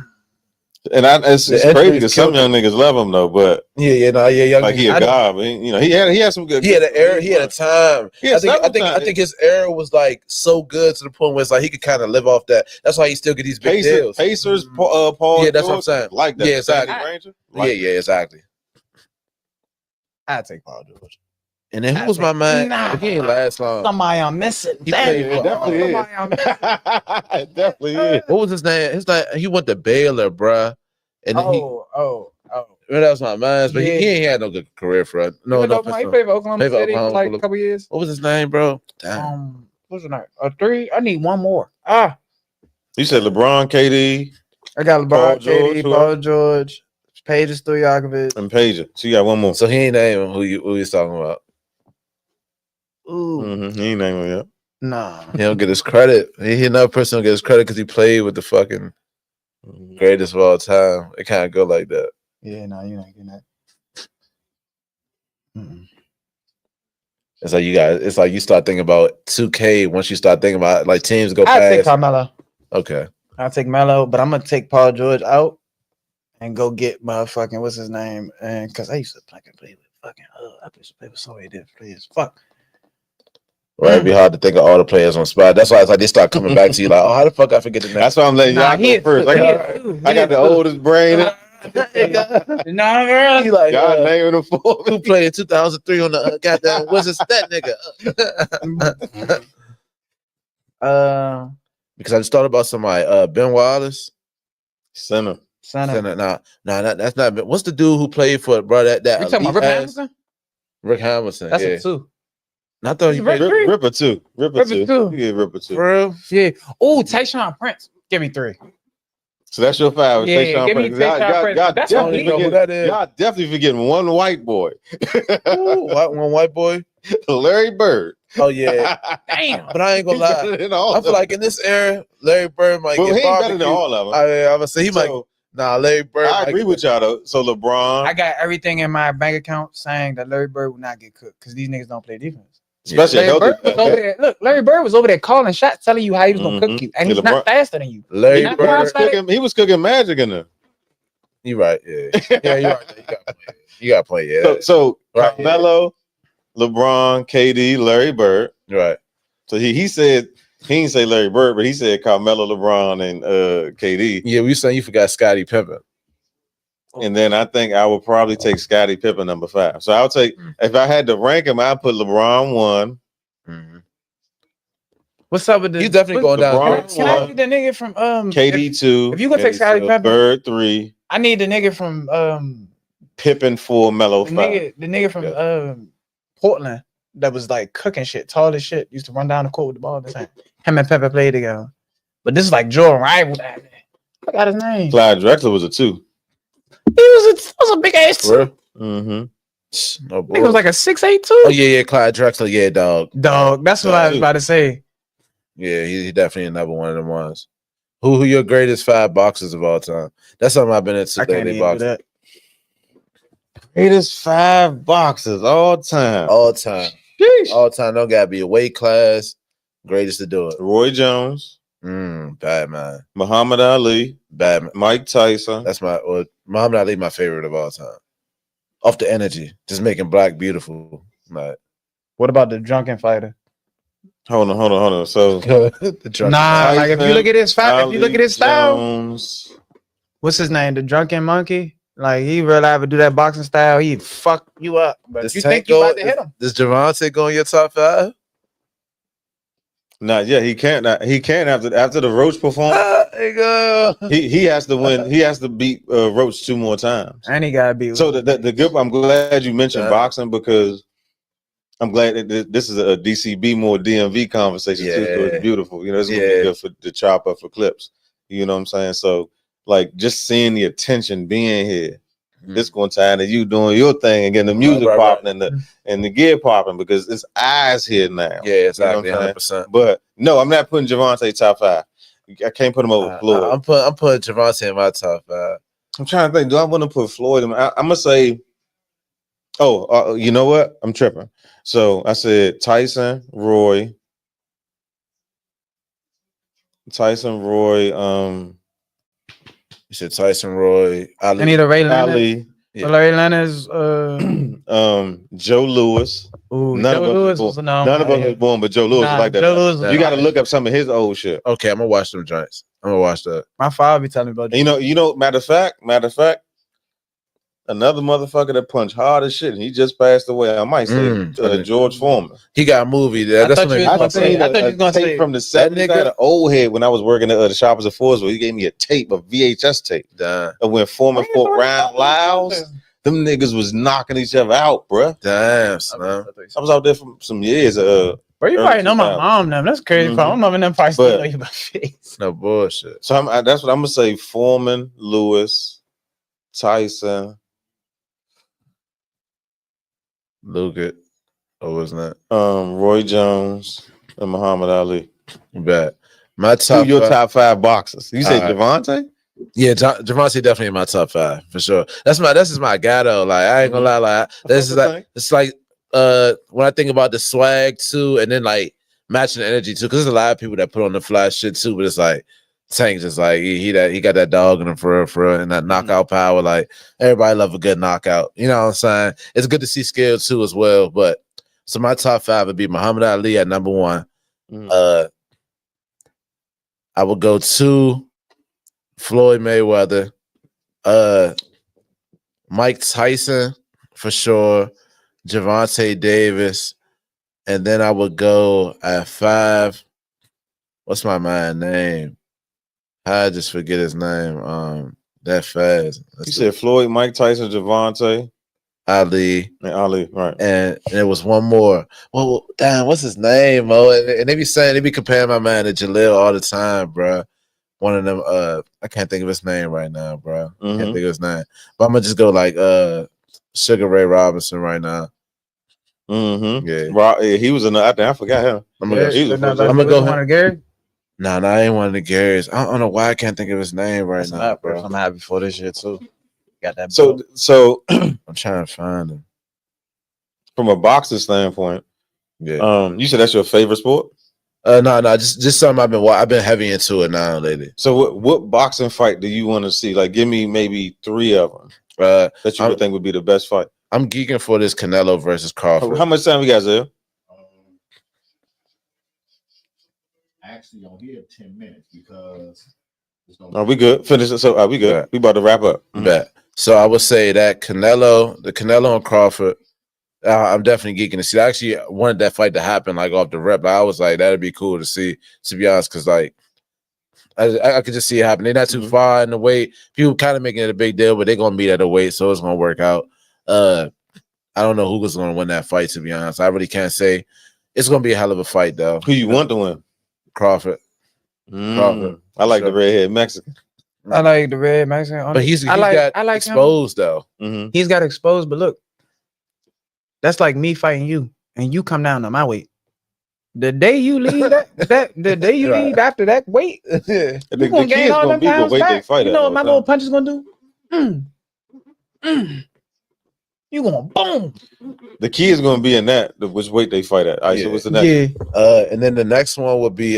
Speaker 1: And it's crazy because some young niggas love him though, but
Speaker 2: young
Speaker 1: like he a god, but he had some good.
Speaker 2: He had an era. He had a time. I think his era was like so good to the point where it's like he could kind of live off that. That's why he still get these big deals.
Speaker 1: Pacers, Paul.
Speaker 2: Yeah, that's what I'm saying.
Speaker 1: Like that.
Speaker 2: Yeah, exactly.
Speaker 1: Ranger,
Speaker 2: exactly.
Speaker 3: I take Paul George.
Speaker 2: And then who was my man? He ain't last long.
Speaker 3: Somebody I'm missing.
Speaker 1: It definitely is.
Speaker 2: What was his name? He went to Baylor, bruh. And then
Speaker 3: well,
Speaker 2: that was my man, but he ain't had no good career for us. No,
Speaker 3: he played for Oklahoma City for like a couple years.
Speaker 2: What was his name, bro?
Speaker 3: What's his name? A 3? I need 1 more.
Speaker 1: You said LeBron, KD.
Speaker 3: I got LeBron, KD, Paul George, Peja Stojakovic,
Speaker 1: and Peja. So you got 1 more.
Speaker 2: So he ain't naming who he's talking about.
Speaker 3: Ooh.
Speaker 1: He ain't naming yet.
Speaker 3: Nah.
Speaker 2: He don't get his credit. He another person don't get his credit because he played with the fucking greatest of all time. It kind of go like that.
Speaker 3: Yeah, no, you're not getting that.
Speaker 2: It's like it's like you start thinking about 2K once you start thinking about like teams go past.
Speaker 3: I take Carmelo.
Speaker 2: Okay.
Speaker 3: I'll take Melo, but I'm gonna take Paul George out and go get motherfucking what's his name? And because I used to play with fucking I used to play with so many different players. Fuck.
Speaker 2: Right, it'd be hard to think of all the players on spot. That's why it's like they start coming back to you like, oh, how the fuck I forget the name?
Speaker 1: That's why I'm letting y'all go first. I got the oldest brain.
Speaker 3: Nah, girl.
Speaker 2: He like,
Speaker 1: y'all naming them for
Speaker 2: who played in 2003 on the goddamn Wizards that nigga? Because I just thought about somebody, Ben Wallace.
Speaker 1: Center.
Speaker 2: Nah, that's not. What's the dude who played for bro? That
Speaker 3: you talking about Rip Hamilton?
Speaker 2: Rick Hamilton.
Speaker 3: That's a 2.
Speaker 2: I thought he played
Speaker 1: Ripper 2. Ripper 2. You get Ripper 2.
Speaker 2: For real?
Speaker 3: Yeah. Oh, Tayshaun Prince. Give me 3.
Speaker 1: So that's your 5.
Speaker 3: Yeah, give me Tayshaun Prince.
Speaker 1: Y'all definitely forgetting one white boy.
Speaker 2: One white boy.
Speaker 1: Larry Bird.
Speaker 2: Oh yeah,
Speaker 4: Damn.
Speaker 2: but I ain't gonna lie. I feel like in this era, Larry Bird might
Speaker 1: But
Speaker 2: get
Speaker 1: he ain't better
Speaker 2: barbecue.
Speaker 1: than all of them.
Speaker 2: I would say he might.
Speaker 1: So,
Speaker 2: Nah, Larry Bird.
Speaker 1: I agree with y'all though. So LeBron,
Speaker 3: I got everything in my bank account saying that Larry Bird will not get cooked because these niggas don't play defense.
Speaker 1: especially
Speaker 3: Larry
Speaker 1: healthy.
Speaker 3: Bird was over there. Look, Larry Bird was over there calling shots, telling you how he was gonna cook you, and he's not faster than you.
Speaker 2: Larry
Speaker 3: You're not
Speaker 2: Bird.
Speaker 3: fast.
Speaker 1: He was cooking magic in there.
Speaker 2: You right? Yeah, yeah, you right. You got to play. Yeah.
Speaker 1: So
Speaker 2: Right,
Speaker 1: Carmelo, LeBron, KD, Larry Bird.
Speaker 2: Right.
Speaker 1: So he said he didn't say Larry Bird, but he said Carmelo, LeBron, and KD.
Speaker 2: Yeah, we saying you forgot Scottie Pippen.
Speaker 1: And then I think I would probably take Scottie Pippen number 5. So I'll take if I had to rank him, I'd put LeBron 1.
Speaker 2: Mm-hmm.
Speaker 3: What's up with this?
Speaker 2: He's definitely going down.
Speaker 3: Can I get the nigga from
Speaker 1: KD 2.
Speaker 3: If you gonna take Scottie Pippen,
Speaker 1: Bird 3.
Speaker 3: I need the nigga from
Speaker 1: Pippen 4, Melo 5.
Speaker 3: the nigga from Portland that was like cooking shit, tall as shit, used to run down the court with the ball. This thing. Him and Pepper played together. But this is like Jordan rival. I forgot his name.
Speaker 1: Clyde Drexler was a 2.
Speaker 3: He was a big ass 2.
Speaker 1: Mm-hmm.
Speaker 2: No,
Speaker 3: I think it was like a 6'8" 2.
Speaker 2: Oh yeah, Clyde Drexler. Yeah, dog.
Speaker 3: That's what I was about to say.
Speaker 2: Yeah, he definitely another one of them ones. Who your greatest 5 boxers of all time? That's something I've been into
Speaker 3: I can't
Speaker 2: lately.
Speaker 3: even do that.
Speaker 1: Greatest 5 boxers all time.
Speaker 2: All time.
Speaker 1: Sheesh.
Speaker 2: All time. Don't gotta be a weight class. Greatest to do it.
Speaker 1: Roy Jones.
Speaker 2: Bad man.
Speaker 1: Muhammad Ali.
Speaker 2: Bad man.
Speaker 1: Mike Tyson.
Speaker 2: That's Muhammad Ali, my favorite of all time. Off the energy, just making black beautiful. Like,
Speaker 3: what about the drunken fighter?
Speaker 1: Hold on. So
Speaker 2: the drunken
Speaker 3: like
Speaker 2: fighter.
Speaker 3: if you look at his style,
Speaker 1: Jones.
Speaker 3: What's his name? The drunken monkey. Like he real life would do that boxing style. He'd fuck you up. But
Speaker 2: Does
Speaker 3: you think you about to hit him?
Speaker 2: Does Javante go in your top 5?
Speaker 1: Not yet. He can't. He can't after the Roach performance.
Speaker 2: There you go.
Speaker 1: He has to win. He has to beat Roach 2 more times.
Speaker 3: And he gotta be.
Speaker 1: So the good. I'm glad you mentioned boxing because I'm glad that this is a DCB more DMV conversation too. So it's beautiful. You know, it's gonna be good for the chop up for clips. You know what I'm saying? So like just seeing the attention being here. This going to tie into you doing your thing and getting the music popping and the gear popping because it's eyes here now.
Speaker 2: Yeah, exactly,
Speaker 1: you know
Speaker 2: 100%.
Speaker 1: But no, I'm not putting Javante top 5. I can't put him over Floyd.
Speaker 2: I'm putting Javante in my top 5.
Speaker 1: I'm trying to think. Do I want to put Floyd in? I'm gonna say. Oh, you know what? I'm tripping. So I said Tyson, Roy.
Speaker 2: You said Tyson, Roy, Ali.
Speaker 3: I need a Ray Leonard.
Speaker 1: Ali.
Speaker 3: Yeah. Larry Leonard's
Speaker 1: Joe Lewis.
Speaker 3: Ooh,
Speaker 1: none
Speaker 3: Joe
Speaker 1: of
Speaker 3: Lewis
Speaker 1: us
Speaker 3: was
Speaker 1: none of us was born, but Joe Lewis was like that.
Speaker 3: Joe Lewis
Speaker 1: you got to look up some of his old shit.
Speaker 2: Okay, I'm gonna watch them joints. I'm gonna watch that.
Speaker 3: My father be telling me about.
Speaker 1: You know. Matter of fact, another motherfucker that punched hard as shit, and he just passed away. I might say George Foreman.
Speaker 2: He got a movie there. That's what
Speaker 3: I thought you was gonna say
Speaker 1: from the 70s. I had an old head when I was working at the Shoppers of Forestville. He gave me a VHS tape. And when Foreman fought Ryan Lyles, them niggas was knocking each other out, bruh.
Speaker 2: Damn, son.
Speaker 1: I was out there for some years.
Speaker 3: Bro, you probably know my mom now. That's crazy. I don't know if them probably still know you by face.
Speaker 2: No bullshit.
Speaker 1: So that's what I'm gonna say. Foreman, Lewis, Tyson,
Speaker 2: Luke, wasn't that?
Speaker 1: Roy Jones, and Muhammad Ali.
Speaker 2: Bet. My top.
Speaker 1: Your top 5 boxers. You say Javante?
Speaker 2: Yeah, Javante definitely in my top 5 for sure. This is my guy though. Like I ain't gonna lie, like this is like it's like when I think about the swag too, and then like matching the energy too, because there's a lot of people that put on the fly shit too, but it's like Tank just like he got that dog in him for real, and that knockout power. Like everybody love a good knockout. You know what I'm saying? It's good to see skill too as well. But so my top 5 would be Muhammad Ali at number 1. I would go 2. Floyd Mayweather, Mike Tyson for sure, Javante Davis, and then I would go at 5. What's my man's name? I just forget his name. That fast.
Speaker 1: You said Floyd, Mike Tyson, Javante,
Speaker 2: Ali,
Speaker 1: and Ali, right?
Speaker 2: And there was one more. Well, damn, what's his name, Mo? And they be comparing my man to Jalil all the time, bro. One of them, I can't think of his name right now, bro. Can't think of his name. But I'm gonna just go like Sugar Ray Robinson right now.
Speaker 1: Mm-hmm.
Speaker 2: Yeah.
Speaker 1: He was in the. I forgot him.
Speaker 2: I'm gonna
Speaker 1: He was the first
Speaker 2: I'm
Speaker 1: one.
Speaker 2: gonna go
Speaker 3: one of Gary.
Speaker 2: Nah, I ain't one of the Garys. I don't know why I can't think of his name right now, bro.
Speaker 3: I'm happy for this shit too. Got that.
Speaker 1: So
Speaker 2: I'm trying to find him.
Speaker 1: from a boxing standpoint, you said that's your favorite sport?
Speaker 2: No, just something I've been heavy into it now lately.
Speaker 1: So what boxing fight do you want to see? Like, give me maybe 3 of them that you would think would be the best fight.
Speaker 2: I'm geeking for this Canelo versus Crawford.
Speaker 1: How much time we got, Zell?
Speaker 4: Actually, on here 10 minutes because.
Speaker 1: Are we good? Finish it. So are we good? We about to wrap up.
Speaker 2: Bet. So I would say that the Canelo and Crawford. I'm definitely geeking to see. I actually wanted that fight to happen like off the rep. I was like, that'd be cool to see. To be honest, because like I could just see it happen. They're not too far in the weight. People kind of making it a big deal, but they're gonna be at a weight, so it's gonna work out. I don't know who was gonna win that fight. To be honest, I really can't say. It's gonna be a hell of a fight, though.
Speaker 1: Who you want to win?
Speaker 2: Crawford.
Speaker 1: Crawford. I like the redhead Mexican.
Speaker 3: I like the red Mexican,
Speaker 2: but he got exposed though.
Speaker 3: He's got exposed, but look, that's like me fighting you, and you come down to my weight. The day you leave the day you leave after that weight, you gonna gain all them pounds back. You know what my little punch is gonna do? You gonna boom.
Speaker 1: The key is gonna be in that which weight they fight at. All right, so what's the next?
Speaker 2: Yeah. And then the next one would be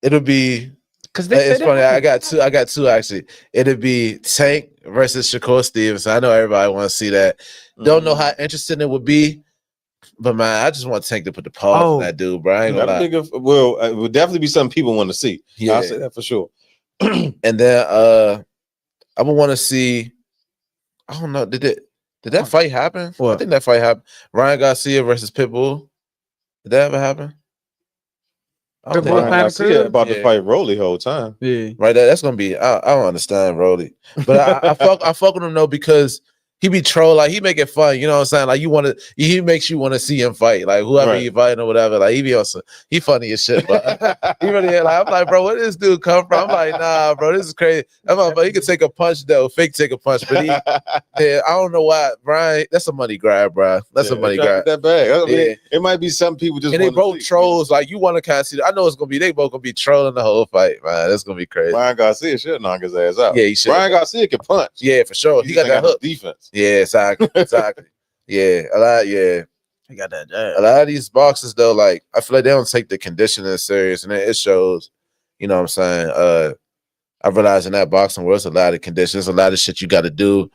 Speaker 2: it'll be because it's funny. I got two actually. It'll be Tank versus Shakur Stevenson. I know everybody want to see that. Don't know how interesting it would be, but man, I just want Tank to put the pause on that dude, bro. I ain't gonna lie.
Speaker 1: Well, it would definitely be something people want to see. Yeah, I'll say that for sure.
Speaker 2: And then I would want to see. I don't know. Did that fight happen? What? I think that fight happened. Ryan Garcia versus Pitbull. Did that ever happen?
Speaker 1: Ryan Garcia about to fight Rolly the whole time.
Speaker 3: Yeah,
Speaker 2: right. That's gonna be. I don't understand Rolly, but I fuck with him though because he be troll, like he make it fun, you know what I'm saying? Like he makes you want to see him fight, like whoever he fighting or whatever. Like he be also he funny as shit, but he really like I'm like, bro, where did this dude come from? I'm like, nah, bro, this is crazy. I'm like, but he could take a punch though, fake take a punch, but I don't know why, Brian. That's a money grab, bro. That's a money grab.
Speaker 1: That bag. I mean, it might be some people just.
Speaker 2: And they both trolls. Like you want to kind of see. I know it's gonna be. They both gonna be trolling the whole fight, man. That's gonna be crazy.
Speaker 1: Ryan Garcia should knock his ass out.
Speaker 2: Yeah, he should.
Speaker 1: Ryan Garcia can punch.
Speaker 2: Yeah, for sure. He got that hook
Speaker 1: defense.
Speaker 2: Yeah, exactly. Yeah, a lot. Yeah,
Speaker 3: he got that jab.
Speaker 2: A lot of these boxers though, like I feel like they don't take the conditioning serious, and it shows. You know what I'm saying? I realize in that boxing world, there's a lot of conditions, a lot of shit you got to do.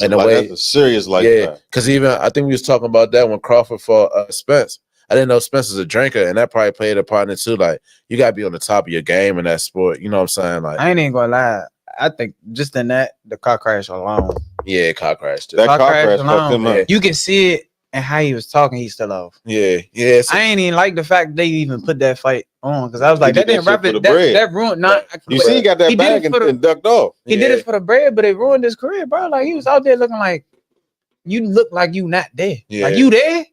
Speaker 1: In a way, that's a serious life.
Speaker 2: Yeah, because even I think we was talking about that when Crawford fought Spence. I didn't know Spence was a drinker, and that probably played a part in it too. Like you got to be on the top of your game in that sport. You know what I'm saying? Like
Speaker 3: I ain't even gonna lie. I think just in that, the car crash alone.
Speaker 2: Yeah, car crash.
Speaker 1: That car crash fucked him up.
Speaker 3: You can see it and how he was talking. He's still off.
Speaker 2: Yeah. So,
Speaker 3: I ain't even like the fact they even put that fight on because I was like, that didn't wrap it. That ruined. Not
Speaker 1: you see, he got that bag and ducked off.
Speaker 3: He did it for the bread, but it ruined his career, bro. Like he was out there looking like you look like you not there.
Speaker 2: Yeah.
Speaker 3: Like you there,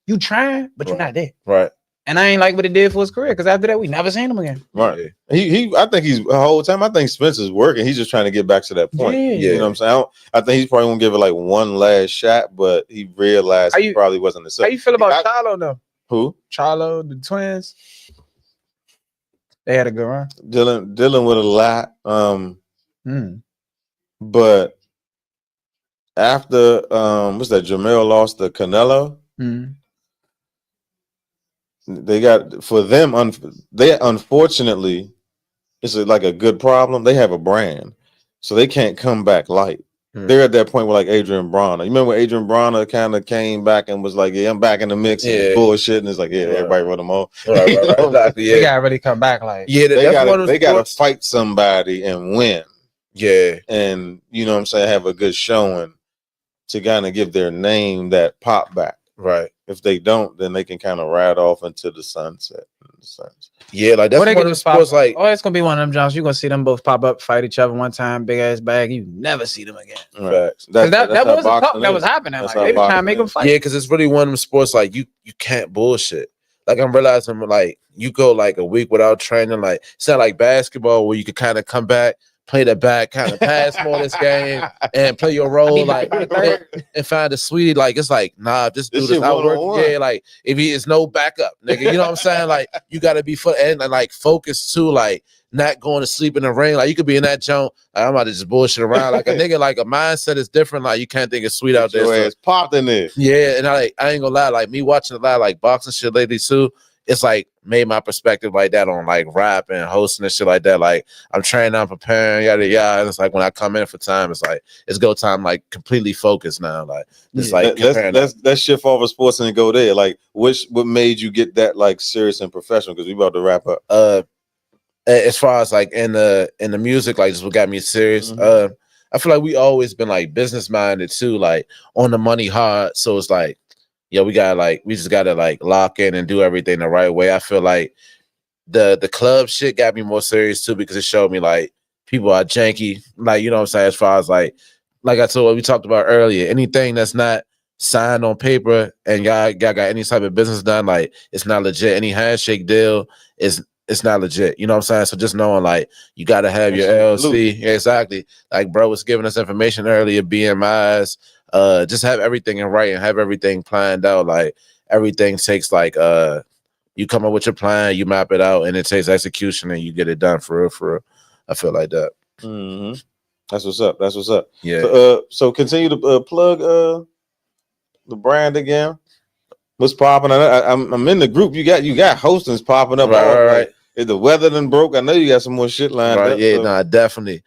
Speaker 3: you trying, but you're not there.
Speaker 2: Right.
Speaker 3: And I ain't like what it did for his career because after that we never seen him again.
Speaker 1: Right. I think he's the whole time. I think Spencer's working. He's just trying to get back to that point.
Speaker 3: Yeah.
Speaker 1: You know what I'm saying? I think he's probably gonna give it like one last shot, but he realized he probably wasn't the same.
Speaker 3: How you feel about Charlo though?
Speaker 1: Who?
Speaker 3: Charlo, the twins. They had a good run.
Speaker 1: Dealing with a lot. But after what's that? Jamel lost to Canelo. They got for them. They unfortunately, it's like a good problem. They have a brand, so they can't come back light. They're at that point with like Adrian Bronner. You remember when Adrian Bronner kind of came back and was like, "Yeah, I'm back in the mix." And bullshit, and it's like, "Yeah, everybody wrote them all."
Speaker 2: Right. Exactly. Yeah,
Speaker 3: they gotta really come back. Like,
Speaker 2: yeah,
Speaker 1: they gotta fight somebody and win.
Speaker 2: Yeah,
Speaker 1: and you know what I'm saying, have a good showing to kind of give their name that pop back.
Speaker 2: Right.
Speaker 1: If they don't, then they can kind of ride off into the sunset.
Speaker 2: Yeah, like that's one of the sports. Like,
Speaker 3: it's gonna be one of them jobs. You're gonna see them both pop up, fight each other one time, big ass bag. You never see them again.
Speaker 1: Right.
Speaker 3: That was a talk that was happening. Like they were trying to make them fight.
Speaker 2: Yeah, because it's really one of them sports. Like you can't bullshit. Like I'm realizing, like you go like a week without training. Like it's not like basketball where you could kind of come back. play the back, kind of pass more this game and play your role, like and find a sweetie. Like it's like, nah, this dude is out working. Yeah, like if he is no backup, nigga. You know what I'm saying? Like you gotta be and like focused too, like not going to sleep in the rain. Like you could be in that joint. Like, I'm about to just bullshit around. Like a nigga, like a mindset is different. Like you can't think it's sweet out there.
Speaker 1: Your ass popped in there.
Speaker 2: Yeah, and I ain't gonna lie, like me watching a lot of like boxing shit lately too. It's like made my perspective like that on like rap and hosting and shit like that. Like I'm training, I'm preparing, yada yada. And it's like when I come in for time, it's like it's go time, like completely focused now. Like it's like
Speaker 1: let's shift off of sports and go there. Like what made you get that like serious and professional? Because we about to wrap up.
Speaker 2: As far as like in the music, like just what got me serious.
Speaker 1: Mm-hmm.
Speaker 2: I feel like we always been like business minded too, like on the money hard. So it's like, yeah, we just gotta like lock in and do everything the right way. I feel like the club shit got me more serious too because it showed me like people are janky, like you know what I'm saying. As far as like I told what we talked about earlier, anything that's not signed on paper and y'all got any type of business done, like it's not legit. Any handshake deal is it's not legit. You know what I'm saying? So just knowing like you got to have your LLC. Yeah, exactly. Like bro was giving us information earlier, BMIs. Just have everything in writing, have everything planned out. Like everything takes like you come up with your plan, you map it out, and it takes execution, and you get it done for real. For real. I feel like that.
Speaker 1: Mm-hmm. That's what's up. That's what's up.
Speaker 2: Yeah.
Speaker 1: So continue to plug the brand again. What's popping? I'm in the group. You got hostings popping up.
Speaker 2: Right.
Speaker 1: If the weather done broke, I know you got some more shit lined up.
Speaker 2: Yeah, nah, definitely.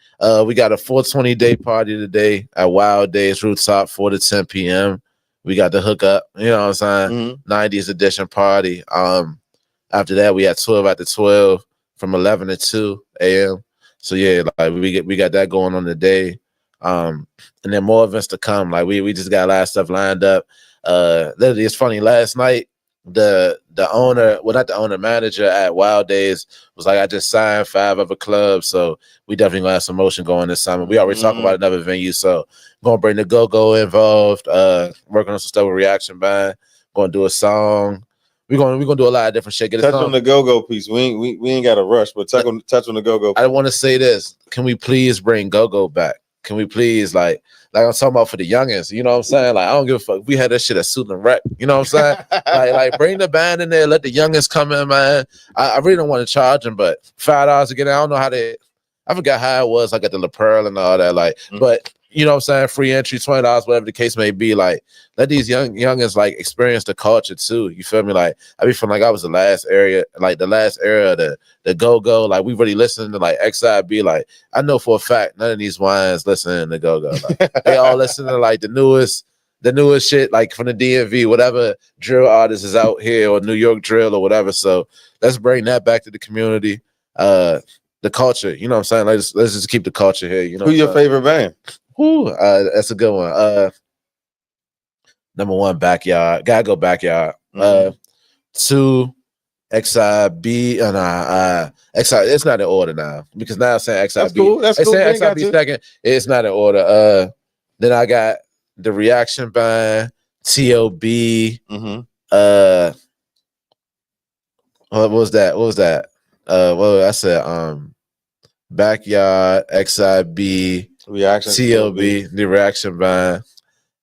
Speaker 2: We got a 420 day party today at Wild Days Rooftop, 4 to 10 p.m. We got the hookup, you know what I'm saying?
Speaker 1: Mm-hmm.
Speaker 2: 90s edition party. After that, we had 12 after 12 from 11 to 2 a.m. So yeah, like we got that going on today. And then more events to come. Like we just got a lot of stuff lined up. Literally, it's funny. Last night, the owner, well, not the owner, manager at Wild Days was like, I just signed 5 other clubs, so we definitely gonna have some motion going this summer. We already talking about another venue, so gonna bring the go-go involved, working on some stuff with Reaction Band, gonna do a song. We're gonna do a lot of different shit.
Speaker 1: Touch on the go-go piece. We ain't got to rush, but touch on the go-go piece.
Speaker 2: I want to say this. Can we please bring go-go back? Can we please like I'm talking about for the youngins, you know what I'm saying? Like I don't give a fuck. We had that shit at Suit and Rec, you know what I'm saying? like bring the band in there, let the youngins come in, man. I really don't want to charge them, but $5 to get in. I don't know how I forgot how it was like at the La Pearl and all that, like, but you know what I'm saying? Free entry, $20, whatever the case may be. Like, let these youngins like experience the culture too. You feel me? Like, I be feeling like I was the last era of the go-go. Like, we really listening to like XIB. Like, I know for a fact none of these wines listening to go-go. Like, they all listen to like the newest shit, like from the DMV, whatever drill artist is out here, or New York drill or whatever. So let's bring that back to the community. The culture, you know what I'm saying? Like, let's just keep the culture here. You know,
Speaker 1: who your favorite band?
Speaker 2: Ooh, that's a good one. Number 1, Backyard. Gotta go Backyard. 2, XIB. XIB. It's not in order now because now I'm saying XIB.
Speaker 1: That's cool. That's cool.
Speaker 2: Saying XIB second. It's not in order. Then I got the Reaction Band, TOB. What was that? Well, I said Backyard, XIB.
Speaker 1: Reaction,
Speaker 2: TLB, the Reaction Band,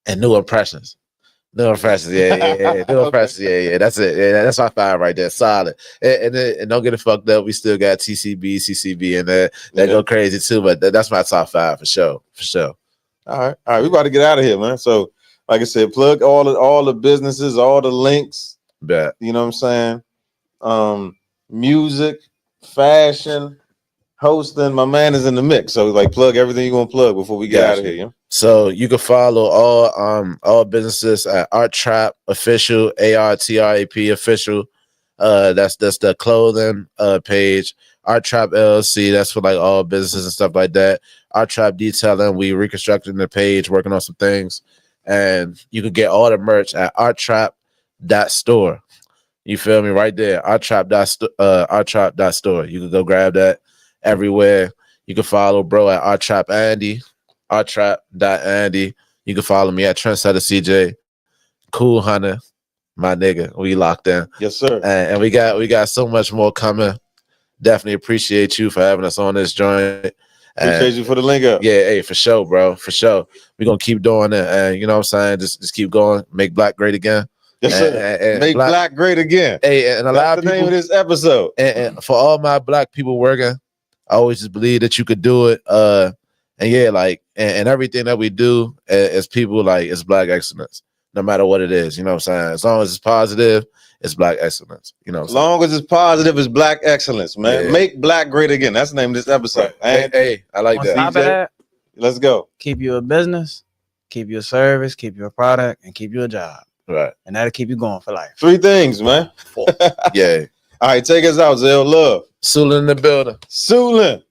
Speaker 2: and New Impressions. New Impressions, yeah. New Impressions, yeah. That's it. Yeah, that's my 5 right there. Solid. And don't get it fucked up. We still got TCB, CCB in there. That go crazy too, but that's my top 5 for sure.
Speaker 1: All right. We about to get out of here, man. So, like I said, plug all the businesses, all the links.
Speaker 2: Bet.
Speaker 1: You know what I'm saying? Music, fashion, hosting. My man is in the mix, so like plug everything you want to plug before we get out of here. Yeah?
Speaker 2: So you can follow all businesses at Art Trap Official, ARTRAP Official. That's the clothing page. Art Trap LLC. That's for like all businesses and stuff like that. Art Trap Detailing. We reconstructing the page, working on some things, and you can get all the merch at arttrap.store. You feel me? Right there, arttrap.store. You can go grab that everywhere. You can follow bro at arttrapandy, arttrap.andy. You can follow me at etterCJ. Cool Hunter, my nigga. We locked in.
Speaker 1: Yes, sir.
Speaker 2: And we got so much more coming. Definitely appreciate you for having us on this joint.
Speaker 1: Appreciate you for the link up.
Speaker 2: Yeah, hey, for sure, bro. For sure. We're gonna keep doing it. And you know what I'm saying? Just keep going. Make black great again.
Speaker 1: Yes, sir.
Speaker 2: And
Speaker 1: Make black great again.
Speaker 2: Hey, and a lot
Speaker 1: That's
Speaker 2: of
Speaker 1: the name
Speaker 2: people
Speaker 1: of this episode.
Speaker 2: and for all my black people working, I always just believe that you could do it. And yeah, like and everything that we do as people, like it's black excellence, no matter what it is. You know what I'm saying? As long as it's positive, it's black excellence. You know what I'm
Speaker 1: As long as it's positive, it's black excellence, man.
Speaker 2: Yeah.
Speaker 1: Make black great again. That's the name of this episode.
Speaker 2: saying? Hey, I like
Speaker 3: On
Speaker 2: that.
Speaker 3: top of that,
Speaker 1: Let's go.
Speaker 3: keep you a business, keep you a service, keep you a product, and keep you a job.
Speaker 2: Right.
Speaker 3: And that'll keep you going for life.
Speaker 1: 3 things, man.
Speaker 2: Yeah.
Speaker 1: All right, take us out, Zell. Love.
Speaker 2: Sula in the building.
Speaker 1: Sulin.